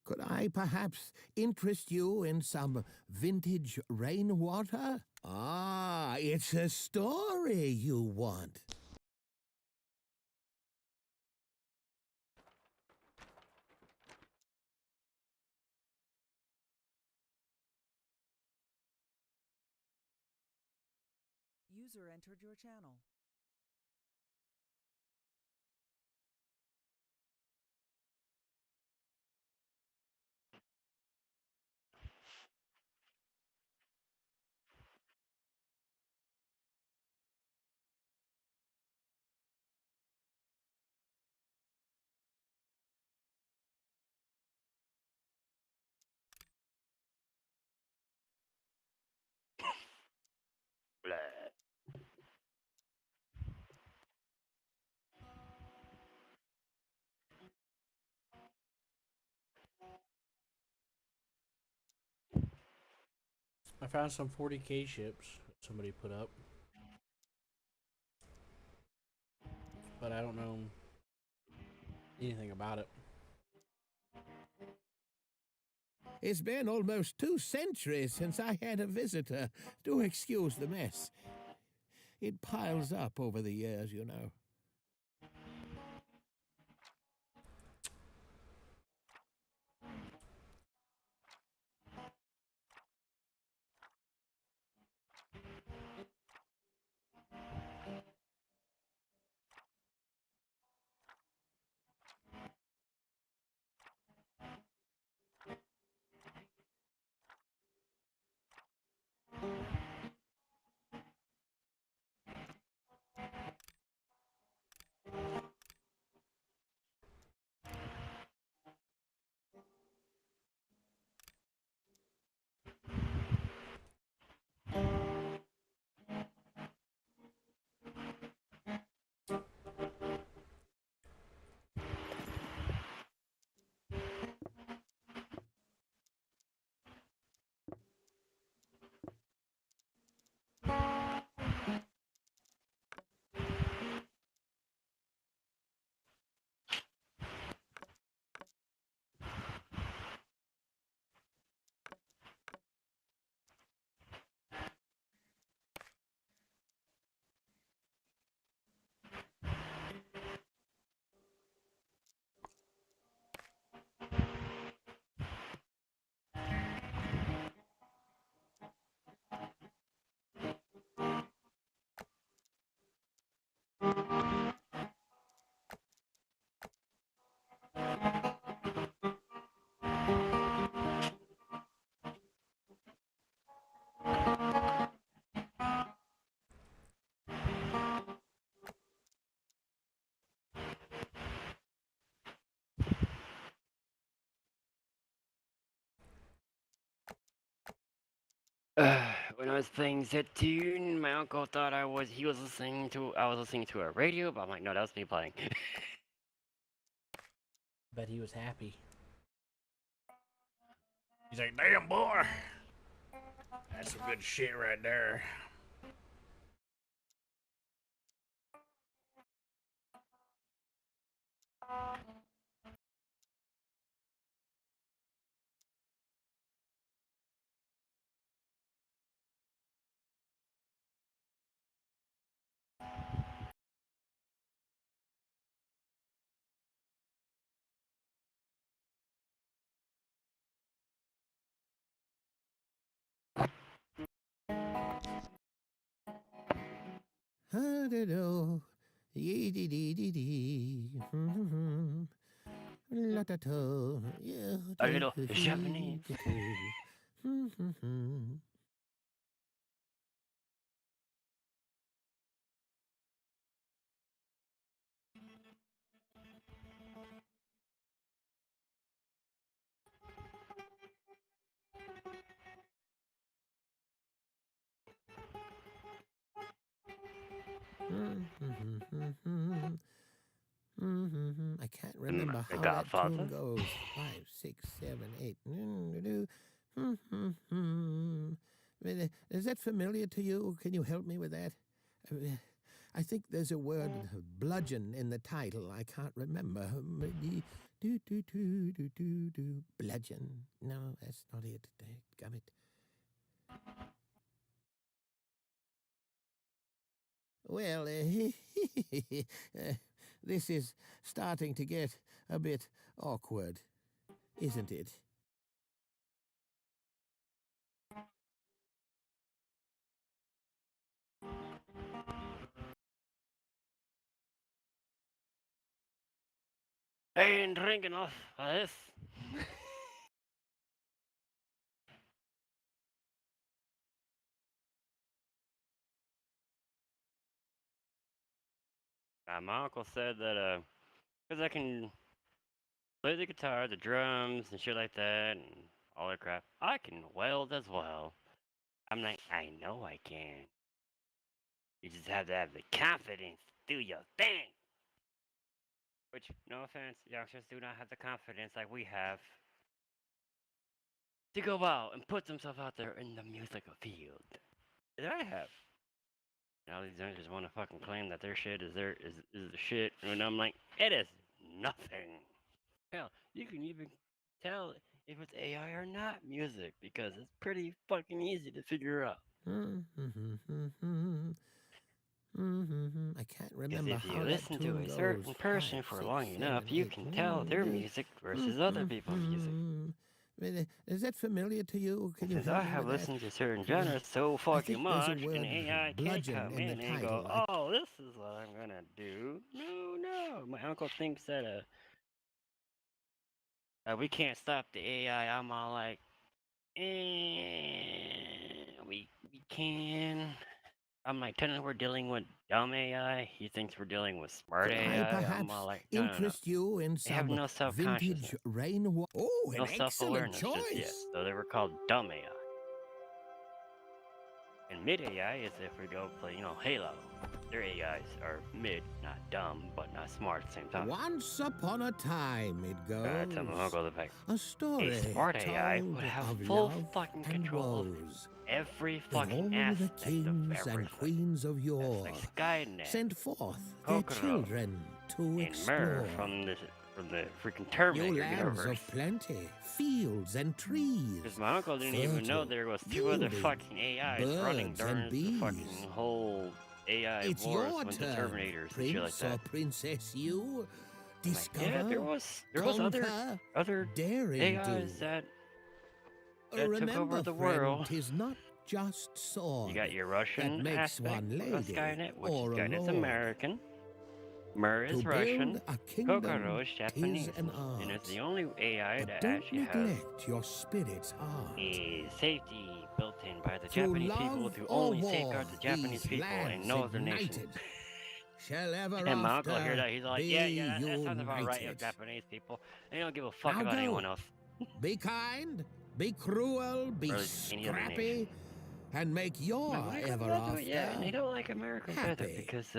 D: Could I perhaps interest you in some vintage rainwater? Ah, it's a story you want.
E: User entered your channel.
C: Blah.
A: I found some 40K ships that somebody put up, but I don't know anything about it.
D: It's been almost 2 centuries since I had a visitor. Do excuse the mess. It piles up over the years, you know.
C: When I was playing that tune, my uncle thought I was listening to a radio, but I'm like, no, that was me playing.
A: Bet he was happy. He's like, damn boy, that's some good shit right there.
D: Ha-da-do, yee-dee-dee-dee-dee. La-da-do,
C: A little Japanese.
D: I can't remember
C: The
D: how that tune
C: Godfather.
D: goes. 5, 6, 7, 8. Is that familiar to you? Can you help me with that? I think there's a word bludgeon in the title. I can't remember. Do do do do do do. Bludgeon. No, that's not it. Gummit. Well, this is starting to get a bit awkward, isn't it?
C: I ain't drinking off of this. My uncle said that, because I can play the guitar, the drums, and shit like that, and all that crap, I can weld as well. I'm like, I know I can. You just have to have the confidence to do your thing. Which, no offense, youngsters do not have the confidence like we have to go out and put themselves out there in the musical field that I have. Now these youngsters want to fucking claim that their shit is the shit, and I'm like, it is nothing. Hell, you can even tell if it's AI or not music because it's pretty fucking easy to figure out.
D: I can't
C: Because
D: remember
C: if you
D: how that
C: listen to
D: tune
C: a
D: goes.
C: certain person
D: 5,
C: for
D: 6,
C: long
D: 7,
C: enough, you
D: 8.
C: can tell their music versus other people's music.
D: Is that familiar to you? Can you
C: Since
D: help
C: I
D: me
C: have
D: with that?
C: listened to certain genres so fucking
D: think there's a
C: much,
D: word
C: an AI can't
D: bludgeon
C: come
D: in the
C: in and go,
D: title.
C: oh, this is what I'm gonna do. No. My uncle thinks that we can't stop the AI. I'm all like, we can. I'm like, technically we're dealing with dumb AI. He thinks we're dealing with smart
D: Could
C: AI.
D: I perhaps
C: I'm all like, no.
D: interest you in
C: They have
D: some
C: no self-consciousness.
D: vintage rainwater? Oh,
C: No
D: an excellent
C: self-awareness just yet.
D: choice.
C: So they were called dumb AI. And mid AI is if we go play, Halo. Their AIs are mid, not dumb, but not smart at the same time.
D: Once upon a time, it goes.
C: Tell my uncle the fact.
D: A story
C: A smart AI
D: told
C: would have
D: of
C: full
D: love
C: fucking
D: and
C: control of
D: woes.
C: every
D: When
C: fucking
D: all the
C: aspect of
D: kings
C: everything.
D: and queens of yore
C: Like Skynet,
D: sent forth their
C: Kokoro,
D: children to
C: and
D: explore
C: Myrrh from the freaking
D: new
C: Terminator
D: lands
C: universe.
D: of plenty, fields and trees.
C: Because my uncle didn't even know there was two other
D: yielding
C: fucking AIs running
D: birds and
C: during the
D: bees.
C: fucking whole AI
D: It's
C: wars
D: your
C: with the
D: turn,
C: Terminators and shit like
D: Prince
C: that.
D: or Princess. You
C: Like,
D: discover,
C: yeah, there was
D: conquer,
C: other
D: daring
C: AIs
D: do.
C: that took
D: Remember,
C: over the
D: friend,
C: world.
D: 'tis not just sword
C: You got your
D: that
C: Russian
D: makes
C: aspect
D: one
C: of
D: lady
C: Skynet, which
D: or
C: is
D: a
C: Skynet's
D: lord.
C: American. Myrrh is
D: To
C: Russian.
D: build a kingdom
C: Kokoro is Japanese.
D: is an
C: And it's
D: art.
C: the only AI
D: But
C: that
D: don't
C: actually has
D: neglect your spirit's heart.
C: a safety built in by the
D: Through
C: Japanese people
D: love
C: to
D: or
C: only
D: war,
C: safeguard the Japanese
D: these
C: people and
D: lands
C: no other nation.
D: ignited shall ever
C: And my uncle
D: after
C: heard that, he's like,
D: be
C: yeah, that sounds about right,
D: united.
C: Japanese people. They don't give a fuck
D: Now
C: about
D: go.
C: anyone else.
D: Be kind, be cruel, be
C: Or any other
D: scrappy,
C: nation.
D: and make your
C: Like, when it comes
D: ever
C: down to
D: after
C: it, yeah, and they don't like Americans either
D: happy.
C: because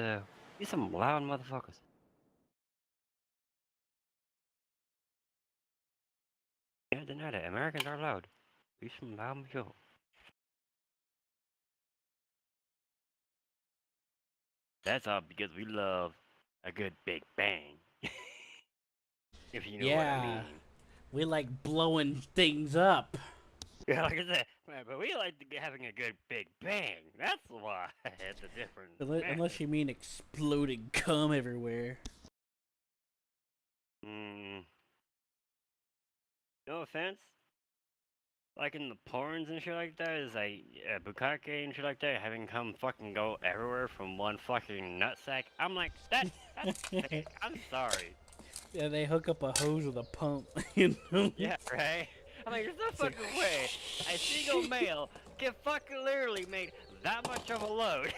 C: we some loud motherfuckers. Yeah, deny that. Americans are loud. We some loud people. That's all because we love a good big bang. If you know what I mean.
A: We like blowing things up.
C: Yeah, like I said, man, but we like having a good big bang. That's why it's a different.
A: Unless you mean exploding cum everywhere.
C: No offense. Like in the porns and shit like that, is like bukkake and shit like that, having cum fucking go everywhere from one fucking nutsack. I'm like, that's sick. I'm sorry.
A: Yeah, they hook up a hose with a pump. You know?
C: Yeah, right? I'm like, there's no fucking way a single male can fucking literally make that much of a load.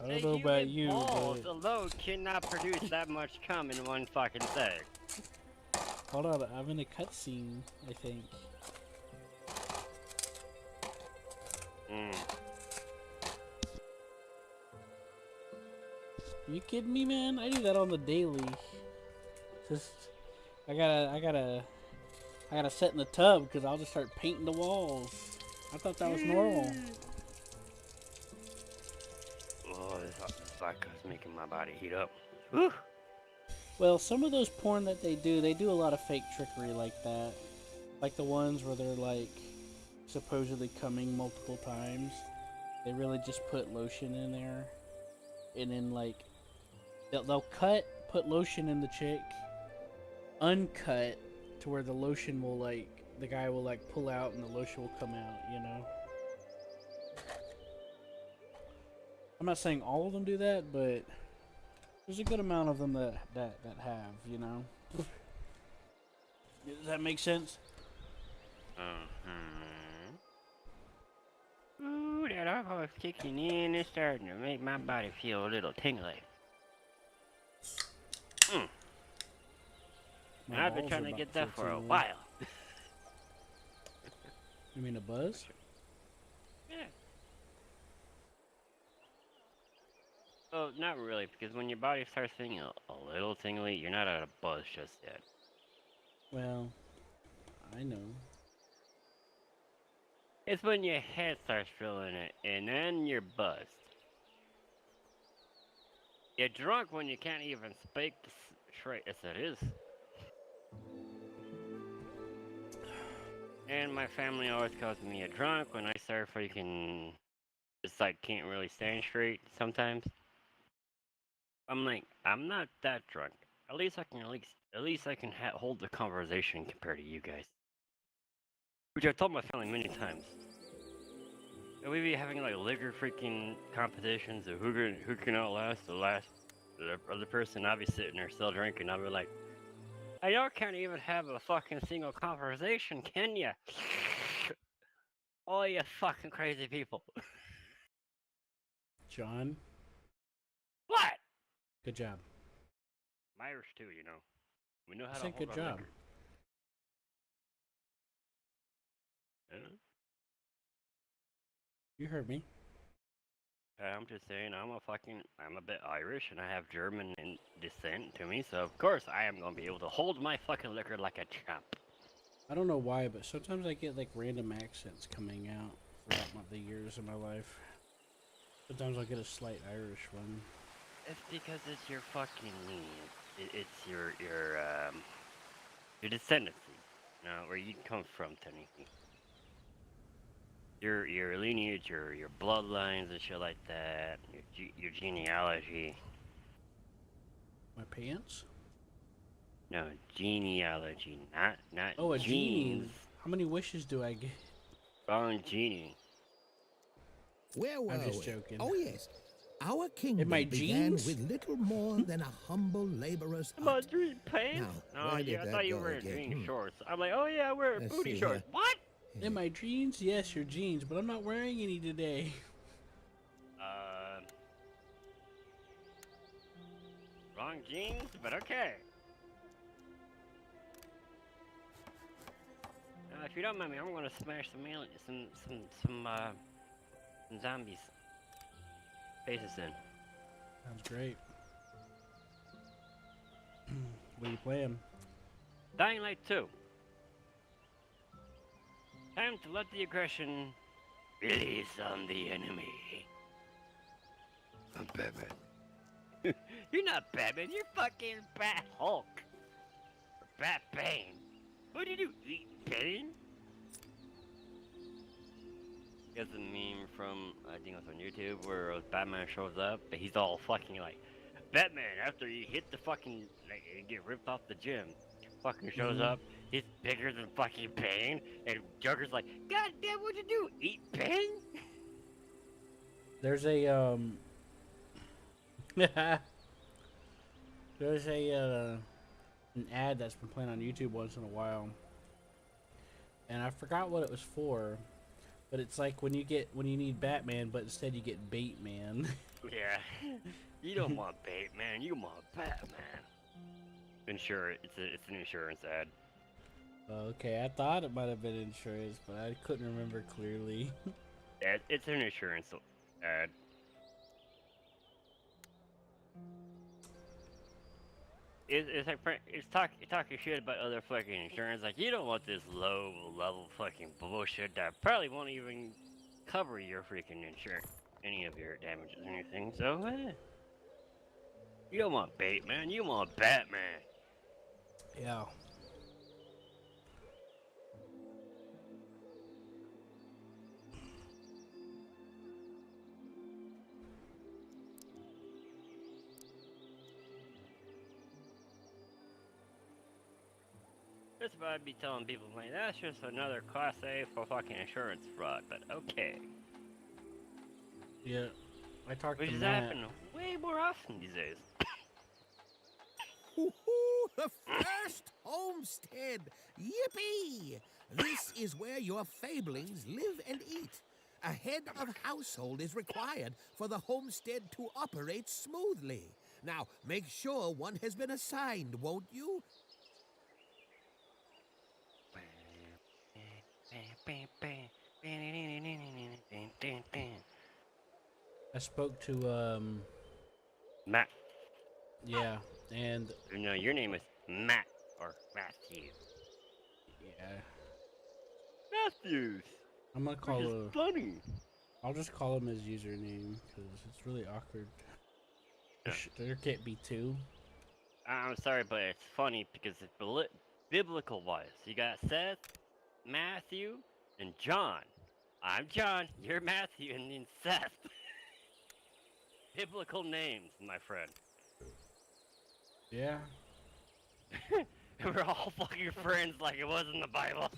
A: I don't know about you,
C: balls
A: but...
C: alone cannot produce that much cum in one fucking thing.
A: Hold on, I'm in a cutscene, I think. You kidding me, man? I do that on the daily. Just, I gotta set in the tub because I'll just start painting the walls. I thought that was normal.
C: Oh, this vodka is making my body heat up. Whew.
A: Well, some of those porn that they do a lot of fake trickery like that. Like the ones where they're like supposedly coming multiple times. They really just put lotion in there. And then like they'll cut, put lotion in the chick, uncut to where the lotion will like the guy will like pull out and the lotion will come out, you know. I'm not saying all of them do that, but there's a good amount of them that have, you know. Does that make sense?
C: Ooh, that alcohol's kicking in. It's starting to make my body feel a little tingly. I've been trying to get that for a while.
A: You mean a buzz?
C: Yeah. Well, not really, because when your body starts feeling a little tingly, you're not at a buzz just yet.
A: Well, I know.
C: It's when your head starts feeling it, and then you're buzzed. You're drunk when you can't even speak straight as it is. And my family always calls me a drunk when I start freaking just like can't really stand straight sometimes. I'm like, I'm not that drunk. At least I can hold the conversation compared to you guys. Which I've told my family many times. And we be having like liquor freaking competitions of who can outlast the other person. I'll be sitting there still drinking. I'll be like, y'all can't even have a fucking single conversation, can ya? All you fucking crazy people.
A: John,
C: What?
A: good job.
C: I'm Irish too, you know. We know how
A: I
C: to
A: said
C: hold
A: good
C: our
A: job.
C: liquor. Yeah.
A: You heard me.
C: I'm just saying, I'm a bit Irish, and I have German in descent to me, so of course I am gonna be able to hold my fucking liquor like a champ.
A: I don't know why, but sometimes I get like random accents coming out throughout the years of my life. Sometimes I'll get a slight Irish one.
C: It's because it's your fucking lineage. It's your descendancy. You know, where you come from, technically. Your lineage, your bloodlines and shit like that. Your genealogy.
A: My pants?
C: No, genealogy, not
A: Oh, a
C: genes.
A: genie. How many wishes do I get?
C: Wrong genie.
D: Where were
A: I'm just
D: we?
A: joking.
D: Oh, yes. Our kingdom
A: my
D: began
A: jeans?
D: with little more than a humble laborer's
C: My
D: hut.
C: dream pants?
D: Now,
C: Oh
D: where
C: yeah,
D: did
C: I
D: that
C: thought you
D: go
C: were
D: again?
C: wearing shorts. I'm like, oh yeah, I wear
D: Let's
C: booty
D: see
C: shorts.
D: here.
C: What?
A: In my jeans? Yes, your jeans, but I'm not wearing any today.
C: Wrong jeans, but okay. If you don't mind me, I'm gonna smash some zombies faces in.
A: Sounds great. What are you playing?
C: Dying Light 2. Time to let the aggression release on the enemy. I'm Batman. You're not Batman, you're fucking Bat Hulk. Or Bat Bane. What do you do? Eat Bane? There's a meme from, I think it was on YouTube, where Batman shows up, but he's all fucking like, Batman, after you hit the fucking, like, you get ripped off the gym, fucking shows up, he's bigger than fucking Bane, and Joker's like, God damn, what'd you do? Eat Bane?
A: There's a there's a an ad that's been playing on YouTube once in a while, and I forgot what it was for, but it's like when you need Batman, but instead you get Bateman.
C: Yeah, you don't want Bateman, you want Batman. It's an insurance ad.
A: Okay, I thought it might have been insurance, but I couldn't remember clearly.
C: Yeah, it's an insurance ad. It's like it's talking shit about other fucking insurance. Like, you don't want this low level fucking bullshit that probably won't even cover your freaking insurance, any of your damages or anything. So You don't want Bateman, you want Batman.
A: Yeah.
C: That's what I'd be telling people, like, that's just another class A for fucking insurance fraud, but okay.
A: Yeah. I talked
C: Which
A: to
C: is
A: Matt.
C: happening way more often these days.
D: Woohoo! The first homestead! Yippee! This is where your fablings live and eat. A head of household is required for the homestead to operate smoothly. Now, make sure one has been assigned, won't you?
A: I spoke to
C: Matt.
A: yeah, and
C: No, your name is Matt or Matthew.
A: yeah,
C: Matthews.
A: I'm gonna
C: Which
A: call
C: is funny.
A: I'll just call him his username because it's really awkward.
C: Yeah.
A: There can't be two.
C: I'm sorry, but it's funny because it's biblical wise. You got Seth, Matthew, and John. I'm John, you're Matthew, and then Seth. Biblical names, my friend.
A: Yeah.
C: And we're all fucking friends like it was in the Bible.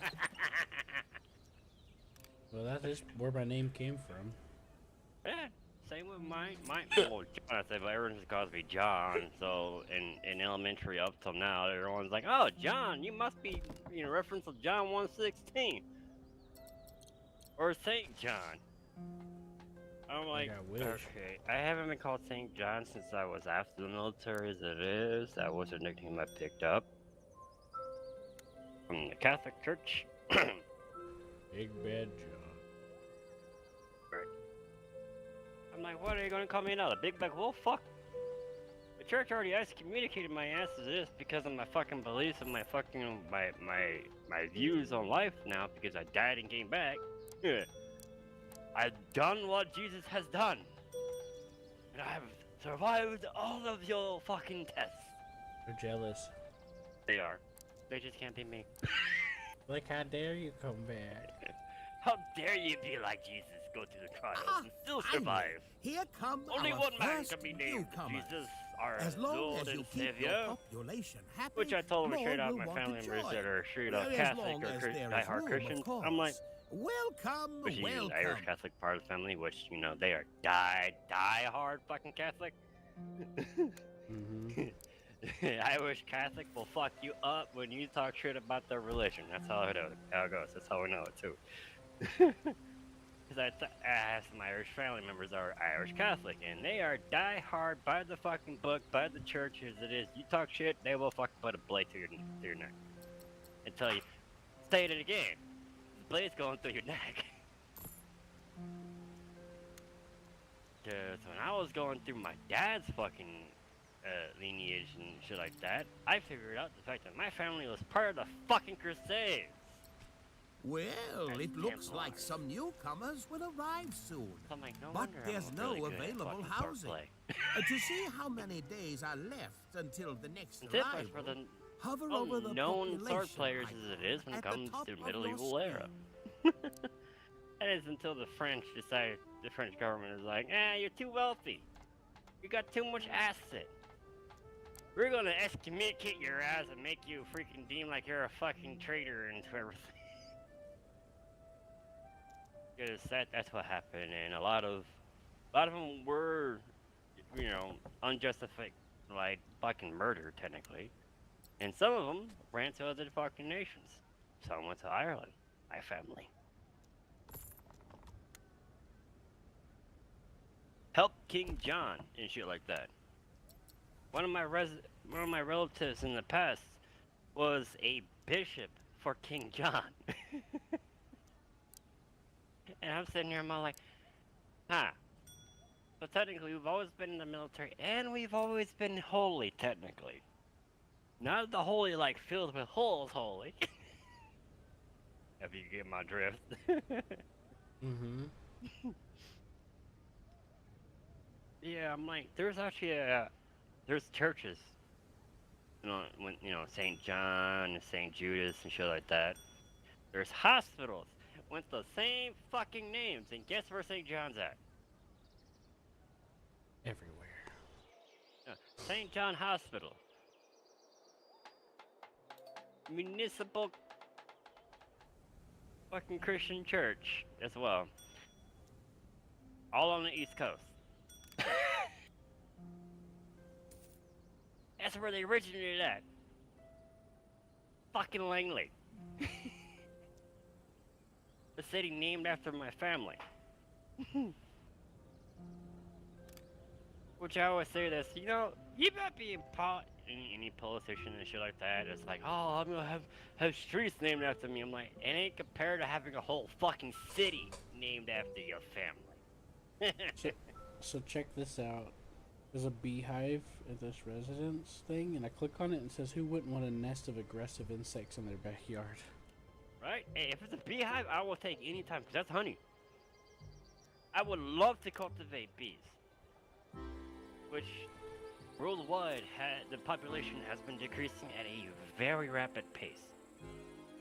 A: Well, that is where my name came from.
C: Yeah, same with mine. Well, John, I said, but everyone just calls me John. So in elementary up till now, everyone's like, "Oh, John, you must be, reference to John 1:16 or Saint John." I'm like,
A: I wish.
C: okay, I haven't been called Saint John since I was after the military as it is. That was a nickname I picked up from the Catholic Church.
A: Big Bad John.
C: I'm like, what are you gonna call me now? The big bad wolf? Fuck. The church already excommunicated my ass as this because of my fucking beliefs and my fucking my views on life now because I died and came back. I've done what Jesus has done. And I've survived all of your fucking tests.
A: They're jealous.
C: They are. They just can't be me.
A: Like, how dare you come back?
C: How dare you be like Jesus, go through the trials and still survive?
D: Here come
C: Only
D: our
C: one man
D: first
C: can be named
D: newcomers.
C: Jesus, our
D: As long
C: Lord
D: as you
C: and
D: keep
C: Savior.
D: your population happy,
C: Which I told them
D: more
C: straight out
D: will
C: my
D: want to
C: family members
D: join.
C: that are straight up
D: As
C: Catholic
D: long
C: or
D: as there is
C: diehard
D: room, of
C: Christians. I'm like,
D: course. Welcome,
C: which is
D: welcome.
C: the Irish Catholic part of the family, which, they are die-hard fucking Catholic.
A: Mm-hmm.
C: Irish Catholic will fuck you up when you talk shit about their religion. That's how it goes. That's how we know it, too. Because I asked my Irish family members are Irish Catholic, and they are die-hard by the fucking book, by the church as it is. You talk shit, they will fucking put a blade through your neck. And tell you, say it again. The blade's going through your neck. Because when I was going through my dad's fucking lineage and shit like that, I figured out the fact that my family was part of the fucking Crusades.
D: Well,
C: And
D: it looks
C: Templars.
D: like some newcomers will arrive soon.
C: So I'm like, no
D: But
C: wonder I'm
D: there's
C: really
D: no
C: good at
D: available
C: fucking
D: housing.
C: swordplay.
D: To see how many days are left until the next
C: And Templars
D: arrival,
C: were the
D: hover over the
C: unknown sword
D: population
C: players
D: icon
C: as it is when it
D: at the
C: comes
D: top
C: to
D: of
C: medieval
D: your
C: era.
D: screen.
C: That is until the French decided, the French government is like, you're too wealthy. You got too much asset. We're gonna excommunicate your ass and make you freaking deem like you're a fucking traitor and everything. Because that's what happened, and a lot of them were, unjustified, like fucking murder technically, and some of them ran to other fucking nations. Some went to Ireland. My family helped King John and shit like that. One of my relatives in the past was a bishop for King John. And I'm sitting here, I'm all like, so technically we've always been in the military, and we've always been holy, technically. Not the holy, like, filled with holes holy. If you get my drift.
A: Mm-hmm.
C: Yeah, I'm like, there's there's churches. St. John and St. Judas and shit like that. There's hospitals with the same fucking names, and guess where St. John's at?
A: Everywhere.
C: St. John Hospital. Municipal fucking Christian church as well. All on the East Coast. That's where they originated at. Fucking Langley. The city named after my family. Which I always say this, you might be any politician and shit like that. It's like, oh, I'm gonna have streets named after me. I'm like, it ain't compared to having a whole fucking city named after your family.
A: So check this out. There's a beehive at this residence thing, and I click on it and it says, who wouldn't want a nest of aggressive insects in their backyard?
C: Right? Hey, if it's a beehive, I will take any time, because that's honey. I would love to cultivate bees. Which, worldwide, the population has been decreasing at a very rapid pace.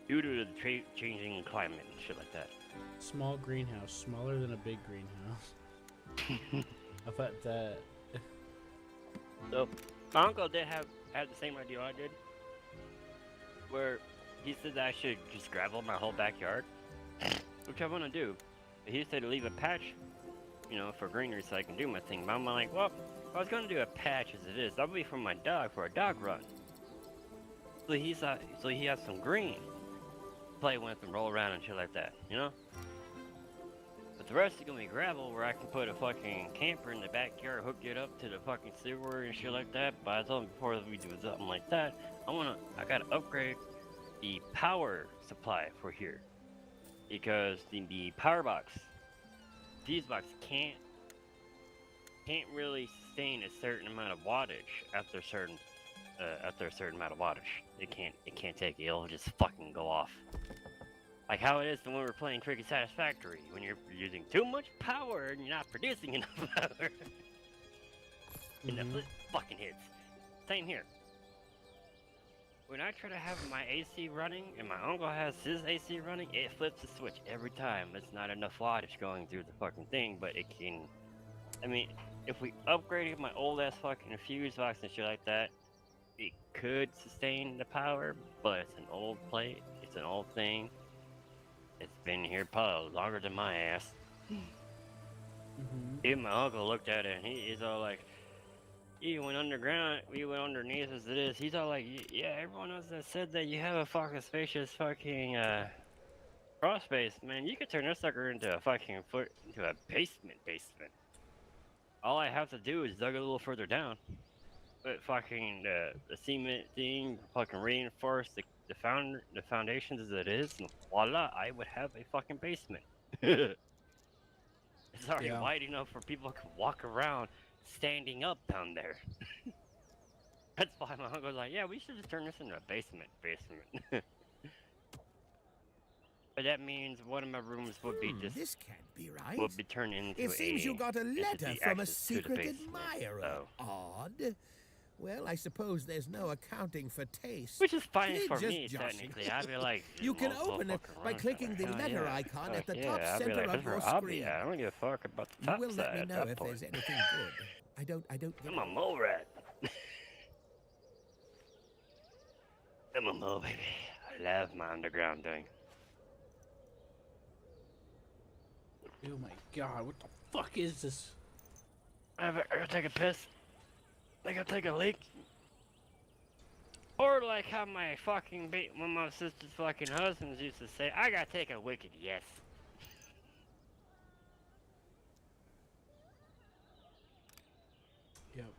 C: Due to the changing climate and shit like that.
A: Small greenhouse, smaller than a big greenhouse. I thought that...
C: So, my uncle did had the same idea I did, where he said that I should just gravel my whole backyard, which I want to do. He said to leave a patch, for greenery so I can do my thing. But I'm like, well, if I was going to do a patch as it is, that'll be for my dog, for a dog run. So he has some green to play with and roll around and shit like that, But the rest is gonna be gravel, where I can put a fucking camper in the backyard, hook it up to the fucking sewer and shit like that. But I told him before we do something like that, I gotta upgrade the power supply for here, because the power box, fuse box can't really sustain a certain amount of wattage after a certain amount of wattage. It can't take it. It'll just fucking go off. Like how it is when we're playing Cricket Satisfactory, when you're using too much power and you're not producing enough power. And the flip fucking hits. Same here. When I try to have my AC running and my uncle has his AC running, it flips the switch every time. It's not enough wattage going through the fucking thing, but it can... I mean, if we upgraded my old ass fucking fuse box and shit like that, it could sustain the power, but it's an old plate, it's an old thing. It's been here probably longer than my ass. Even my uncle looked at it and he's all like, you went underground, we went underneath as it is. He's all like, yeah, everyone else that said that you have a fucking spacious fucking crawl space, man, you could turn this sucker into a fucking into a basement. All I have to do is dug a little further down. But fucking the cement thing, fucking reinforce the foundations as it is, and voila, I would have a fucking basement. It's already wide enough for people to walk around standing up down there. That's why my uncle's like, yeah, we should just turn this into a basement. But that means one of my rooms would be just...
D: This can't be right.
C: Would be turned into
D: It seems you got a letter from a secret admirer.
C: So.
D: Odd. Well, I suppose there's no accounting for taste.
C: Which is fine
D: Kid
C: for
D: just
C: me,
D: joshing.
C: technically. I'd be like...
D: You can open it by clicking the letter icon at the top center of your screen.
C: I don't give a fuck about the
D: You
C: top
D: will
C: side
D: let me
C: at
D: know
C: that
D: if
C: point.
D: there's anything good. I don't get
C: I'm a mole rat. I'm a mole, baby. I love my underground thing.
A: Oh my god, what the fuck is this?
C: I gotta take a piss. I gotta take a leak. Or like how my fucking one of my sister's fucking husbands used to say, I gotta take a wicked yes.
A: Yep.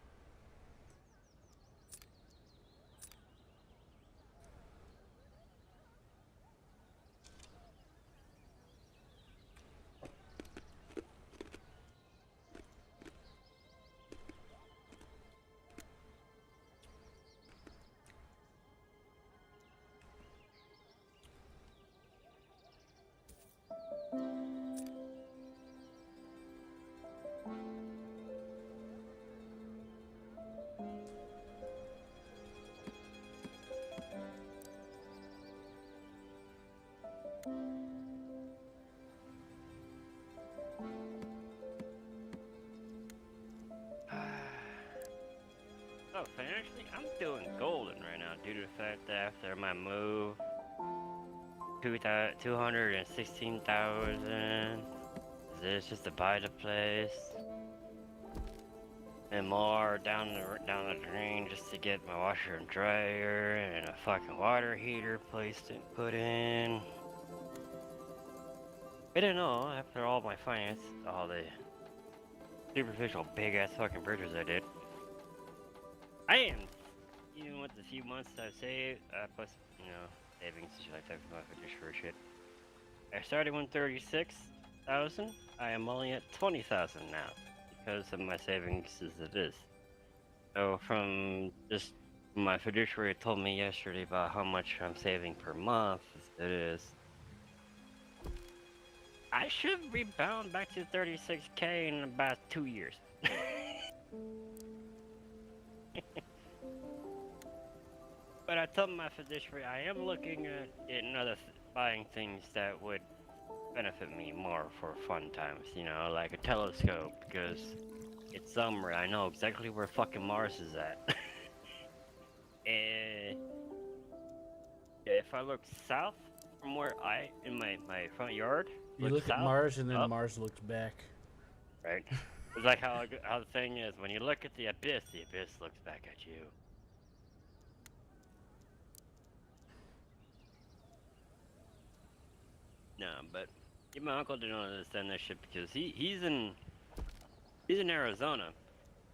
C: Oh, financially, I'm doing golden right now due to the fact that after my move, 216,000. This just to buy the place, and more down the drain just to get my washer and dryer and a fucking water heater put in. I don't know. After all my finance, all the superficial big ass fucking purchases I did, I am, even with the few months I've saved, plus, savings and shit like that for my just for shit. I started with 36,000. I am only at 20,000 now because of my savings as it is. So from just my fiduciary told me yesterday about how much I'm saving per month as it is. I should rebound back to 36K in about 2 years. But I told my fiduciary I am looking at buying things that would benefit me more for fun times, like a telescope, because it's summer. I know exactly where fucking Mars is at. And if I look south from where in my front yard,
A: You look at
C: south,
A: Mars and then
C: up,
A: Mars looks back.
C: right? It's like how the thing is, when you look at the abyss looks back at you. No, but my uncle didn't understand that shit because he's in Arizona.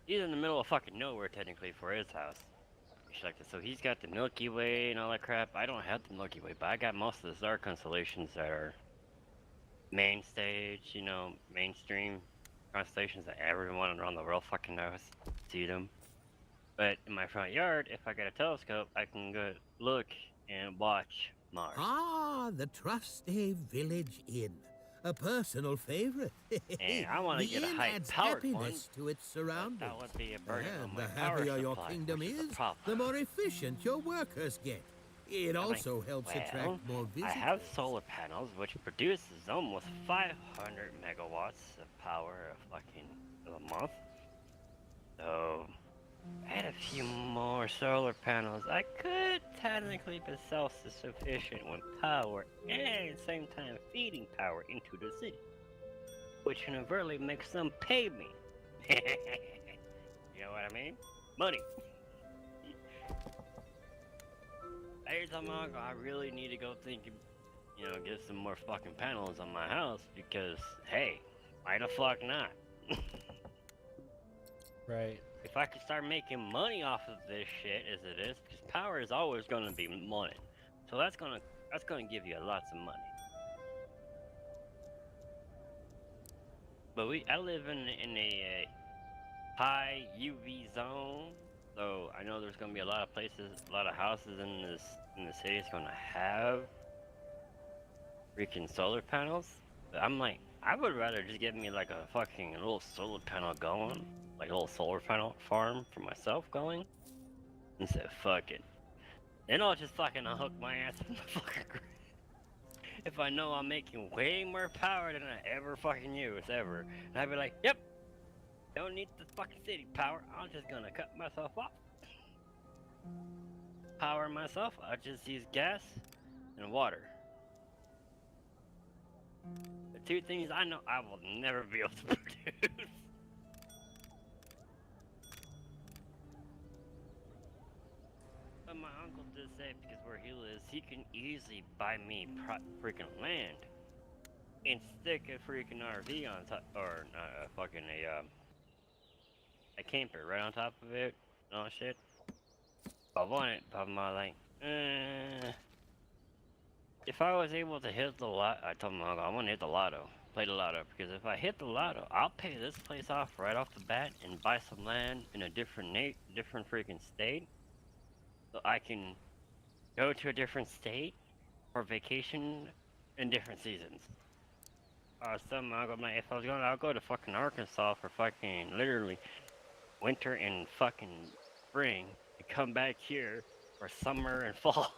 C: He's in the middle of fucking nowhere technically for his house. Shit like that. So he's got the Milky Way and all that crap. I don't have the Milky Way, but I got most of the star constellations that are main stage, mainstream constellations that everyone around the world fucking knows. See them. But in my front yard, if I got a telescope, I can go look and watch Mars.
D: Ah, the Trustay Village Inn. A personal favorite.
C: And I want to get a
D: inn
C: high
D: adds
C: powered one.
D: happiness to its surroundings.
C: That would be a burden on
D: And
C: my
D: the
C: power
D: happier your
C: supply,
D: kingdom
C: which
D: is,
C: a problem.
D: the more efficient your workers get. It also helps attract more visitors.
C: I have solar panels, which produces almost 500 megawatts of power a month. So, I had a few more solar panels. I could technically be self-sufficient with power and at the same time feeding power into the city, which inadvertently makes them pay me. You know what I mean? Money. Every time I really need to go thinking, get some more fucking panels on my house because, hey, why the fuck not?
A: Right.
C: If I could start making money off of this shit as it is, because power is always gonna be money, so that's gonna give you lots of money. But I live in a high UV zone, so I know there's gonna be a lot of houses in the city that's gonna have freaking solar panels. But I'm like, I would rather just get me like a fucking little solar panel going, like a little solar panel farm for myself going, and say fuck it. Then I'll just fucking hook my ass in the fucking ground. If I know I'm making way more power than I ever fucking use ever, and I'd be like, yep. Don't need the fucking city power. I'm just gonna cut myself off. Power myself. I just use gas and water. The two things I know I will never be able to produce. But my uncle did say because where he lives, he can easily buy me freaking land and stick a freaking RV on top, or fucking a camper right on top of it and all that shit. I want it, but I'm like, if I was able to hit the lotto, I told my uncle I want to hit the lotto, play the lotto, because if I hit the lotto, I'll pay this place off right off the bat and buy some land in a different freaking state, so I can go to a different state for vacation in different seasons. I was telling my uncle, if I was going, I'll go to fucking Arkansas for fucking literally winter and fucking spring, and come back here for summer and fall.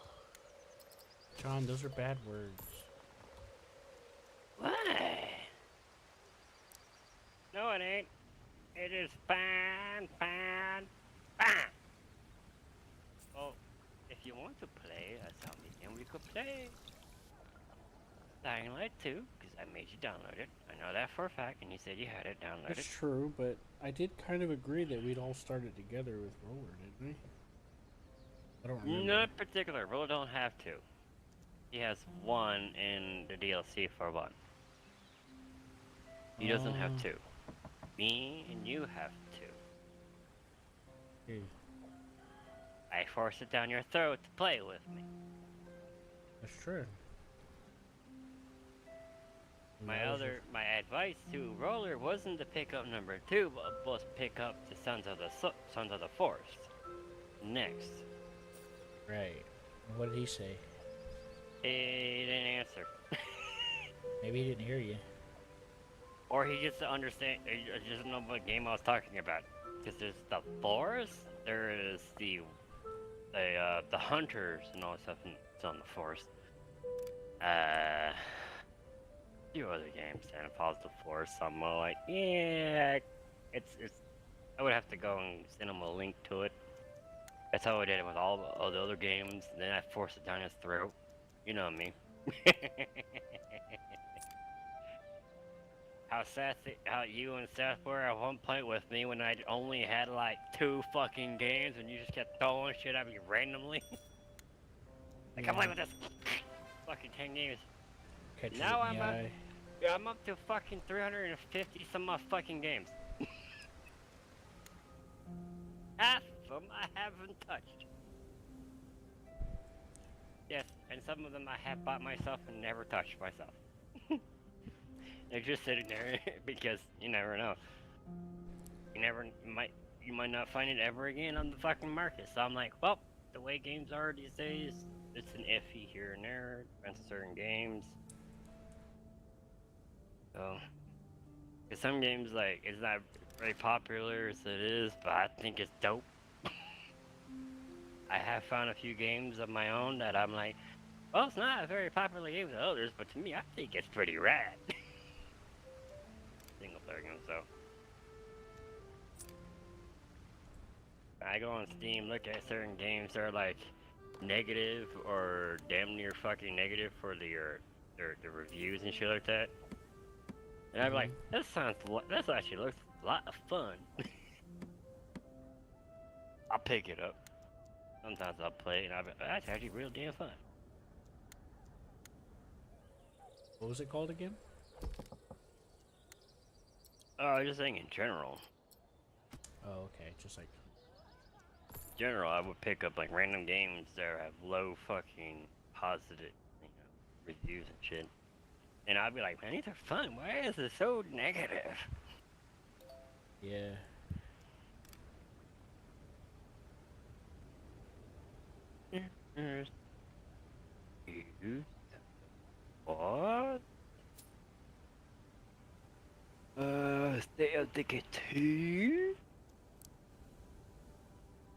A: John, those are bad words.
C: Why? No, it ain't. It is fine, fine, fine. if you want to play a zombie game, we could play Dying Light 2, because I made you download it. I know that for a fact, and you said you had it downloaded.
A: That's true, but I did kind of agree that we'd all started together with Roller, didn't we? I don't remember.
C: Not particular. Roller don't have to. He has one in the DLC for one. He doesn't have two. Me and you have two.
A: Okay.
C: I force it down your throat to play with me.
A: That's true.
C: My advice to Roller wasn't to pick up number 2, but was pick up the Sons of the Forest next.
A: Right. What did he say?
C: He didn't answer.
A: Maybe he didn't hear you.
C: Or he just doesn't know what game I was talking about. Because there's the forest, there is the hunters and all that stuff on the forest. A few other games and follows the forest. So I'm like, yeah, it's. I would have to go and send him a link to it. That's how I did it with all the other games. And then I forced it down his throat. You know me. How you and Seth were at one point with me when I only had like 2 fucking games and you just kept throwing shit at me randomly. Like, I'm playing with this fucking 10 games. Now I'm up to fucking 350 some odd fucking games. Half of them I haven't touched. Yes, and some of them I have bought myself and never touched myself. They're just sitting there because you never know. You might not find it ever again on the fucking market. So I'm like, well, the way games are these days, it's an iffy here and there, depends on certain games. So, cause some games like it's not very popular as it is, but I think it's dope. I have found a few games of my own that I'm like, well, it's not a very popular game with others, but to me, I think it's pretty rad. Single player game, so. I go on Steam, look at certain games that are like negative or damn near fucking negative for the reviews and shit like that. And I'm like, that actually looks a lot of fun. I'll pick it up. Sometimes I'll play it and I'll be, that's actually real damn fun.
A: What was it called again?
C: Oh, just saying in general.
A: Oh, okay. Just like.
C: In general, I would pick up like random games that have low fucking positive, reviews and shit. And I'd be like, man, these are fun. Why is it so negative?
A: Yeah.
C: What? State of Decay 2?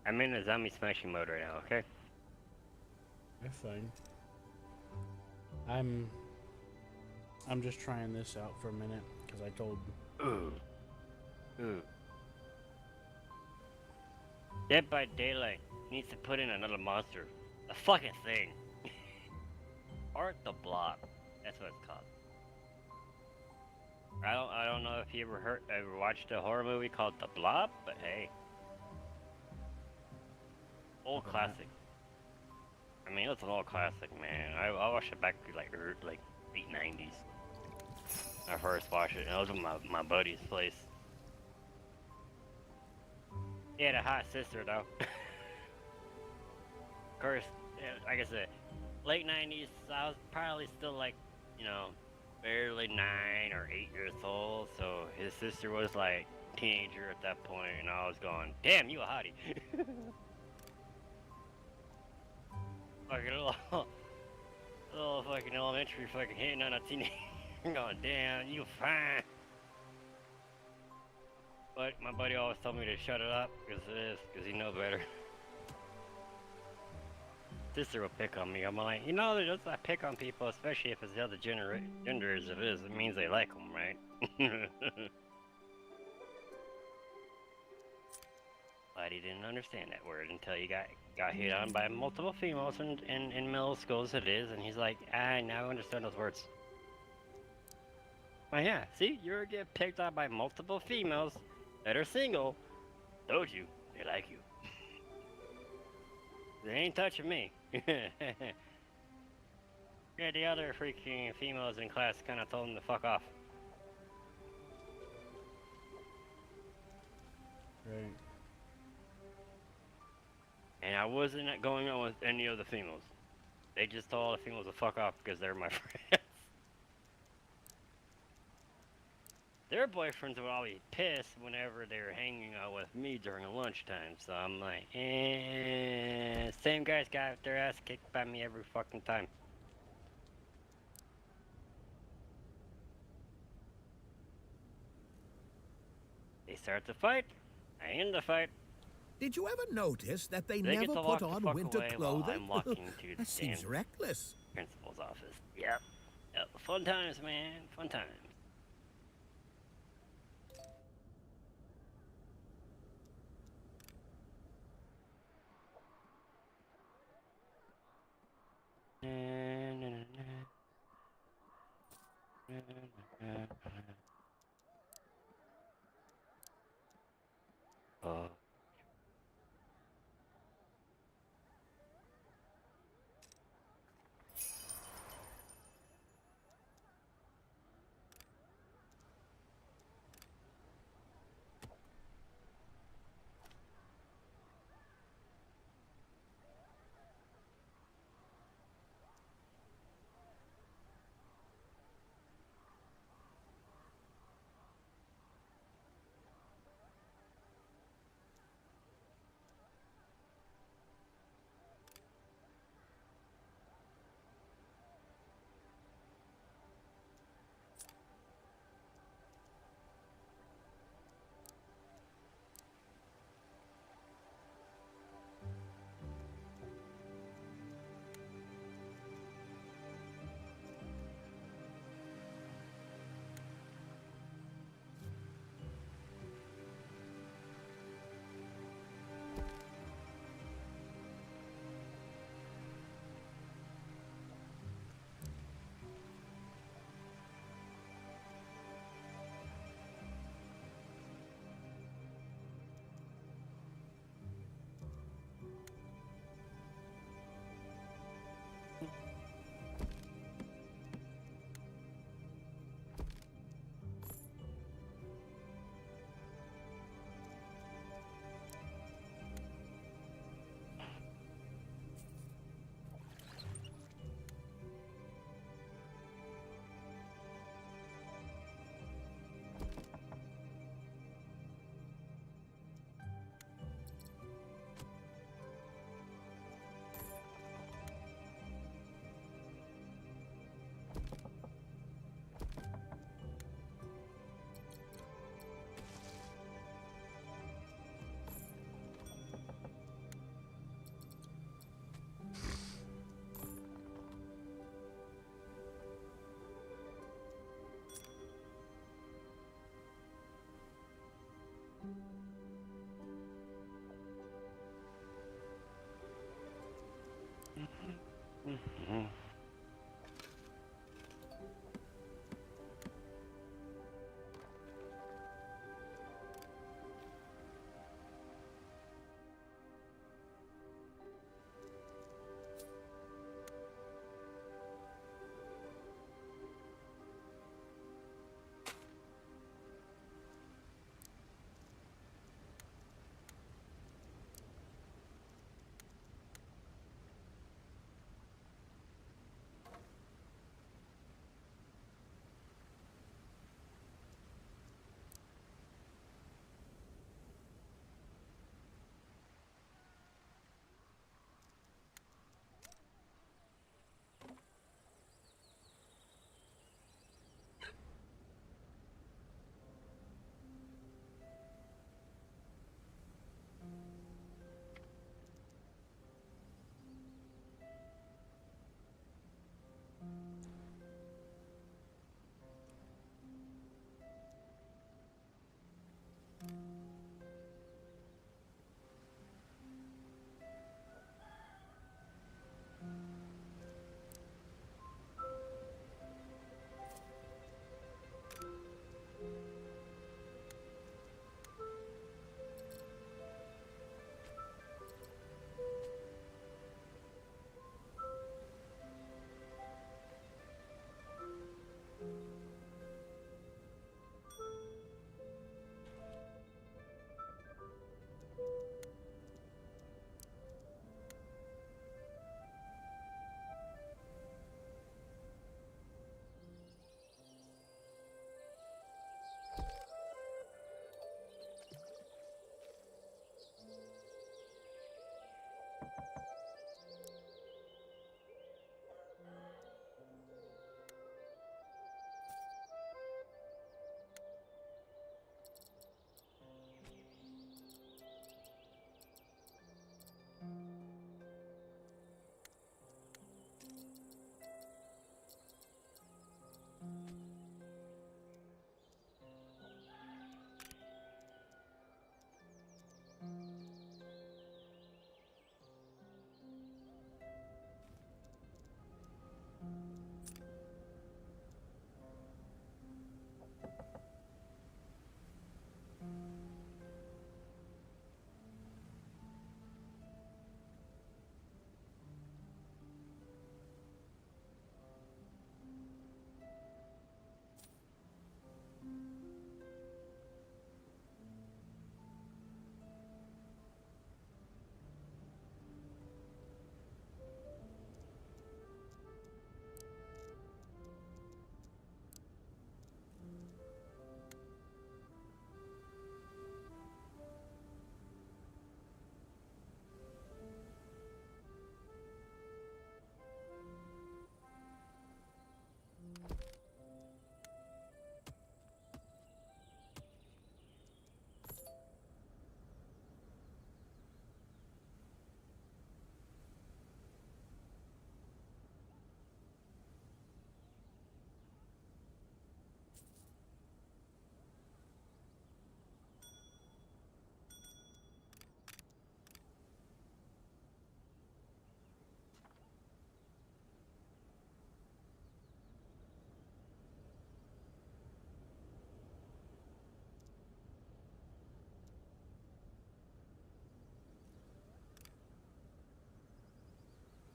C: I'm in a zombie smashing mode right now, okay?
A: That's fine. I'm just trying this out for a minute, because I told...
C: Ooh. Dead by Daylight needs to put in another monster. A fucking thing. Or the Blob. That's what it's called. I don't know if you ever watched a horror movie called The Blob, but hey. Old classic. I mean, it's an old classic, man. I watched it back to like late 90s. I first watched it, and it was at my buddy's place. He had a hot sister, though. Of course, like I said, late 90s, I was probably still like, barely 9 or 8 years old, so his sister was like a teenager at that point, and I was going, damn, you a hottie. Fucking little fucking elementary fucking hitting on a teenager. Going, damn, you fine. But my buddy always told me to shut it up, because he knows better. Sister will pick on me. I'm like, I pick on people, especially if it's the other gender as it is. It means they like them, right? But he didn't understand that word until he got hit on by multiple females in middle school as it is, and he's like, I now understand those words. Oh yeah, see, you're getting picked on by multiple females that are single. Told you, they like you. They ain't touching me. Yeah, the other freaking females in class kind of told him to fuck off.
A: Right.
C: And I wasn't going on with any of the females. They just told all the females to fuck off because they're my friends. Their boyfriends would all be pissed whenever they were hanging out with me during lunchtime. So I'm like, same guys got their ass kicked by me every fucking time. They start to fight. I end the fight.
D: Did you ever notice that they
C: They get
D: never
C: to
D: put
C: walk the
D: on
C: fuck
D: winter
C: away while
D: clothing?
C: I'm walking to
D: That seems
C: the
D: reckless.
C: principal's office. Yep. Fun times, man. Fun times. Oh.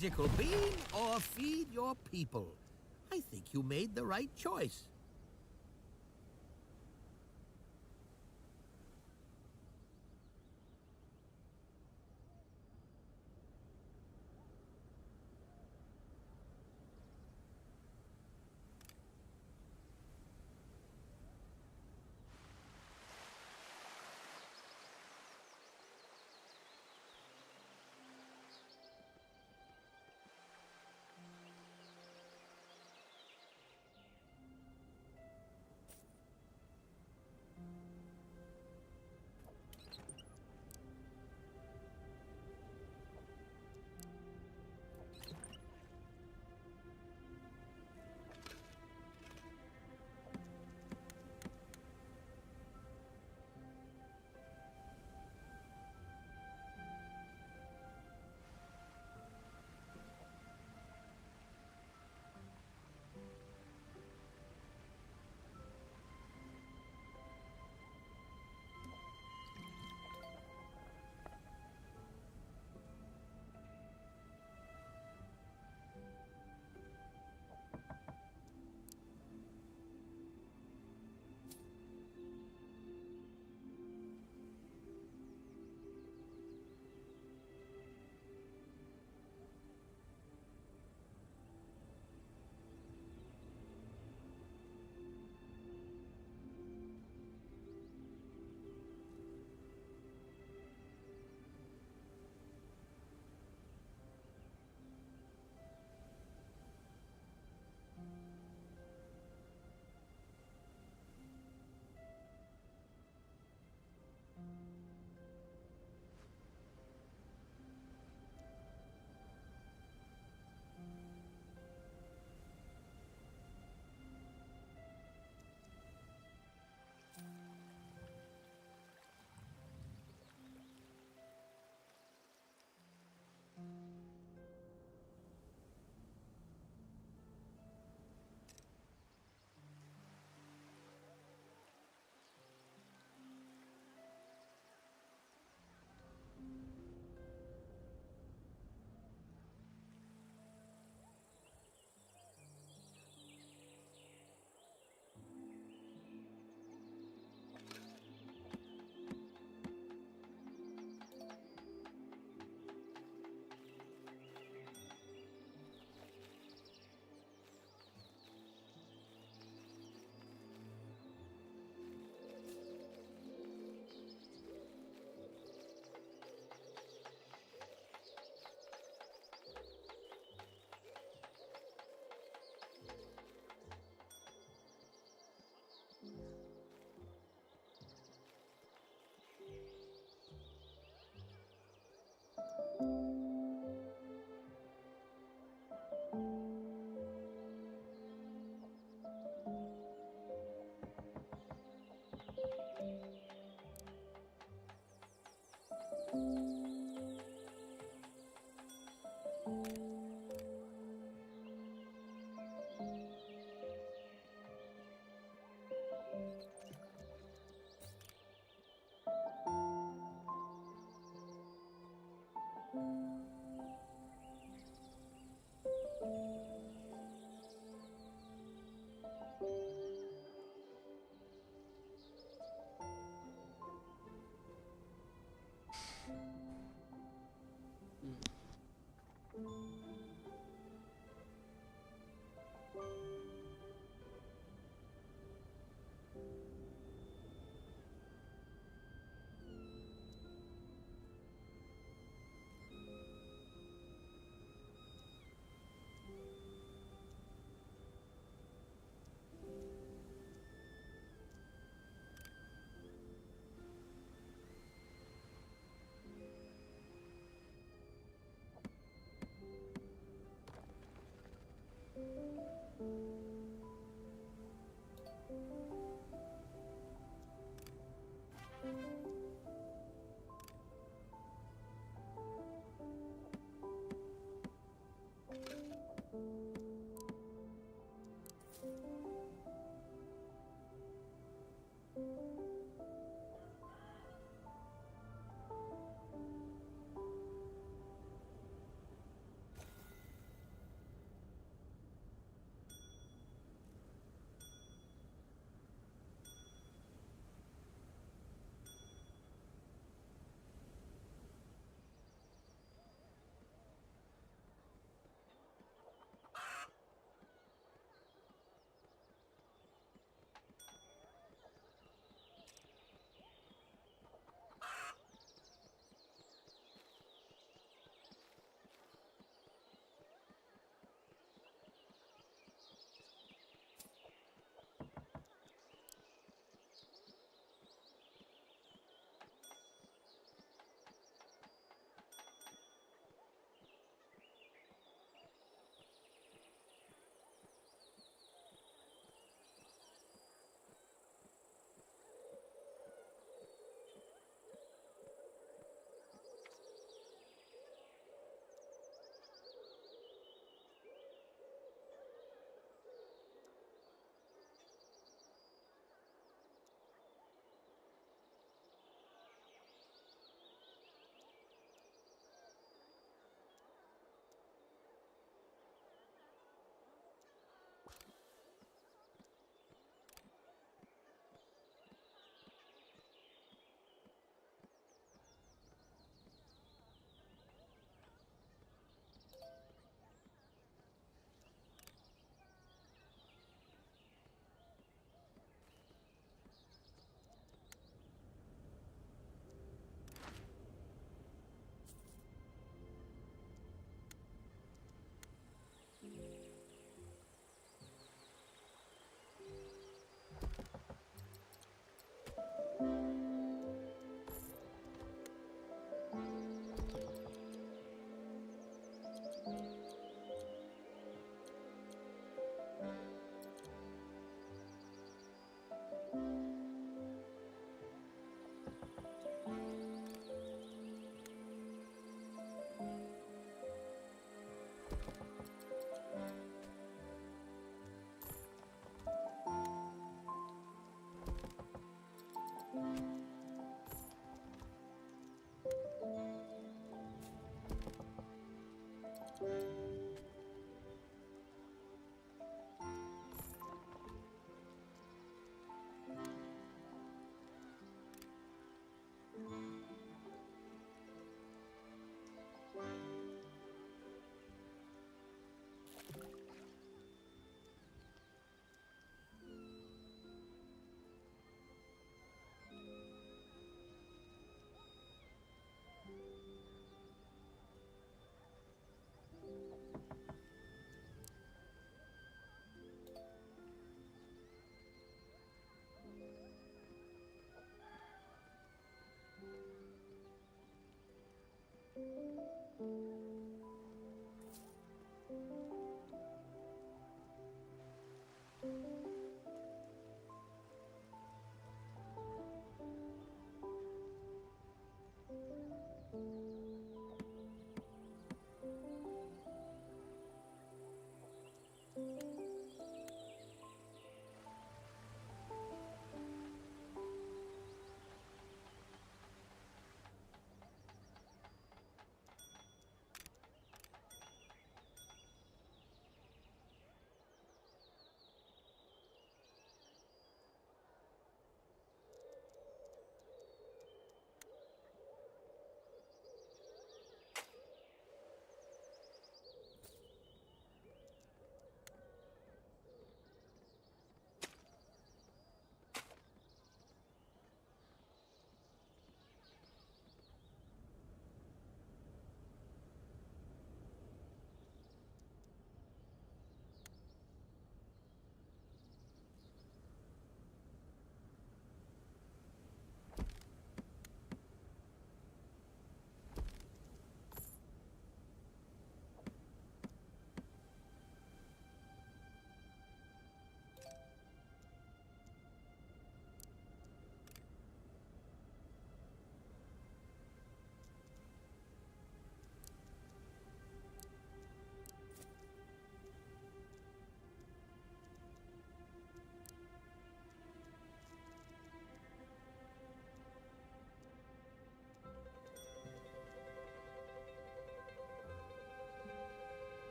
D: Jickle bean or feed your people. I think you made the right choice.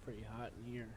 A: pretty hot in here.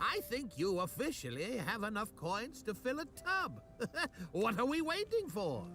D: I think you officially have enough coins to fill a tub. What are we waiting for?